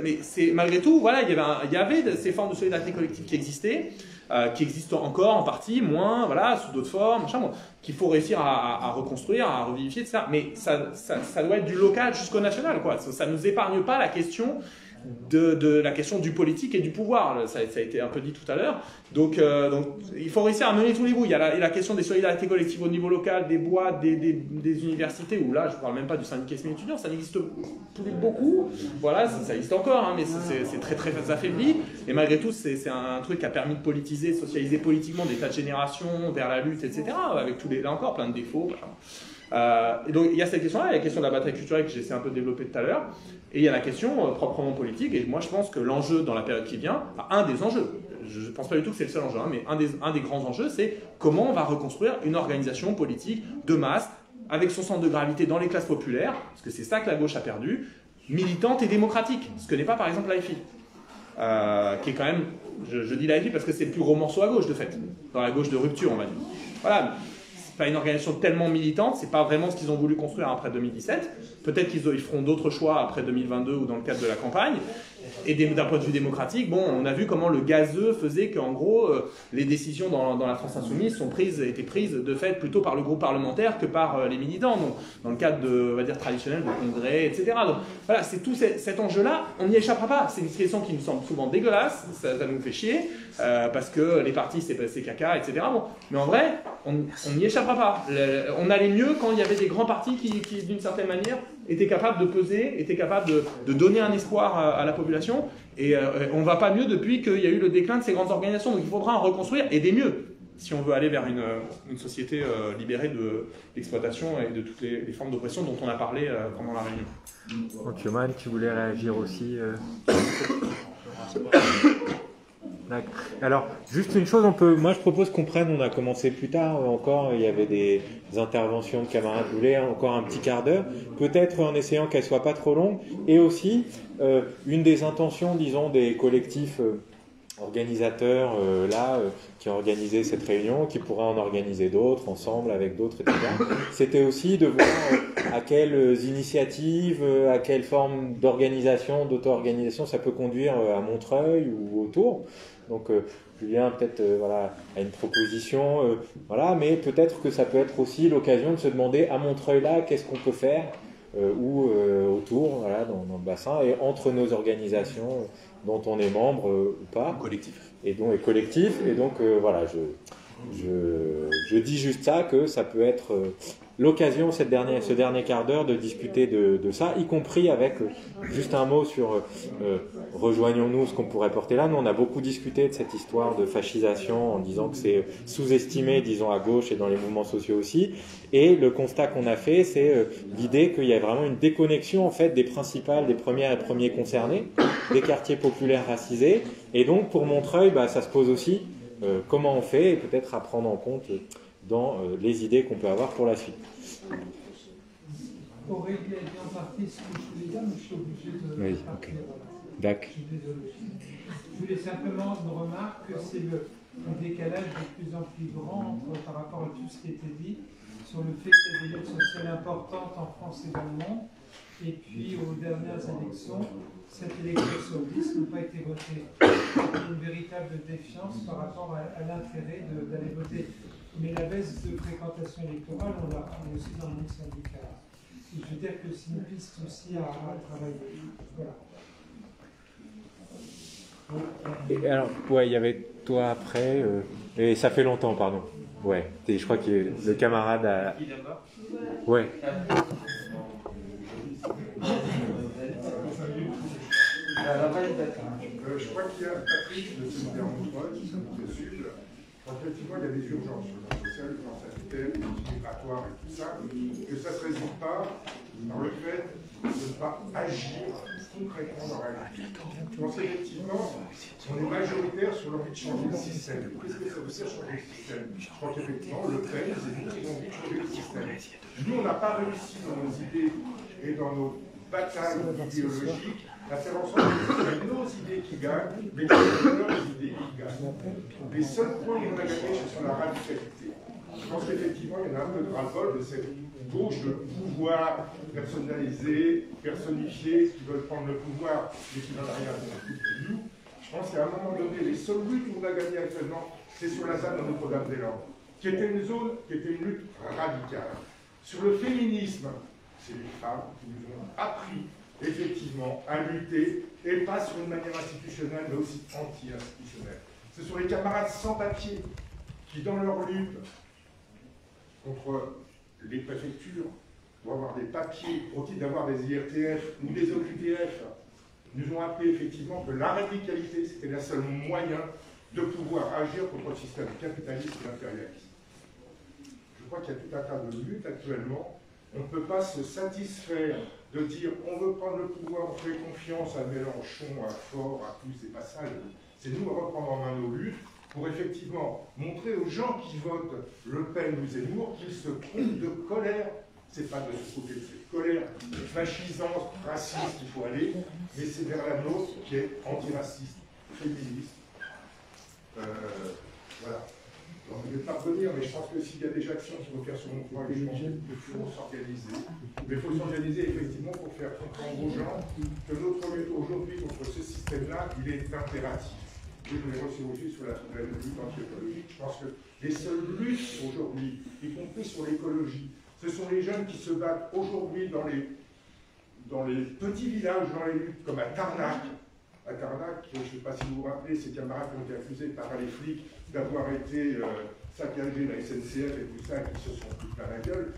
A: mais malgré tout, voilà, il y avait ces formes de solidarité collective qui existent encore en partie, moins, voilà, sous d'autres formes, bon, qu'il faut réussir à reconstruire, à revivifier, etc. Mais ça doit être du local jusqu'au national, quoi. Ça ne nous épargne pas la question de la question du politique et du pouvoir, ça a été un peu dit tout à l'heure. Donc il faut réussir à mener tous les bouts. Il y a la question des solidarités collectives au niveau local, des boîtes, des universités, où là je ne parle même pas du syndicalisme étudiant, ça n'existe plus beaucoup, voilà, ça existe encore, hein, mais c'est très très affaibli, et malgré tout c'est un truc qui a permis de politiser, de socialiser politiquement des tas de générations vers la lutte, etc., avec là encore plein de défauts. Et donc il y a cette question-là, il y a la question de la bataille culturelle que j'essaie un peu de développer tout à l'heure, et il y a la question proprement politique, et moi je pense que l'enjeu dans la période qui vient, un des enjeux, je ne pense pas du tout que c'est le seul enjeu, hein, mais un des grands enjeux, c'est comment on va reconstruire une organisation politique de masse, avec son centre de gravité dans les classes populaires, parce que c'est ça que la gauche a perdu, militante et démocratique, ce que n'est pas par exemple l'AFI, qui est quand même, je dis l'AFI parce que c'est le plus gros morceau à gauche de fait, dans la gauche de rupture on va dire. Voilà. Pas une organisation tellement militante, c'est pas vraiment ce qu'ils ont voulu construire après 2017. Peut-être qu'ils feront d'autres choix après 2022 ou dans le cadre de la campagne. Et d'un point de vue démocratique, bon, on a vu comment le gazeux faisait qu'en gros, les décisions dans la France insoumise étaient prises de fait plutôt par le groupe parlementaire que par les militants, donc, dans le cadre on va dire, traditionnel de congrès, etc. Donc voilà, c'est tout cet enjeu-là, on n'y échappera pas. C'est une question qui nous semble souvent dégueulasse, ça nous fait chier, parce que les partis c'est caca, etc. Bon, mais en vrai, on n'y échappera pas. On allait mieux quand il y avait des grands partis qui d'une certaine manière, étaient capables de peser, étaient capables de donner un espoir à la population, et on ne va pas mieux depuis qu'il y a eu le déclin de ces grandes organisations, donc il faudra en reconstruire, et des mieux. si on veut aller vers une société libérée de l'exploitation et de toutes les formes d'oppression dont on a parlé pendant la réunion.
D: Antioman, tu voulais réagir aussi Alors, juste une chose, moi je propose qu'on prenne, on a commencé plus tard encore, il y avait des interventions de camarades Boulet, encore un petit quart d'heure, peut-être en essayant qu'elles ne soient pas trop longues, et aussi une des intentions, disons, des collectifs organisateurs qui ont organisé cette réunion, qui pourraient en organiser d'autres, ensemble avec d'autres, etc. C'était aussi de voir à quelles initiatives, à quelle forme d'organisation, d'auto-organisation ça peut conduire à Montreuil ou autour. Donc Julien peut-être a une proposition, mais peut-être que ça peut être aussi l'occasion de se demander à Montreuil là, qu'est-ce qu'on peut faire ou autour, dans le bassin, et entre nos organisations dont on est membre ou pas.
A: Collectif.
D: Et collectif. Et donc, je dis juste ça, que ça peut être l'occasion, ce dernier quart d'heure, de discuter de ça, y compris avec, juste un mot sur rejoignons-nous, ce qu'on pourrait porter là. Nous, on a beaucoup discuté de cette histoire de fascisation en disant que c'est sous-estimé, disons, à gauche et dans les mouvements sociaux aussi. Et le constat qu'on a fait, c'est l'idée qu'il y a vraiment une déconnexion, en fait, des principales, des premières et premiers concernés, des quartiers populaires racisés. Et donc, pour Montreuil, ça se pose aussi comment on fait, et peut-être à prendre en compte dans les idées qu'on peut avoir pour la suite.
L: Aurélie a dit en partie ce que je voulais dire, mais je suis obligé de...
D: Oui, ok. D'accord.
L: Je suis désolé. Je voulais simplement une remarque que c'est le décalage de plus en plus grand par rapport à tout ce qui a été dit sur le fait qu'il y a des luttes sociales importantes en France et dans le monde. Et puis, aux dernières élections, cette élection sur 10 n'a pas été votée. Il y a une véritable défiance par rapport à l'intérêt d'aller voter. Mais la baisse de fréquentation électorale, on l'a aussi dans le monde syndical. Et je veux dire que c'est une piste aussi à travailler. Voilà.
D: Et alors, il y avait toi après, et ça fait longtemps, pardon. Ouais, je crois que le camarade a... Ouais.
M: Je crois qu'il y a Patrick de Solidaire Montreuil, de Sud. Effectivement, il y a des urgences sur le plan social, le plan sanitaire, le plan migratoire et tout ça, que ça ne se résume pas dans le fait de ne pas agir concrètement dans la vie. Je pense qu'effectivement, on est majoritaire sur l'envie de changer le système. Qu'est-ce que ça veut dire changer le système? Je crois qu'effectivement, Le Pen, c'est nous qui ont envie de changer le système. Nous, on n'a pas réussi dans nos idées et dans nos batailles idéologiques à faire en sorte que ce soit nos idées qui gagnent, mais que ce soit leurs idées qui gagnent. Les seuls points qu'on a gagnés, ce sont la radicalité. Je pense qu'effectivement, il y en a un peu de ras-le-bol de cette gauche de pouvoir personnalisé, personnifié, qui veulent prendre le pouvoir, mais qui n'en a rien de nous. Je pense qu'à un moment donné, les seules luttes qu'on a gagnées actuellement, c'est sur la ZAD de Notre-Dame-des-Landes, qui était une zone, qui était une lutte radicale. Sur le féminisme, c'est les femmes qui nous ont appris effectivement à lutter, et pas sur une manière institutionnelle, mais aussi anti-institutionnelle. Ce sont les camarades sans papier qui, dans leur lutte contre les préfectures, pour avoir des papiers, au titre d'avoir des IRTF ou des OQTF, nous ont appris effectivement que la radicalité, c'était le seul moyen de pouvoir agir contre le système capitaliste et impérialiste. Je crois qu'il y a tout un tas de luttes actuellement. On ne peut pas se satisfaire de dire on veut prendre le pouvoir, on fait confiance à Mélenchon, à Faure, à tous, c'est pas ça. C'est nous à reprendre en main nos luttes pour effectivement montrer aux gens qui votent Le Pen ou Zemmour qu'ils se trompent de colère. C'est pas de ce côté de cette colère fascisante, raciste qu'il faut aller, mais c'est vers la nôtre qui est antiraciste, féministe. Voilà. Alors, je ne vais pas revenir, mais je pense que s'il y a des actions qu'il faut faire sur mon point, je pense qu'il faut s'organiser. Mais il faut s'organiser effectivement pour faire comprendre aux gens que notre lutte aujourd'hui contre ce système-là, il est impératif. Je l'ai reçu aussi sur la lutte anti-écologique. Je pense que les seules luttes aujourd'hui, y compris sur l'écologie, ce sont les jeunes qui se battent aujourd'hui dans les petits villages, dans les luttes, comme à Tarnac. À Tarnac, je ne sais pas si vous vous rappelez, ces camarades qui ont été accusés par les flics d'avoir été saccagés la SNCF et tout ça, qui se sont pris plein la gueule.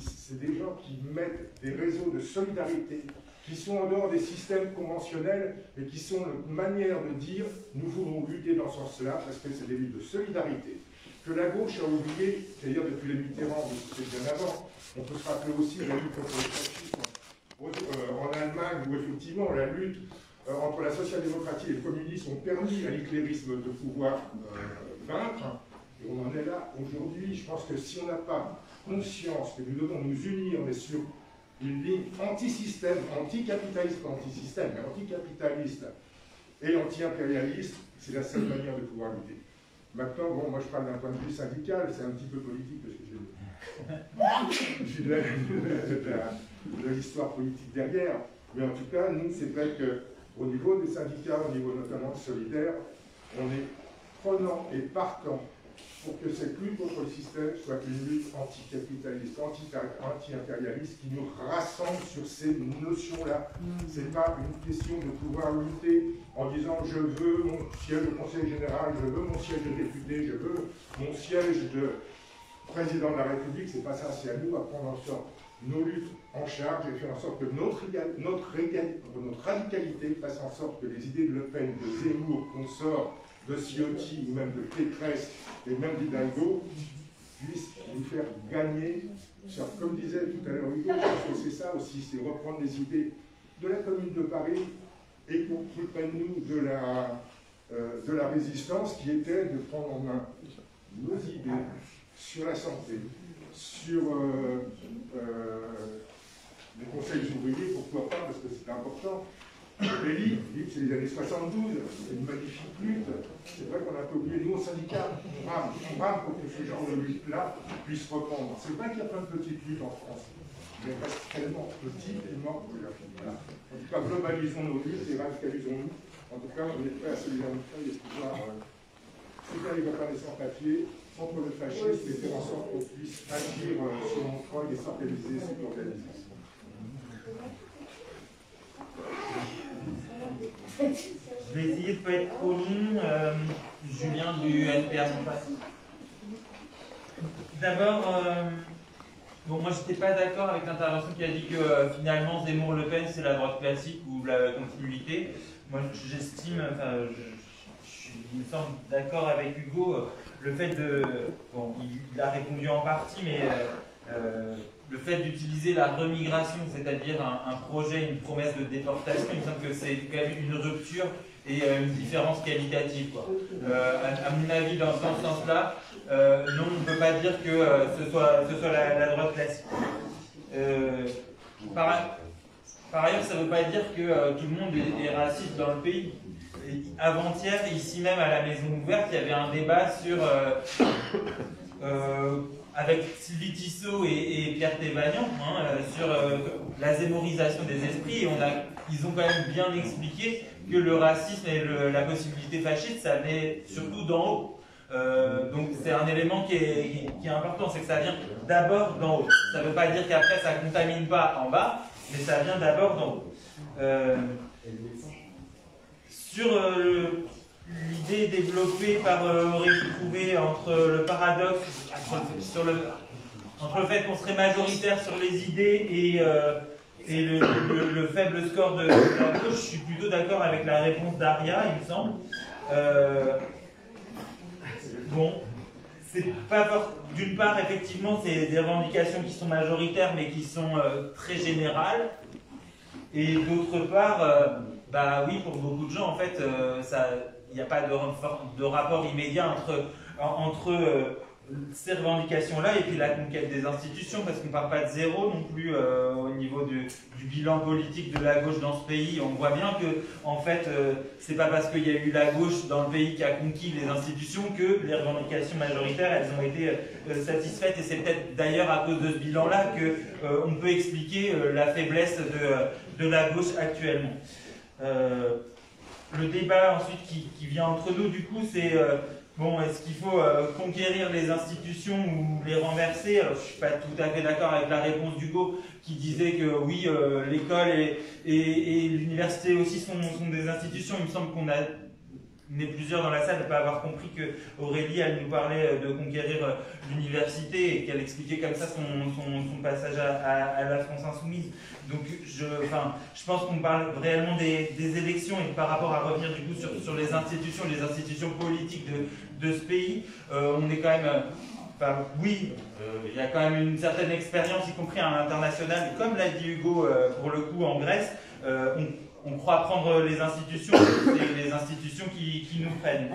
M: C'est des gens qui mettent des réseaux de solidarité, qui sont en dehors des systèmes conventionnels, et qui sont une manière de dire nous voulons lutter dans ce sens-là, parce que c'est des luttes de solidarité. que la gauche a oublié, c'est-à-dire depuis les Mitterrand, mais c'est bien avant. On peut se rappeler aussi la lutte contre le fascisme en Allemagne, où effectivement la lutte entre la social-démocratie et le communisme ont permis à l'hitlérisme de pouvoir vaincre. Et on en est là aujourd'hui. Je pense que si on n'a pas conscience que nous devons nous unir, mais sur une ligne anti-système, anti-capitaliste, pas anti-système, mais anti-capitaliste et anti-impérialiste, c'est la seule manière de pouvoir lutter. Maintenant, bon, moi je parle d'un point de vue syndical, c'est un petit peu politique parce que j'ai de l'histoire politique derrière, mais en tout cas, nous, c'est vrai qu'au niveau des syndicats, au niveau notamment solidaire, on est prenant et partant pour que cette lutte contre le système soit une lutte anticapitaliste, anti-impérialiste, qui nous rassemble sur ces notions-là. Ce n'est pas une question de pouvoir lutter en disant je veux mon siège au Conseil général, je veux mon siège de député, je veux mon siège de président de la République. C'est pas ça, c'est à nous à prendre en sorte nos luttes en charge et faire en sorte que notre radicalité fasse en sorte que les idées de Le Pen, de Zemmour, qu'on sort, de Ciotti ou même de Pécresse et même d'Hidalgo puissent nous faire gagner. Comme disait tout à l'heure Hugo, je pense que c'est ça aussi, c'est reprendre les idées de la Commune de Paris et pour plus près de nous de la résistance qui était de prendre en main nos idées sur la santé, sur les conseils ouvriers, pourquoi pas, parce que c'est important. Les livres, c'est les années 72, c'est une magnifique lutte. C'est vrai qu'on a un peu oublié, nous au syndicat, on rame pour que ce genre de lutte-là puisse reprendre. C'est vrai qu'il y a plein de petites luttes en France, mais elles restent tellement petites et mortes. Voilà. En tout cas, globalisons nos luttes et radicalisons-nous. En tout cas, on est prêt à se solidarité et pouvoir soutenir les copains des sans-papiers contre le fascisme et faire en sorte qu'on puisse agir sur Montreuil et s'organiser, s'organiser.
N: Je vais essayer de ne pas être trop long. Julien du NPA. D'abord, bon, moi j'étais pas d'accord avec l'intervention qui a dit que finalement Zemmour-Le Pen c'est la droite classique ou la continuité. Moi j'estime, enfin, il me semble d'accord avec Hugo, le fait de. Bon, il a répondu en partie, mais. Le fait d'utiliser la remigration, c'est-à-dire un projet, une promesse de déportation, il me semble que c'est quand même une rupture et une différence qualitative, quoi. À mon avis, dans ce sens-là, non, on ne peut pas dire que ce soit la droite classique. Par ailleurs, ça ne veut pas dire que tout le monde est raciste dans le pays. Avant-hier, ici même à la Maison Ouverte, il y avait un débat sur... avec Sylvie Tissot et Pierre Thévagnan, sur la zémorisation des esprits, et ils ont quand même bien expliqué que le racisme et la possibilité fasciste, ça venait surtout d'en haut. Donc c'est un élément qui est important, c'est que ça vient d'abord d'en haut. Ça ne veut pas dire qu'après ça ne contamine pas en bas, mais ça vient d'abord d'en haut. Sur l'idée développée par Aurélie Trouvé entre le paradoxe, entre le fait qu'on serait majoritaire sur les idées et le faible score de la gauche, je suis plutôt d'accord avec la réponse d'Aria, il me semble. Bon, c'est pas d'une part, effectivement, c'est des revendications qui sont majoritaires, mais qui sont très générales. Et d'autre part, bah oui, pour beaucoup de gens, en fait, il n'y a pas de rapport immédiat entre ces revendications-là et puis la conquête des institutions, parce qu'on ne part pas de zéro non plus au niveau du bilan politique de la gauche dans ce pays. On voit bien que, en fait, c'est pas parce qu'il y a eu la gauche dans le pays qui a conquis les institutions que les revendications majoritaires, elles ont été satisfaites, et c'est peut-être d'ailleurs à cause de ce bilan-là qu'on peut expliquer la faiblesse de la gauche actuellement. Le débat ensuite qui vient entre nous, du coup, c'est bon, est-ce qu'il faut conquérir les institutions ou les renverser? Alors, je ne suis pas tout à fait d'accord avec la réponse d'Hugo qui disait que oui, l'école et l'université aussi sont des institutions. Il me semble qu'on a on est plusieurs dans la salle, ne pas avoir compris que Aurélie, elle nous parlait de conquérir l'université et qu'elle expliquait comme ça son passage à la France Insoumise. Donc je pense qu'on parle réellement des élections et par rapport à revenir du coup sur les institutions politiques de ce pays, on est quand même... oui, il y a quand même une certaine expérience, y compris à l'international. Comme l'a dit Hugo, pour le coup, en Grèce, on croit prendre les institutions, c'est les institutions qui nous prennent.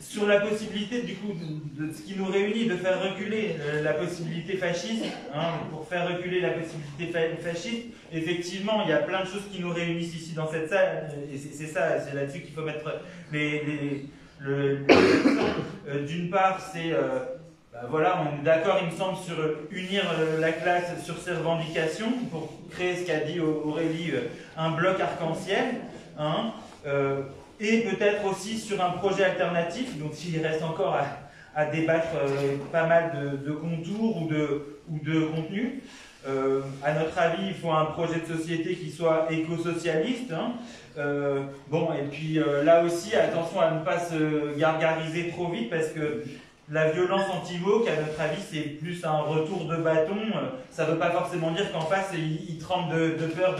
N: Sur la possibilité, du coup, de ce qui nous réunit, de faire reculer la possibilité fasciste, pour faire reculer la possibilité fasciste, effectivement, il y a plein de choses qui nous réunissent ici dans cette salle, et c'est là-dessus qu'il faut mettre d'une part, c'est, voilà, on est d'accord, il me semble, sur unir la classe sur ses revendications pour créer ce qu'a dit Aurélie, un bloc arc-en-ciel, et peut-être aussi sur un projet alternatif, donc il reste encore à débattre pas mal de contours ou de contenus. À notre avis, il faut un projet de société qui soit éco-socialiste. Bon, et puis là aussi, attention à ne pas se gargariser trop vite parce que la violence anti-woke, à notre avis, c'est plus un retour de bâton. Ça ne veut pas forcément dire qu'en face, ils tremblent de peur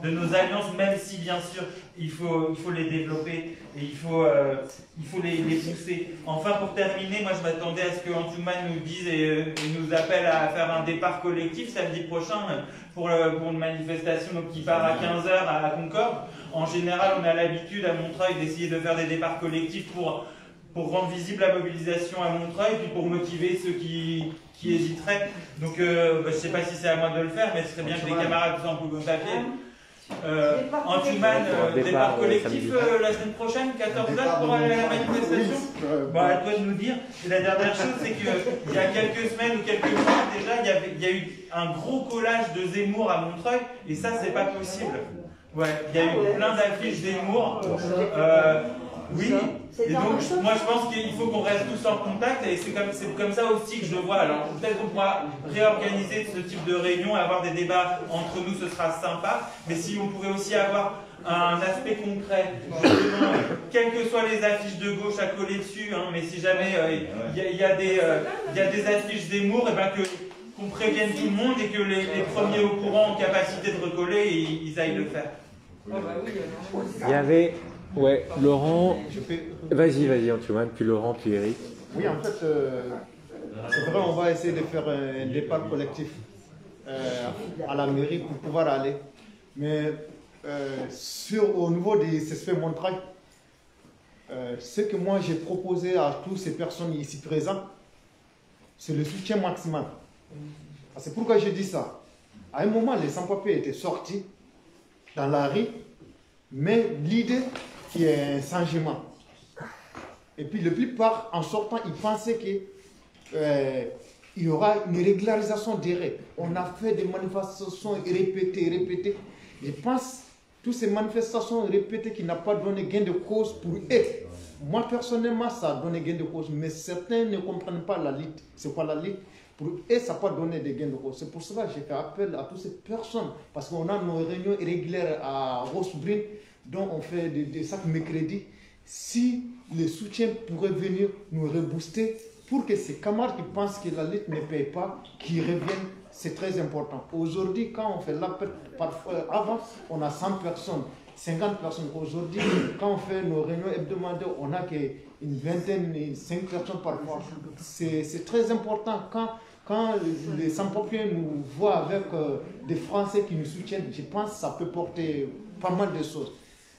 N: de nos alliances, même si, bien sûr, il faut les développer et il faut les pousser. Enfin, pour terminer, moi, je m'attendais à ce que Antouman nous dise et nous appelle à faire un départ collectif samedi prochain pour une manifestation qui part à 15h à Concorde. En général, on a l'habitude à Montreuil d'essayer de faire des départs collectifs pour rendre visible la mobilisation à Montreuil, puis pour motiver ceux qui hésiteraient. Donc, je ne sais pas si c'est à moi de le faire, mais ce serait bien que les camarades vous en pouvez papier. Antouman, départ collectif la semaine prochaine, 14h pour aller à la manifestation. Bon, à toi de nous dire. Et la dernière chose, c'est qu'il y a quelques semaines ou quelques mois, déjà, il y a eu un gros collage de Zemmour à Montreuil, et ça, c'est pas possible. Ouais, il y a eu plein d'affiches Zemmour. Oui, et donc moi je pense qu'il faut qu'on reste tous en contact et c'est comme ça aussi que je vois. Alors peut-être qu'on pourra réorganiser ce type de réunion, avoir des débats entre nous, ce sera sympa, mais si on pouvait aussi avoir un aspect concret, justement, quelles que soient les affiches de gauche à coller dessus, mais si jamais il y a des affiches Zemmour, et ben qu'on prévienne tout le monde et que les premiers au courant en capacité de recoller, ils aillent le faire.
D: Il y avait... Ouais, Laurent. Vas-y, Antouman, puis Laurent, puis Eric.
C: Oui, en fait, c'est vrai, on va essayer de faire un départ collectif à la mairie pour pouvoir aller. Mais au niveau des CSP Montreuil, ce que moi j'ai proposé à toutes ces personnes ici présentes, c'est le soutien maximal. C'est pourquoi je dis ça. À un moment, les sans-papiers étaient sortis dans la rue, mais l'idée qui est un changement. Et puis, la plupart, en sortant, ils pensaient qu'il y aura une régularisation des règles. On a fait des manifestations répétées. Je pense que toutes ces manifestations répétées qui n'ont pas donné gain de cause pour eux. Moi, personnellement, ça a donné gain de cause, mais certains ne comprennent pas la lutte. C'est quoi la lutte? Pour eux, ça n'a pas donné de gain de cause. C'est pour cela que j'ai fait appel à toutes ces personnes, parce qu'on a nos réunions régulières à Rosbrune, dont on fait des sacs mercredi. Si le soutien pourrait venir nous rebooster pour que ces camarades qui pensent que la lutte ne paye pas, qui reviennent, c'est très important. Aujourd'hui, quand on fait l'appel, parfois, avant, on a 100 personnes, 50 personnes. Aujourd'hui, quand on fait nos réunions hebdomadaires, on n'a qu'une vingtaine, 5 personnes parfois. C'est très important quand les sans-papiers nous voient avec des Français qui nous soutiennent. Je pense que ça peut porter pas mal de choses.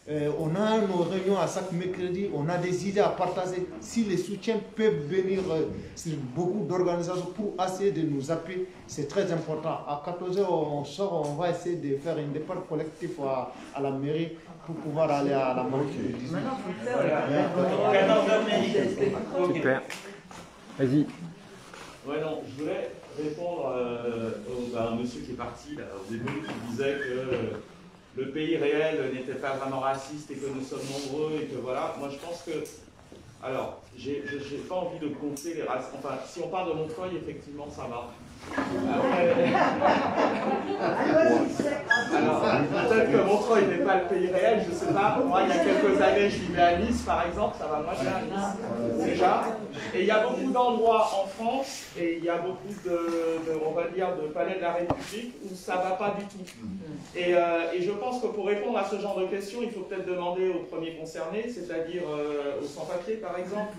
C: On a nos réunions à chaque mercredi, on a des idées à partager. Si les soutiens peuvent venir sur beaucoup d'organisations pour essayer de nous appuyer, c'est très important. À 14h, on sort, on va essayer de faire un départ collectif à la mairie pour pouvoir aller à la manifestation.
D: Super. Vas-y.
O: Ouais, non, je voulais répondre à un monsieur qui est parti là, au début, qui disait que le pays réel n'était pas vraiment raciste et que nous sommes nombreux et que voilà. Moi, je pense que... Alors, j'ai pas envie de compter les races. Enfin, si on parle de Montreuil, effectivement, ça va. Après... Alors, peut-être que Montreuil n'est pas
P: pays réel, je ne sais pas. Moi, il y a quelques années, je vivais à Nice, par exemple, ça va moins bien à Nice, déjà. Et il y a beaucoup d'endroits en France, et il y a beaucoup on va dire, de palais de la République où ça ne va pas du tout. Et je pense que pour répondre à ce genre de questions, il faut peut-être demander aux premiers concernés, c'est-à-dire aux sans-papiers, par exemple,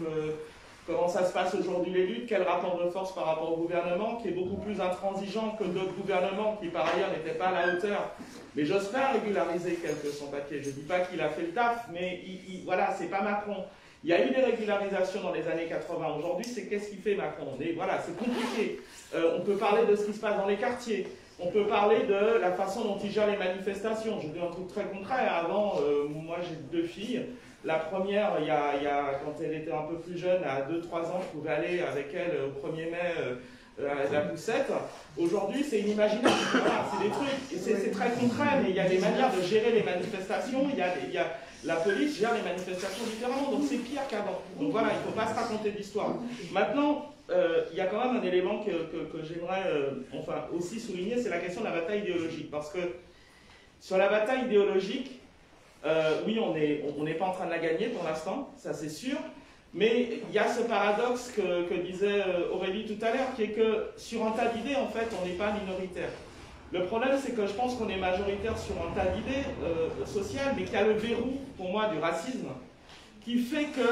P: comment ça se passe aujourd'hui les luttes, quel rapport de force par rapport au gouvernement, qui est beaucoup plus intransigeant que d'autres gouvernements qui, par ailleurs, n'étaient pas à la hauteur. Mais j'espère régulariser quelques sans-papiers. Je ne dis pas qu'il a fait le taf, mais voilà, c'est pas Macron. Il y a eu des régularisations dans les années 80. Aujourd'hui, c'est qu'est-ce qu'il fait Macron? Et voilà, c'est compliqué. On peut parler de ce qui se passe dans les quartiers. On peut parler de la façon dont il gère les manifestations. Je dis un truc très concret. Avant, moi j'ai 2 filles. La première, quand elle était un peu plus jeune, à 2-3 ans, je pouvais aller avec elle au 1er mai à la poussette. Aujourd'hui, c'est inimaginable. Voilà, c'est des trucs, et c'est très concret, mais il y a des manières de gérer les manifestations. La police gère les manifestations différemment, donc c'est pire qu'avant. Donc voilà, il ne faut pas se raconter d'histoire. Maintenant, il y a quand même un élément que j'aimerais aussi souligner, c'est la question de la bataille idéologique. Parce que sur la bataille idéologique, oui, on n'est pas en train de la gagner pour l'instant, ça c'est sûr, mais il y a ce paradoxe que disait Aurélie tout à l'heure, qui est que sur un tas d'idées, en fait, on n'est pas minoritaire. Le problème, c'est que je pense qu'on est majoritaire sur un tas d'idées sociales, mais qu'il y a le verrou, pour moi, du racisme, qui fait que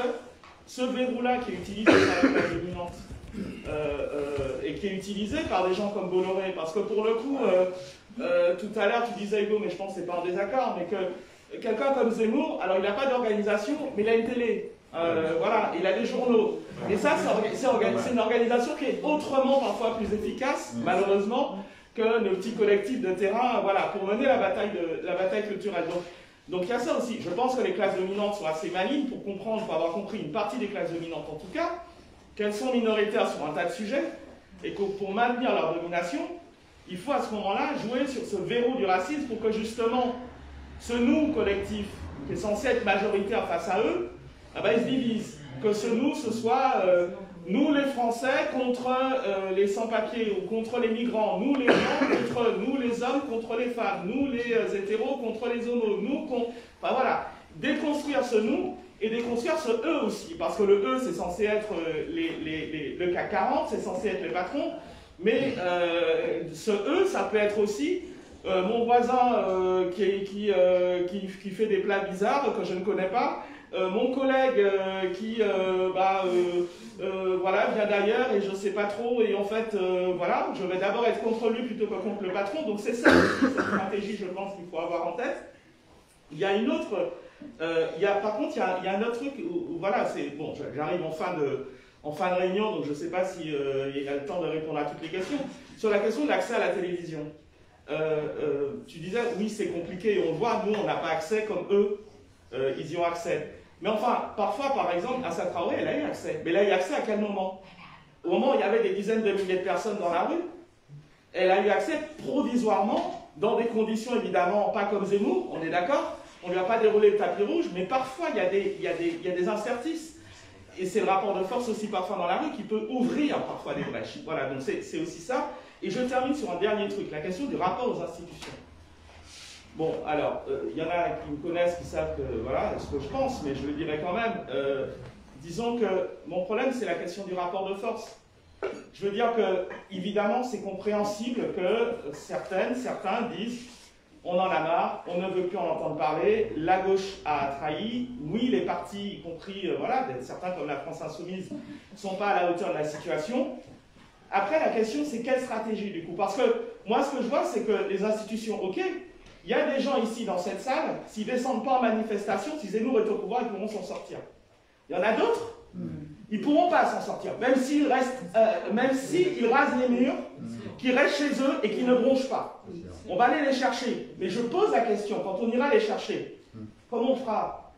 P: ce verrou-là qui est utilisé par la classe dominante, et qui est utilisé par des gens comme Bolloré, parce que pour le coup, tout à l'heure, tu disais, Hugo, mais je pense que c'est pas en désaccord, mais que quelqu'un comme Zemmour, alors il n'a pas d'organisation, mais il a une télé. Voilà, il a des journaux. Et ça, c'est une organisation qui est autrement parfois plus efficace, malheureusement, que nos petits collectifs de terrain, voilà, pour mener la bataille culturelle. Donc il y a ça aussi. Je pense que les classes dominantes sont assez malignes pour comprendre, pour avoir compris une partie des classes dominantes en tout cas, qu'elles sont minoritaires sur un tas de sujets, et que pour maintenir leur domination, il faut à ce moment-là jouer sur ce verrou du racisme pour que justement ce nous collectif, qui est censé être majoritaire face à eux, ils se divisent. Que ce nous, ce soit nous les Français contre les sans-papiers ou contre les migrants, nous les gens contre nous les hommes contre les femmes, nous les hétéros contre les homos, nous contre... Enfin voilà, déconstruire ce nous et déconstruire ce eux aussi, parce que le eux c'est censé être le CAC 40, c'est censé être les patrons, mais ce eux ça peut être aussi mon voisin qui fait des plats bizarres que je ne connais pas, mon collègue qui voilà, vient d'ailleurs et je ne sais pas trop, et en fait, voilà, je vais d'abord être contre lui plutôt que contre le patron, donc c'est ça cette stratégie, je pense, qu'il faut avoir en tête. Il y a une autre, par contre, il y a un autre truc où voilà, c'est, bon, j'arrive en fin de réunion, donc je ne sais pas s'il y a le temps de répondre à toutes les questions. Sur la question de l'accès à la télévision, tu disais, oui, c'est compliqué, on le voit, nous, on n'a pas accès comme eux, ils y ont accès. Mais enfin, parfois, par exemple, Assa Traoré, elle a eu accès. Mais elle a eu accès à quel moment? Au moment où il y avait des dizaines de milliers de personnes dans la rue, elle a eu accès provisoirement, dans des conditions évidemment pas comme Zemmour, on est d'accord, on ne lui a pas déroulé le tapis rouge, mais parfois il y a des interstices. Et c'est le rapport de force aussi parfois dans la rue qui peut ouvrir parfois des brèches. Voilà, donc c'est aussi ça. Et je termine sur un dernier truc, la question du rapport aux institutions. Bon, alors, il y en a qui me connaissent, qui savent que, voilà, ce que je pense, mais je le dirai quand même. Disons que mon problème, c'est la question du rapport de force. Je veux dire que, évidemment, c'est compréhensible que certains disent on en a marre, on ne veut plus en entendre parler, la gauche a trahi, oui, les partis, y compris, voilà, certains comme la France Insoumise, ne sont pas à la hauteur de la situation. Après, la question, c'est quelle stratégie, du coup? Parce que, moi, ce que je vois, c'est que les institutions, ok, il y a des gens ici dans cette salle, s'ils ne descendent pas en manifestation, si Zemmour est au pouvoir, ils pourront s'en sortir. Il y en a d'autres, ils ne pourront pas s'en sortir, même s'ils rasent les murs, qu'ils restent chez eux et qu'ils ne bronchent pas. On va aller les chercher. Mais je pose la question, quand on ira les chercher, comment on fera?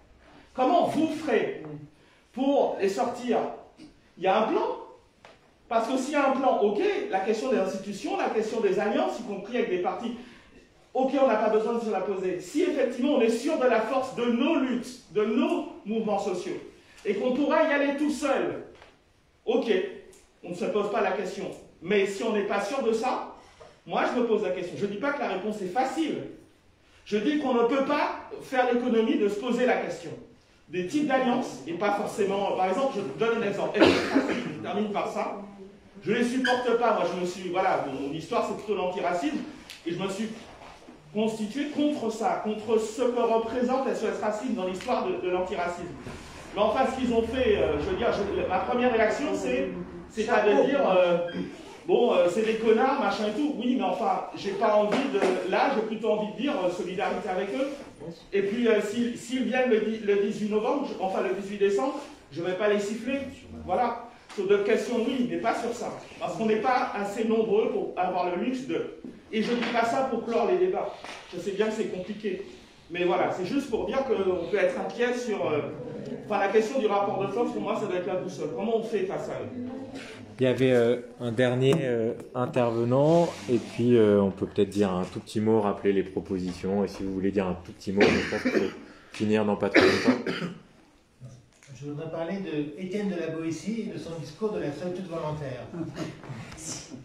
P: Comment vous ferez pour les sortir? Il y a un plan? Parce que s'il y a un plan, ok, la question des institutions, la question des alliances, y compris avec des partis, ok, on n'a pas besoin de se la poser. Si effectivement on est sûr de la force de nos luttes, de nos mouvements sociaux, et qu'on pourra y aller tout seul, ok, on ne se pose pas la question. Mais si on n'est pas sûr de ça, moi je me pose la question. Je ne dis pas que la réponse est facile. Je dis qu'on ne peut pas faire l'économie de se poser la question des types d'alliances, et pas forcément... Par exemple, je donne un exemple. Je termine par ça. Je ne les supporte pas. Moi, je me suis... Voilà, mon histoire, c'est plutôt l'antiracisme. Et je me suis constitué contre ça, contre ce que représente SOS Racisme dans l'histoire de l'antiracisme. Mais enfin, ce qu'ils ont fait, je veux dire, ma première réaction, c'est pas de dire... bon, c'est des connards, machin et tout. Oui, mais enfin, j'ai pas envie de... Là, j'ai plutôt envie de dire solidarité avec eux. Et puis, s'ils viennent le 18 novembre, enfin le 18 décembre, je vais pas les siffler. Voilà. Sur d'autres questions, oui, mais pas sur ça. Parce qu'on n'est pas assez nombreux pour avoir le luxe de... Et je ne dis pas ça pour clore les débats. Je sais bien que c'est compliqué. Mais voilà, c'est juste pour dire qu'on peut être inquiet sur... Enfin, la question du rapport de force, pour moi, ça doit être la boussole. Comment on fait face à eux?
D: Il y avait un dernier intervenant, et puis on peut peut-être dire un tout petit mot, rappeler les propositions, et si vous voulez dire un tout petit mot, je pense qu'il faut finir dans pas trop longtemps.
Q: Je voudrais parler de Étienne de la Boétie et de son discours de la solitude volontaire.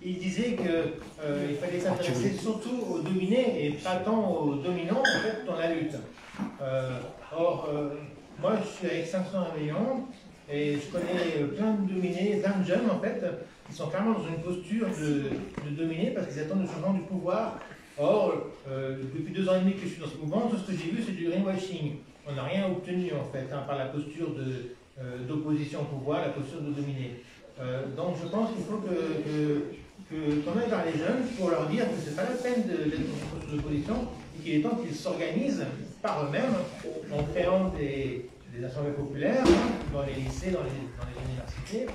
Q: Il disait qu'il fallait s'intéresser surtout aux dominés et pas tant aux dominants en fait, dans la lutte. Moi je suis avec 500 réveillons et je connais plein de dominés, plein de jeunes en fait, qui sont clairement dans une posture de dominer parce qu'ils attendent le changement du pouvoir. Or, depuis 2 ans et demi que je suis dans ce mouvement, tout ce que j'ai vu c'est du greenwashing. On n'a rien obtenu en fait par la posture d'opposition au pouvoir, la posture de dominer. Donc je pense qu'il faut qu'on aille vers les jeunes pour leur dire que ce n'est pas la peine d'être dans une posture d'opposition et qu'il est temps qu'ils s'organisent par eux-mêmes en créant des assemblées populaires dans les lycées, dans les universités,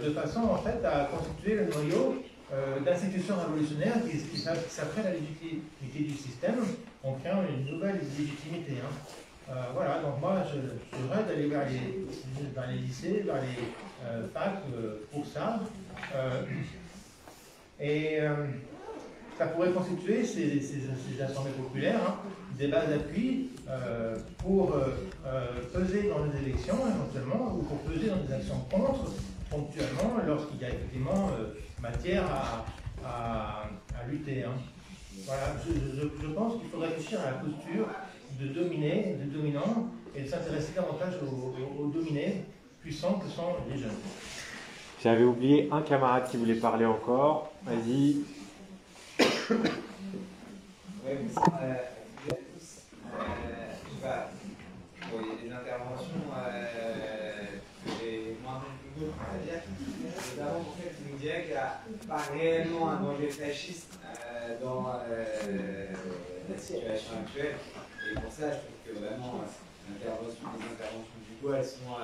Q: de façon en fait à constituer le noyau d'institutions révolutionnaires qui s'apprêtent à la légitimité du système en créant une nouvelle légitimité. Voilà, donc moi je rêve d'aller vers les lycées, vers les facs pour ça. Ça pourrait constituer ces assemblées populaires des bases d'appui pour peser dans les élections éventuellement ou pour peser dans des actions contre ponctuellement lorsqu'il y a effectivement matière à lutter. Voilà, je pense qu'il faut réfléchir à la posture de dominants et de s'intéresser davantage aux dominés puissants que sont les jeunes.
D: J'avais oublié un camarade qui voulait parler encore. Vas-y.
R: Oui, il y a des interventions que j'ai moins entendues que d'autres, on va dire. Notamment pour celle qui nous dirait qu'il n'y a pas réellement un danger fasciste dans la situation actuelle. Et pour ça, je trouve que vraiment, les interventions du doigt, elles sont